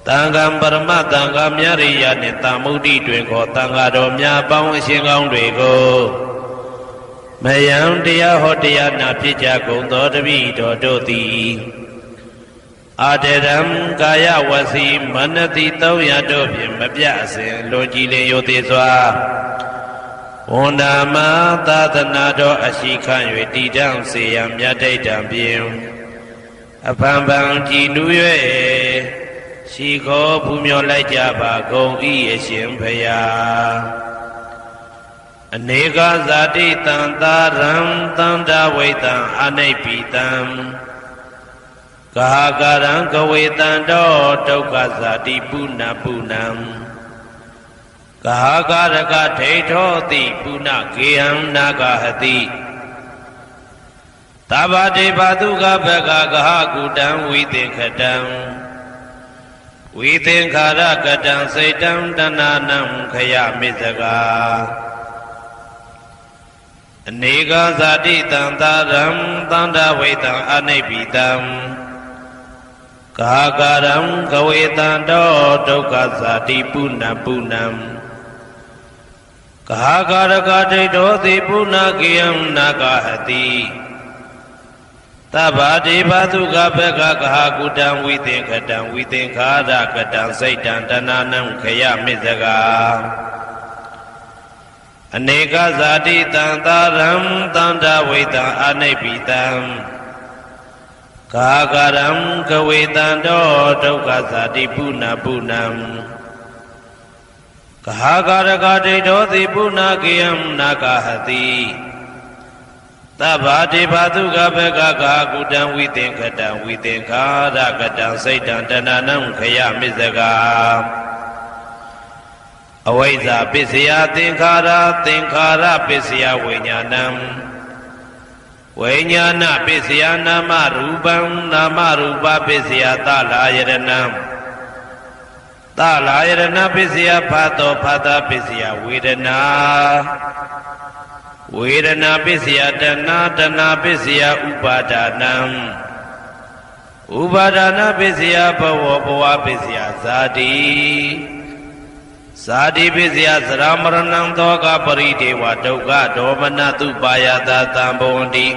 တန်ခါပရမတန်ခါမြရိယနှင့်တမုဒ္ဒိတွင်ခေါ်တန်ခါတော်များပေါင်းအရှင်ကောင်းတွေကိုမယံတရားဟောတရားနာဖြစ်ကြကုန်သောတပည့်တော်တို့သည်အာတရံကာယဝစီမနတိ300တို့ဖြင့်မပြအစဉ်လိုကြည်လင်ယိုသေးစွာဝန္ဒာမသာသနာတော်အရှိခံ၍တည်တံ့စေရန်မြတ်တိတ်တံဖြင့်အဖန်ဖန်ကြည်နူး၍ရှိခေါ်ဖူးမြော်လိုက်ကြပါကုန်၏အရှင်ဘုရားအနေကဇာတိတံသာရံတန္တဝိတံအနိဗ္ဗိတံကာကရံကဝေတံတောဒုက္ခဇာတိပုဏ္ဏပုဏ္ဏံကာကရကဒိဋ္ဌောတိပုဏ္ဏကေဟံနာဂဟတိသဗ္ဗတေဘာတုကဘဂကဟကုတံဝိသင်္ခတံဝိသင်္ခာရကတံစိတ်တံတဏနံခယမိစကာအနေကဇာတိတံသာရံတန္တဝိတံအနိဗ္ဗိတံကာကရံကဝေတံတောဒုက္ခဇာတိပုဏ္ဏပုဏ္ဏံကာကရကဒိဋ္ဌောတိပုဏ္ဏကေယံနာဂဟတိသဗ္ဗတေဘာသုကဘဂကဟကုတံဝိသင်္ခတံဝိသင်္ခာရကတံစိတ်တံတဏနံခယမိစကာအနေကဇာတိတံသာရံတန္တဝိတံအနိဗ္ဗိတံကာကရံကဝေတံတောဒုက္ခဇာတိပုဏ္ဏပုဏ္ဏံကာကရကဒိဋ္ဌောတိပုဏ္ဏကေယံနာဂဟတိသဗ္ဗတေဘာသုကဘဂကကုတံဝိသင်္ခတံဝိသင်္ခာရကတံစိတ်တံတဏနံခယမိစကာအဝိဇ္ဇာပစ္စယသင်္ခါရသင်္ခါရပစ္စယဝိညာဏံဝိညာဏပစ္စယနာမရူပံနာမရူပပစ္စယသလာယရဏံသလာယရဏပစ္စယဖတ်သောဖတ်တာပစ္စယဝေဒနာဝေဒနာပစ္စယတဏတဏပစ္စယဥပါဒနာဥပါဒနာပစ္စယဘဝဘဝပစ္စယဇာတိဇာတိပစ္စယသရမရဏံသောကပရိဒေဝဒုက္ခဒေါမနတုပါယတာတံဘဝန္တိ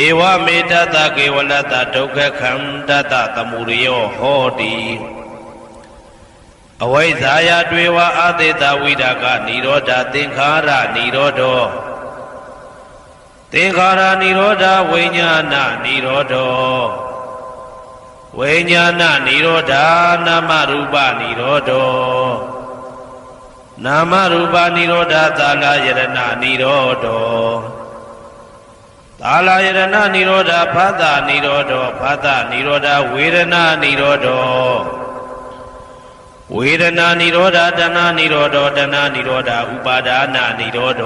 ဧဝမေတ္တကေဝလတ္တဒုက္ခခန္တတသမုရိယောဟောတိအဝိဇ္ဇာယတွေဝအာသေတဝိဒကနိရောဓသင်္ခါရနိရောဓောသင်္ခါရနိရောဓဝိညာဏနိရောဓောဝိညာဏနိရောဓနာမရူပနိရောဓောနာမရူပနိရောဓသာလယရဏနိရောဓောသာလယရဏနိရောဓဖသနိရောဓောဖသနိရောဓဝေဒနာနိရောဓောဝေဒနာနိရောဓတဏနိရောဓတဏနိရောဓဥပါဒနာနိရောဓ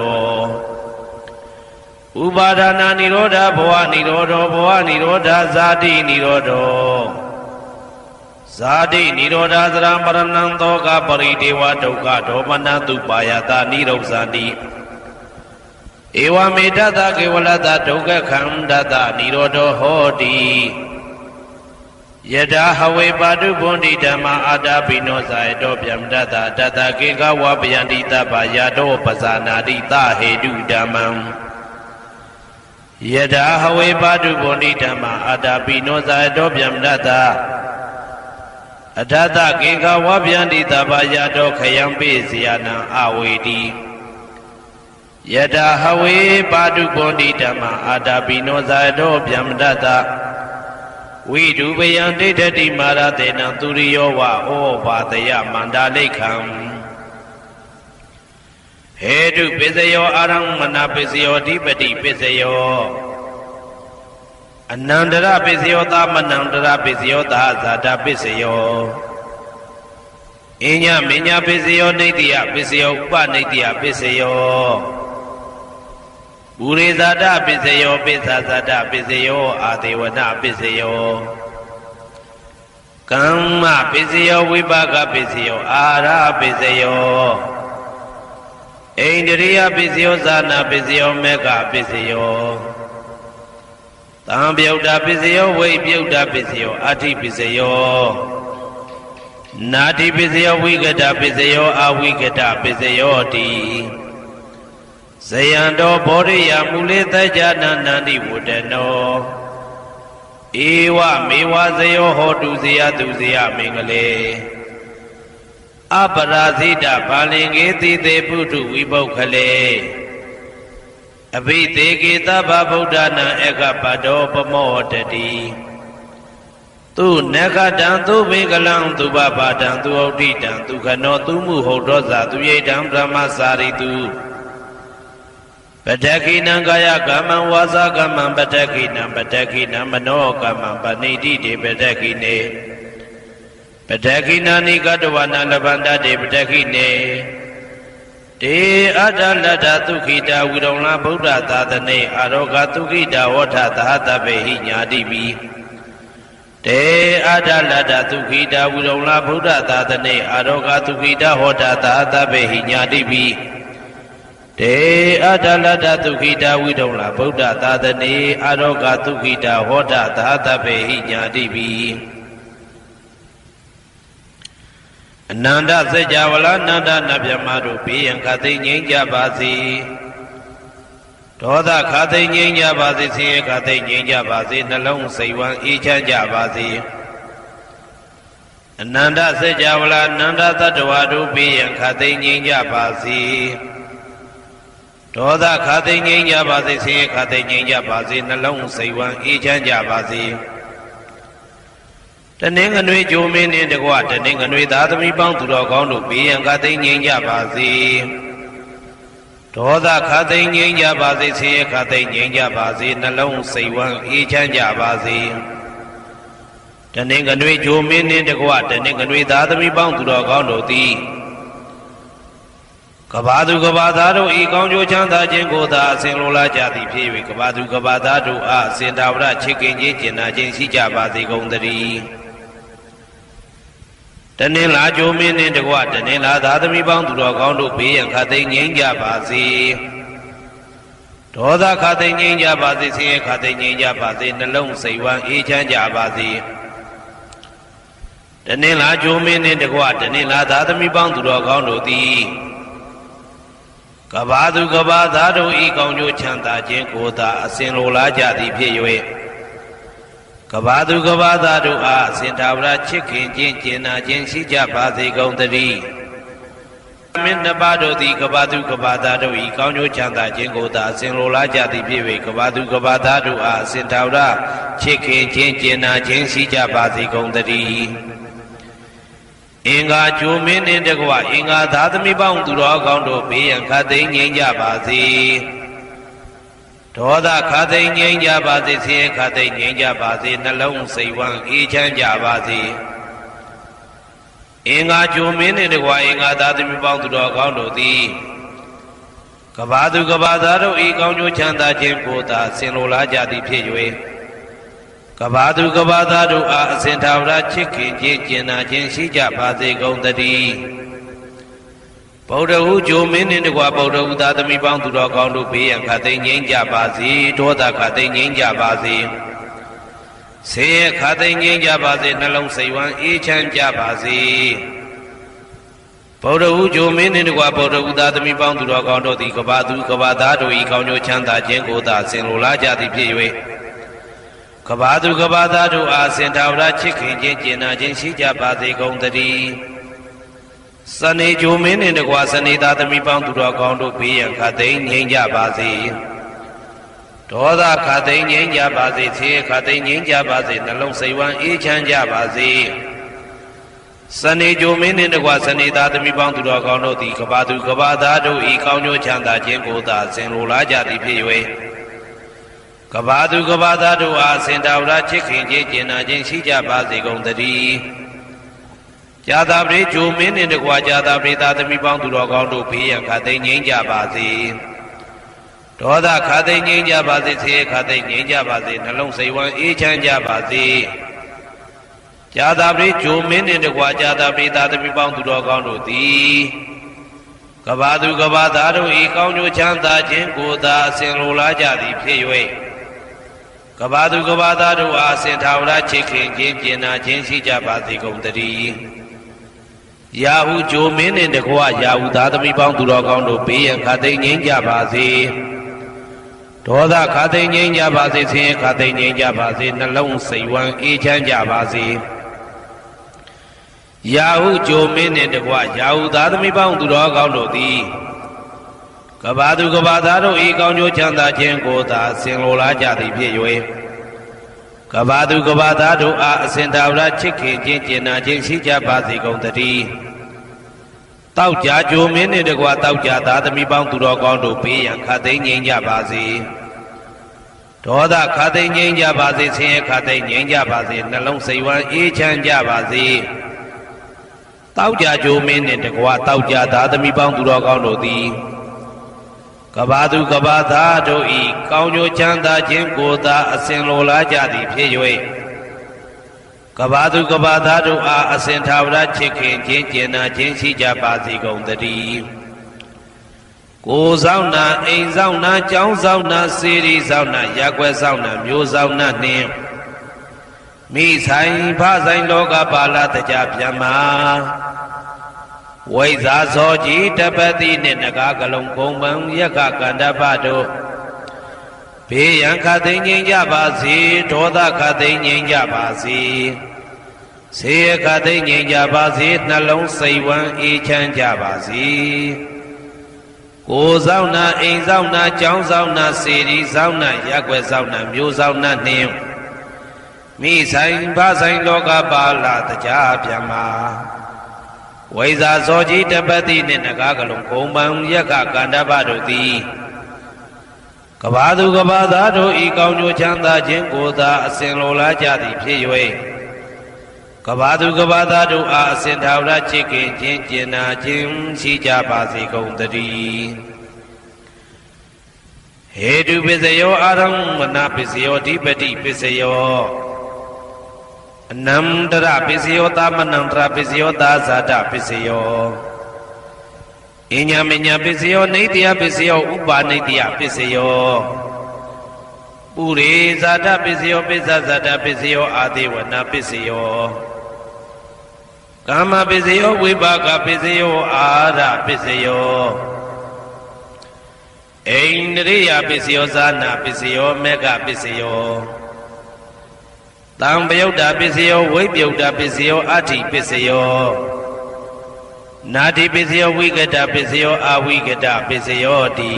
ဥပါဒနာနိရောဓဘဝနိရောဓဘဝနိရောဓဇာတိနိရောဓဇာတိနိရောဓသရမရဏံသောကပရိဒေဝဒုက္ခဒေါမနတုပါယတာနိရောဇာတိဧဝမေတ္တကေဝလတ္တဒုက္ခခန္တတနိရောဓဟောတိယထာဟဝေပါတုဗုန္တိဓမ္မာအာတာပိနောဇာယတောဗျမ္တတတတကေကဝပယန္တိတပ္ပယတောပဇာနာတိသဟေတုဓမ္မံယထာဟဝေပါတုဗုန္တိဓမ္မာအာတာပိနောဇာယတောဗျမ္တတအထတကေကဝပယန္တိတပ္ပယတောခယံပိစီယနံအဝေတိယထာဟဝေပါတုဗုန္တိဓမ္မာအာတာပိနောဇာယတောဗျမ္တတဝိဒုပယံဒိဋ္ဌတိမာရတေနံသူရိယောဝဩဘာတယမန္တာလိခံဟေတုပစ္စယောအာရမဏပစ္စယောဓိပတိပစ္စယောအနန္တရပစ္စယောသမနန္တရပစ္စယောသာဇာတပစ္စယောအညမညပစ္စယောနေတိယပစ္စယောဥပနေတိယပစ္စယောဘူရိဇာတပစ္စယောပိစ္ဆာဇာတပစ္စယောအာဒေဝနာပစ္စယောကမ္မပစ္စယောဝိပါကပစ္စယောအာရပစ္စယောဣန္ဒြိယပစ္စယောဇာနာပစ္စယောမေဃပစ္စယောသံပြုတ်တာပစ္စယောဝိပြုတ်တာပစ္စယောအာထိပစ္စယော နာတိပစ္စယောဝိကတပစ္စယောအဝိကတပစ္စယောတိဇယံတော်ဘောရိယမူလေတ္တဉာဏနန္တိဝတ္တနောဧဝမေဝဇယောဟောတုဇယတုဇယမင်္ဂလေအပရာဇိတဘာလင်္ကေတိတေပုထုဝိပုခ္ခလေအဘိသေကေသဗ္ဗဗုဒ္ဓနာဧကပတောပမောတတိသူနဂတံသူဘေကလံသူဘဘာတံသူဩဋ္ဌိတံသူခနောသူမှုဟုတ်တော်သာသူရိတံဗြဟ္မစာရိတုပတ္တခိနံကာယကမ္မံဝါစာကမ္မံပတ္တခိနံပတ္တခိနံမနောကမ္မံပဏိတိတေပတ္တခိနေပတ္တခိနာနိကတဝနာလဗန္တတေပတ္တခိနေတေအတ္တလတ္တသုခိတာဝိရုံလဗုဒ္ဓသာသနေအာရောဂသုခိတာဝဋ္ဌသဟတပေဟိညာတိပိတေအတ္တလတ္တသုခိတာဝိရုံလဗုဒ္ဓသာသနေအာရောဂသုခိတာဟောတာသဟတပေဟိညာတိပိတေအတ္တလတ္တသုခိတာဝိရုံလဗုဒ္ဓသာသနေအာရောဂသုခိတာဟောတာသဟတပေဟိညာတိပိအနန္တစัจ java လာနန္ဒနဗျမတို့ဘေးရန်ခသိငြိမ်းကြပါစေဒေါသခသိငြိမ်းကြပါစေဆင်းရဲခသိငြိမ်းကြပါစေနှလုံးစိတ်ဝမ်းအေးချမ်းကြပါစေအနန္တစัจ java လာနန္ဒတ္တဝါတို့ဘေးရန်ခသိငြိမ်းကြပါစေဒေါသခသိငြိမ်းကြပါစေဆင်းရဲခသိငြိမ်းကြပါစေနှလုံးစိတ်ဝမ်းအေးချမ်းကြပါစေတနင်္ဂနွေဂျိုမင်းနှင့်တကွတနင်္ဂနွေသားသမီးပေါင်းသူတော်ကောင်းတို့ဘေးရန်ခသိငြိမ်းကြပါစေဒေါသခသိငြိမ်းကြပါစေဆင်းရဲခသိငြိမ်းကြပါစေနှလုံးစိတ်ဝမ်းအေးချမ်းကြပါစေတနင်္ဂနွေဂျိုမင်းနှင့်တကွတနင်္ဂနွေသားသမီးပေါင်းသူတော်ကောင်းတို့သည်ကဘာသူကဘာသားတို့ဤကောင်းကျိုးချမ်းသာခြင်းကိုသာအစဉ်လိုလားကြသည်ဖြစ်၍ကဘာသူကဘာသားတို့အားအစဉ်တာဝရချစ်ခင်ခြင်းကျင်နာခြင်းရှိကြပါစေကုန်သတည်းတနင်္လာဂျိုမင်းနှင့်တကွတနင်္လာသားသမီးပေါင်းသူတော်ကောင်းတို့ဘေးရန်ခသိငြိမ်းကြပါစေဒေါသခသိငြိမ်းကြပါစေဆင်းရဲခသိငြိမ်းကြပါစေနှလုံးစိတ်ဝမ်းအေးချမ်းကြပါစေတနင်္လာဂျိုမင်းနှင့်တကွတနင်္လာသားသမီးပေါင်းသူတော်ကောင်းတို့သည်ကဘာသူကဘာသားတို့ဤကောင်းကျိုးချမ်းသာခြင်းကိုသာအစဉ်လိုလားကြသည်ဖြစ်၍ကဘာသူကဘာသားတို့အားအစဉ်သာဝရချစ်ခင်ခြင်းကျင်နာခြင်းရှိကြပါစေကုန်သတည်းမင်းနှစ်ပါးတို့သည်ကဘာသူကဘာသားတို့ဤကောင်းကျိုးချမ်းသာခြင်းကိုသာအစဉ်လိုလားကြသည်ဖြစ်၍ကဘာသူကဘာသားတို့အားအစဉ်သာဝရချစ်ခင်ခြင်းကျင်နာခြင်းရှိကြပါစေကုန်သတည်းအင်္ဂါကျိုမင်းနှင့်တကွအင်္ဂါသားသမီးပေါင်းသူတော်ကောင်းတို့ဘေးရန်ခသိငြိမ်းကြပါစေဒေါသခသိငြိမ်းကြပါစေဆင်းရဲခသိငြိမ်းကြပါစေနှလုံးစိတ်ဝမ်းအေးချမ်းကြပါစေအင်္ဂါကျိုမင်းနှင့်တကွအင်္ဂါသားသမီးပေါင်းသူတော်ကောင်းတို့သည်ကဘာသူကဘာသားတို့ဤကောင်းကျိုးချမ်းသာခြင်းကိုသာဆင်လိုလားကြသည်ဖြစ်၍ကဘာသူကဘာသားတို့အားအစဉ်သာဝရချစ်ခင်ခြင်းကျင်နာခြင်းရှိကြပါစေကုန်သတည်းဗုဒ္ဓဟူဂျိုမင်းနှင့်တကွဗုဒ္ဓဟူသားသမီးပေါင်းသူတော်ကောင်းတို့ဘေးရန်ခသိငြိမ်းကြပါစေဒေါသခသိငြိမ်းကြပါစေဆင်းရဲခသိငြိမ်းကြပါစေနှလုံးစိတ်ဝမ်းအေးချမ်းကြပါစေဗုဒ္ဓဟူဂျိုမင်းနှင့်တကွဗုဒ္ဓဟူသားသမီးပေါင်းသူတော်ကောင်းတို့သည်ကဘာသူကဘာသားတို့ဤကောင်းကျိုးချမ်းသာခြင်းကိုသာဆင်လိုလားကြသည်ဖြစ်၍ကဘာသူကဘာသားတို့အားစင်သာဝရချစ်ခင်ခြင်းကျင်နာခြင်းရှိကြပါစေကုန်သတည်းစနေဂျိုမင်းနှင့်တကွစနေသားသမီးပေါင်းသူတော်ကောင်းတို့ဘေးရန်ခသိငြိမ်းကြပါစေဒေါသခသိငြိမ်းကြပါစေဆင်းရဲခသိငြိမ်းကြပါစေနှလုံးစိတ်ဝမ်းအေးချမ်းကြပါစေစနေဂျိုမင်းနှင့်တကွစနေသားသမီးပေါင်းသူတော်ကောင်းတို့သည်ကဘာသူကဘာသားတို့ဤကောင်းကျိုးချမ်းသာခြင်းကိုသာဆင်လိုလားကြသည်ဖြစ်၍ကဘာသူကဘာသားတို့အားစင်တာဝရချစ်ခင်ခြင်းကျင်နာခြင်းရှိကြပါစေကုန်သတည်းဇာတာပရိဂျိုမင်းနှင့်တကွာဇာတာပရိသားသမီးပေါင်းသူတော်ကောင်းတို့ဘေးရန်ခသိငြိမ်းကြပါစေဒေါသခသိငြိမ်းကြပါစေဆင်းရဲခသိငြိမ်းကြပါစေနှလုံးစိတ်ဝမ်းအေးချမ်းကြပါစေဇာတာပရိဂျိုမင်းနှင့်တကွာဇာတာပရိသားသမီးပေါင်းသူတော်ကောင်းတို့သည်ကဘာသူကဘာသားတို့ဤကောင်းကျိုးချမ်းသာခြင်းကိုသာအစဉ်လိုလားကြသည်ဖြစ်၍ကဘာသူကဘာသားတို့အားစင်သာဝရချစ်ခင်ခြင်းကျင်နာခြင်းရှိကြပါစေကုန်သတည်း ရာဟုဂျိုမင်းနှင့်တကွရာဟုသားသမီးပေါင်းသူတော်ကောင်းတို့ဘေးရန်ခါသိမ်းငြိမ်းကြပါစေဒေါသခါသိမ်းငြိမ်းကြပါစေဆင်းရဲခါသိမ်းငြိမ်းကြပါစေနှလုံးစိတ်ဝမ်းအေးချမ်းကြပါစေရာဟုဂျိုမင်းနှင့်တကွရာဟုသားသမီးပေါင်းသူတော်ကောင်းတို့သည်ကဘာသူကဘာသားတို့ဤကောင်းကျိုးချမ်းသာခြင်းကိုသာဆင်လိုလားကြသည်ဖြစ်၍ကဘာသူကဘာသားတို့အားအစဉ်သာဝရချစ်ခင်ခြင်းကျင်နာခြင်းရှိကြပါစေကုန်သတည်းတောက်ကြကြိုမင်းနှင့်တကွတောက်ကြသားသမီးပေါင်းသူတော်ကောင်းတို့ဘေးရန်ခါသိမ်းငြိမ်းကြပါစေဒေါသခါသိမ်းငြိမ်းကြပါစေဆင်းရဲခါသိမ်းငြိမ်းကြပါစေနှလုံးစိတ်ဝမ်းအေးချမ်းကြပါစေတောက်ကြကြိုမင်းနှင့်တကွတောက်ကြသားသမီးပေါင်းသူတော်ကောင်းတို့သည်ကဘာသူကဘာသားတို့ဤကောင်းကျိုးချမ်းသာခြင်းကိုသာအစဉ်လိုလားကြသည်ဖြစ်၍ကဘာသူကဘာသားတို့အားအစဉ်သာဝရချစ်ခင်ခြင်းကျင်နာခြင်းရှိကြပါစေကုန်သတည်းကိုယ်ဆောင်နာအိမ်ဆောင်နာကျောင်းဆောင်နာစေရီဆောင်နာရက်ွယ်ဆောင်နာမျိုးဆောင်နာနှင့်မိဆိုင်ဖဆိုင်လောကပါဠတကြပြမဝိဇာဇောကြီးတပတိနှင့်နဂါကလုံးကုံပံယက္ခကန္တပတို့ဘေးရန်ခတ်သိမ်းငြိမ်းကြပါစေဒေါသခတ်သိမ်းငြိမ်းကြပါစေဆေးခတ်သိမ်းငြိမ်းကြပါစေနှလုံးစိတ်ဝမ်းအေးချမ်းကြပါစေကိုယ်ဆောင်နာအိမ်ဆောင်နာကျောင်းဆောင်နာစေရီဆောင်နာရက်ွယ်ဆောင်နာမျိုးဆောင်နာနှင့်မိဆိုင်ဖဆိုင်လောကပါဠတကြပြမဝိဇာဇောကြီးတပတိနှင့်နဂါကလုံးကုံပံယက္ခကန္တပတို့သည်ကဘာသူကဘာသားတို့ဤကောင်းကျိုးချမ်းသာခြင်းကိုသာအစဉ်လိုလားကြသည်ဖြစ်၍ကဘာသူကဘာသားတို့အားအစဉ်သာဝရချစ်ခင်ခြင်းကျင်နာခြင်းရှိကြပါစေကုန်သတည်းဟေတုပစ္စယောအာရမဏပစ္စယောဓိပတိပစ္စယောအနန္တရပစ္စယောသမနန္တရပစ္စယောသာဇာတပစ္စယောအညမညပစ္စယောနေတယပစ္စယောဥပါနေတယပစ္စယောပုရိဇာတပစ္စယောပိစ္ဆဇာတပစ္စယောအာဒေဝနာပစ္စယောကာမပစ္စယောဝိပါကပစ္စယောအာရပစ္စယောအိန္ဒြိယပစ္စယောဇာနာပစ္စယောမေဃပစ္စယောတံပယုတ်တာပစ္စယောဝိပယုတ်တာပစ္စယောအဋ္ဌိပစ္စယောနာတိပစ္စယောဝိကတပစ္စယောအဝိကတပစ္စယောတိ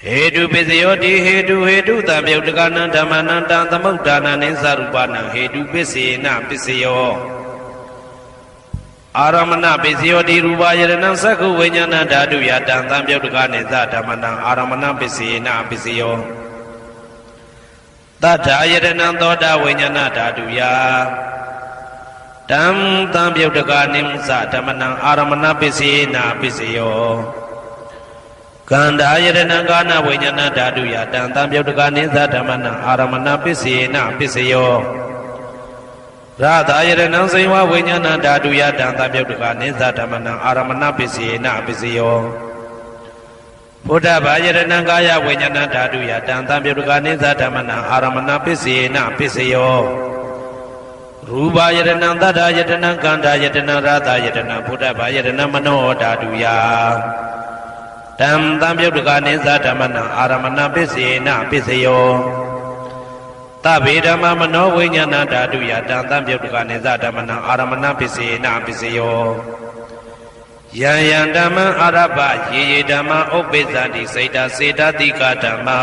ဟေတုပစ္စယောတိဟေတုတံပယုတ်တကနံဓမ္မနံတံသမုဋ္ဌာနံနိသရူပနံဟေတုပစ္စေနပစ္စယောအာရမဏပစ္စယောတိရူပယရဏံသက္ခုဝိညာဏဓာတုယတံသံပယုတ်တကနိသဓမ္မနံအာရမဏပစ္စေနပစ္စယောတထာယရဏံသောတာဝိညာဏဓာတုယတံသံပယုတ်တကနိသဓမ္မနံအာရမဏပစ္စေနပစ္စယောကန္တာယရဏံကာနဝိညာဏဓာတုယတံသံပယုတ်တကနိသဓမ္မနံအာရမဏပစ္စေနပစ္စယောရသာယရဏံစေဝဝိညာဏဓာတုယတံသံပယုတ်တကနိသဓမ္မနံအာရမဏပစ္စေနပစ္စယောဘုဒ္ဓဘာယရဏံကာယဝိညာဏဓာတုယတံသံပယုတ်တကနိသဓမ္မနံအာရမဏပစ္စေနပစ္စယောရူပယရဏံသတ္တယတနံကန္တာယတနံရသာယတနံဘုဒ္ဓဘာယရဏံမနောဓာတုယတံသံပယုတ်တကနိသဓမ္မနံအာရမဏပစ္စေနပစ္စယောသဗ္ဗေဓမ္မမနောဝိညာဏဓာတုယတံသံပယုတ်တကနိသဓမ္မနံအာရမဏပစ္စေနပစ္စယောယံယံဓမ္မံအာရပယေယေဓမ္မဥပ္ပိသတိစိတ်တစေတတိကဓမ္မာ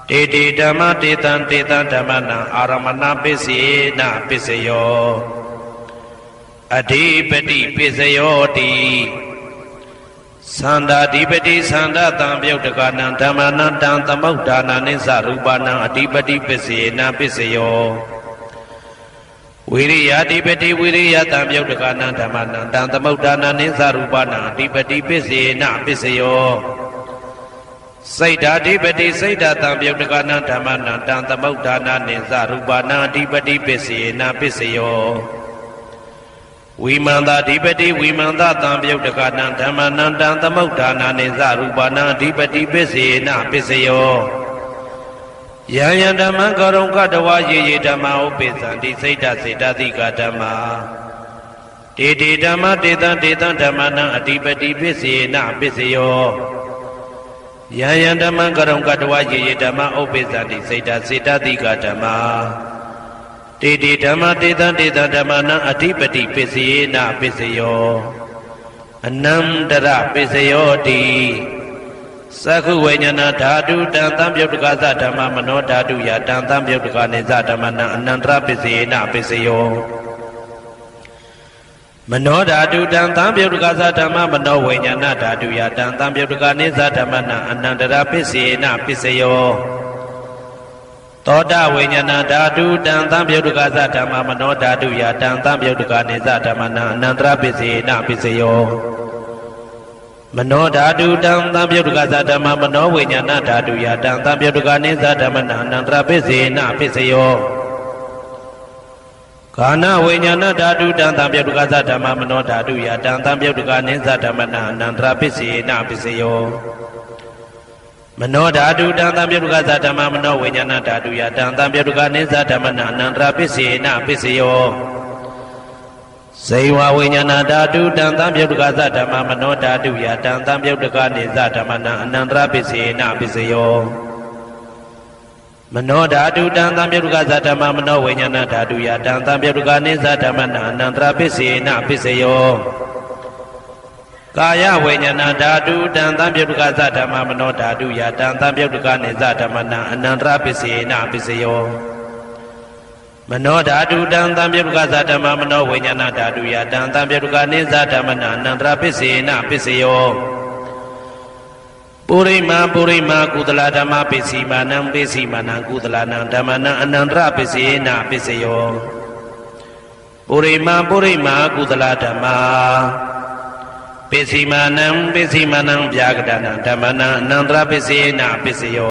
တေတေဓမ္မတေတံဓမ္မနံအာရမဏပစ္စေနပစ္စယောအဓိပတိပစ္စယောတိသန္တာဓိပတိသန္တာတံပယုတ်တကနံဓမ္မနံတံသမုဋ္ဌာနနိသရူပနံအဓိပတိပစ္စေနပစ္စယောဝိရိယဓိပတိဝိရိယတံပယုတ်တကနံဓမ္မနံတံသမုဋ္ဌာနနိသရူပနံအဓိပတိပစ္စေနပစ္စယောစိတ်ဓာဓိပတိစိတ်ဓာတံပယုတ်တကနံဓမ္မနံတံသမုဋ္ဌာနနိသရူပနံအဓိပတိပစ္စေနပစ္စယောဝိမန္တာဓိပတိဝိမန္တာတံပယုတ်တကနံဓမ္မနံတံသမုဋ္ဌာနနိသရူပနံအဓိပတိပစ္စေနပစ္စယောယံယံဓမ္မံကရုံကတဝယေယေဓမ္မဥပိသံတိစိတ်တစေတတိကဓမ္မာ တေတေဓမ္မတေတံဓမ္မနံအတိပတိပစ္စေနပစ္စယောယံယံဓမ္မံကရုံကတဝယေယေဓမ္မဥပ္ပိသတိစေတစေတတိကဓမ္မာတေတေဓမ္မတေတံဓမ္မနံအတိပတိပစ္စေနပစ္စယောအနန္တရပစ္စယောတိသက္ခုဝိညာဏဓာတုတံသံပြုတ်တကသဓမ္မမနောဓာတုယတံသံပြုတ်တကနေသဓမ္မနံအနန္တရပစ္စေနပစ္စယောမနောဓာတုတံသံပြုတ်တကသဓမ္မမနောဝိညာဏဓာတုယတံသံပြုတ်တကနေသဓမ္မနံအနန္တရပစ္စေနပစ္စယောသောတဝိညာဏဓာတုတံသံပြုတ်တကသဓမ္မမနောဓာတုယတံသံပြုတ်တကနေသဓမ္မနံအနန္တရပစ္စေနပစ္စယောမနောဓာတုတံသံပြုတ်တကသဓမ္မမနောဝိညာဏဓာတုယတံသံပြုတ်တကနေသဓမ္မနံအနန္တရပစ္စေနပစ္စယောကာနဝိညာဏဓာတုတံသံပြုတ်တကသဓမ္မမနောဓာတုယတံသံပြုတ်တကနေသဓမ္မနံအနန္တရပစ္စေနပစ္စယောမနောဓာတုတံသံပြုတ်တကသဓမ္မမနောဝိညာဏဓာတုယတံသံပြုတ်တကနေသဓမ္မနံအနန္တရပစ္စေနပစ္စယောဇေဝဝိညာဏဓာတုတံသံပြုတ်တကသဓမ္မမနောဓာတုယတံသံပြုတ်တကနေသဓမ္မနံအနန္တရပစ္စေနပစ္စယောမနောဓာတုတံသံပြုတ်တကသဓမ္မမနောဝိညာဏဓာတုယတံသံပြုတ်တကနေသဓမ္မနံအနန္တရပစ္စေနပစ္စယောကာယဝိညာဏဓာတုတံသံပြုတ်တကသဓမ္မမနောဓာတုယတံသံပြုတ်တကနေသဓမ္မနံအနန္တရပစ္စေနပစ္စယောမနောဓာတုတံသံပြုတ်တကသဓမ္မမနောဝိညာဏဓာတုယတံသံပြုတ်တကနေသဓမ္မနံအနန္တရပစ္စေနပစ္စယောပုရိမာကုသလဓမ္မပစ္စည်းမာနံပစ္စည်းမာနံကုသလနံဓမ္မနံအနန္တရပစ္စေနပစ္စယောပုရိမာကုသလဓမ္မပစ္စည်းမာနံဗျာကတနံဓမ္မနံအနန္တရပစ္စေနပစ္စယော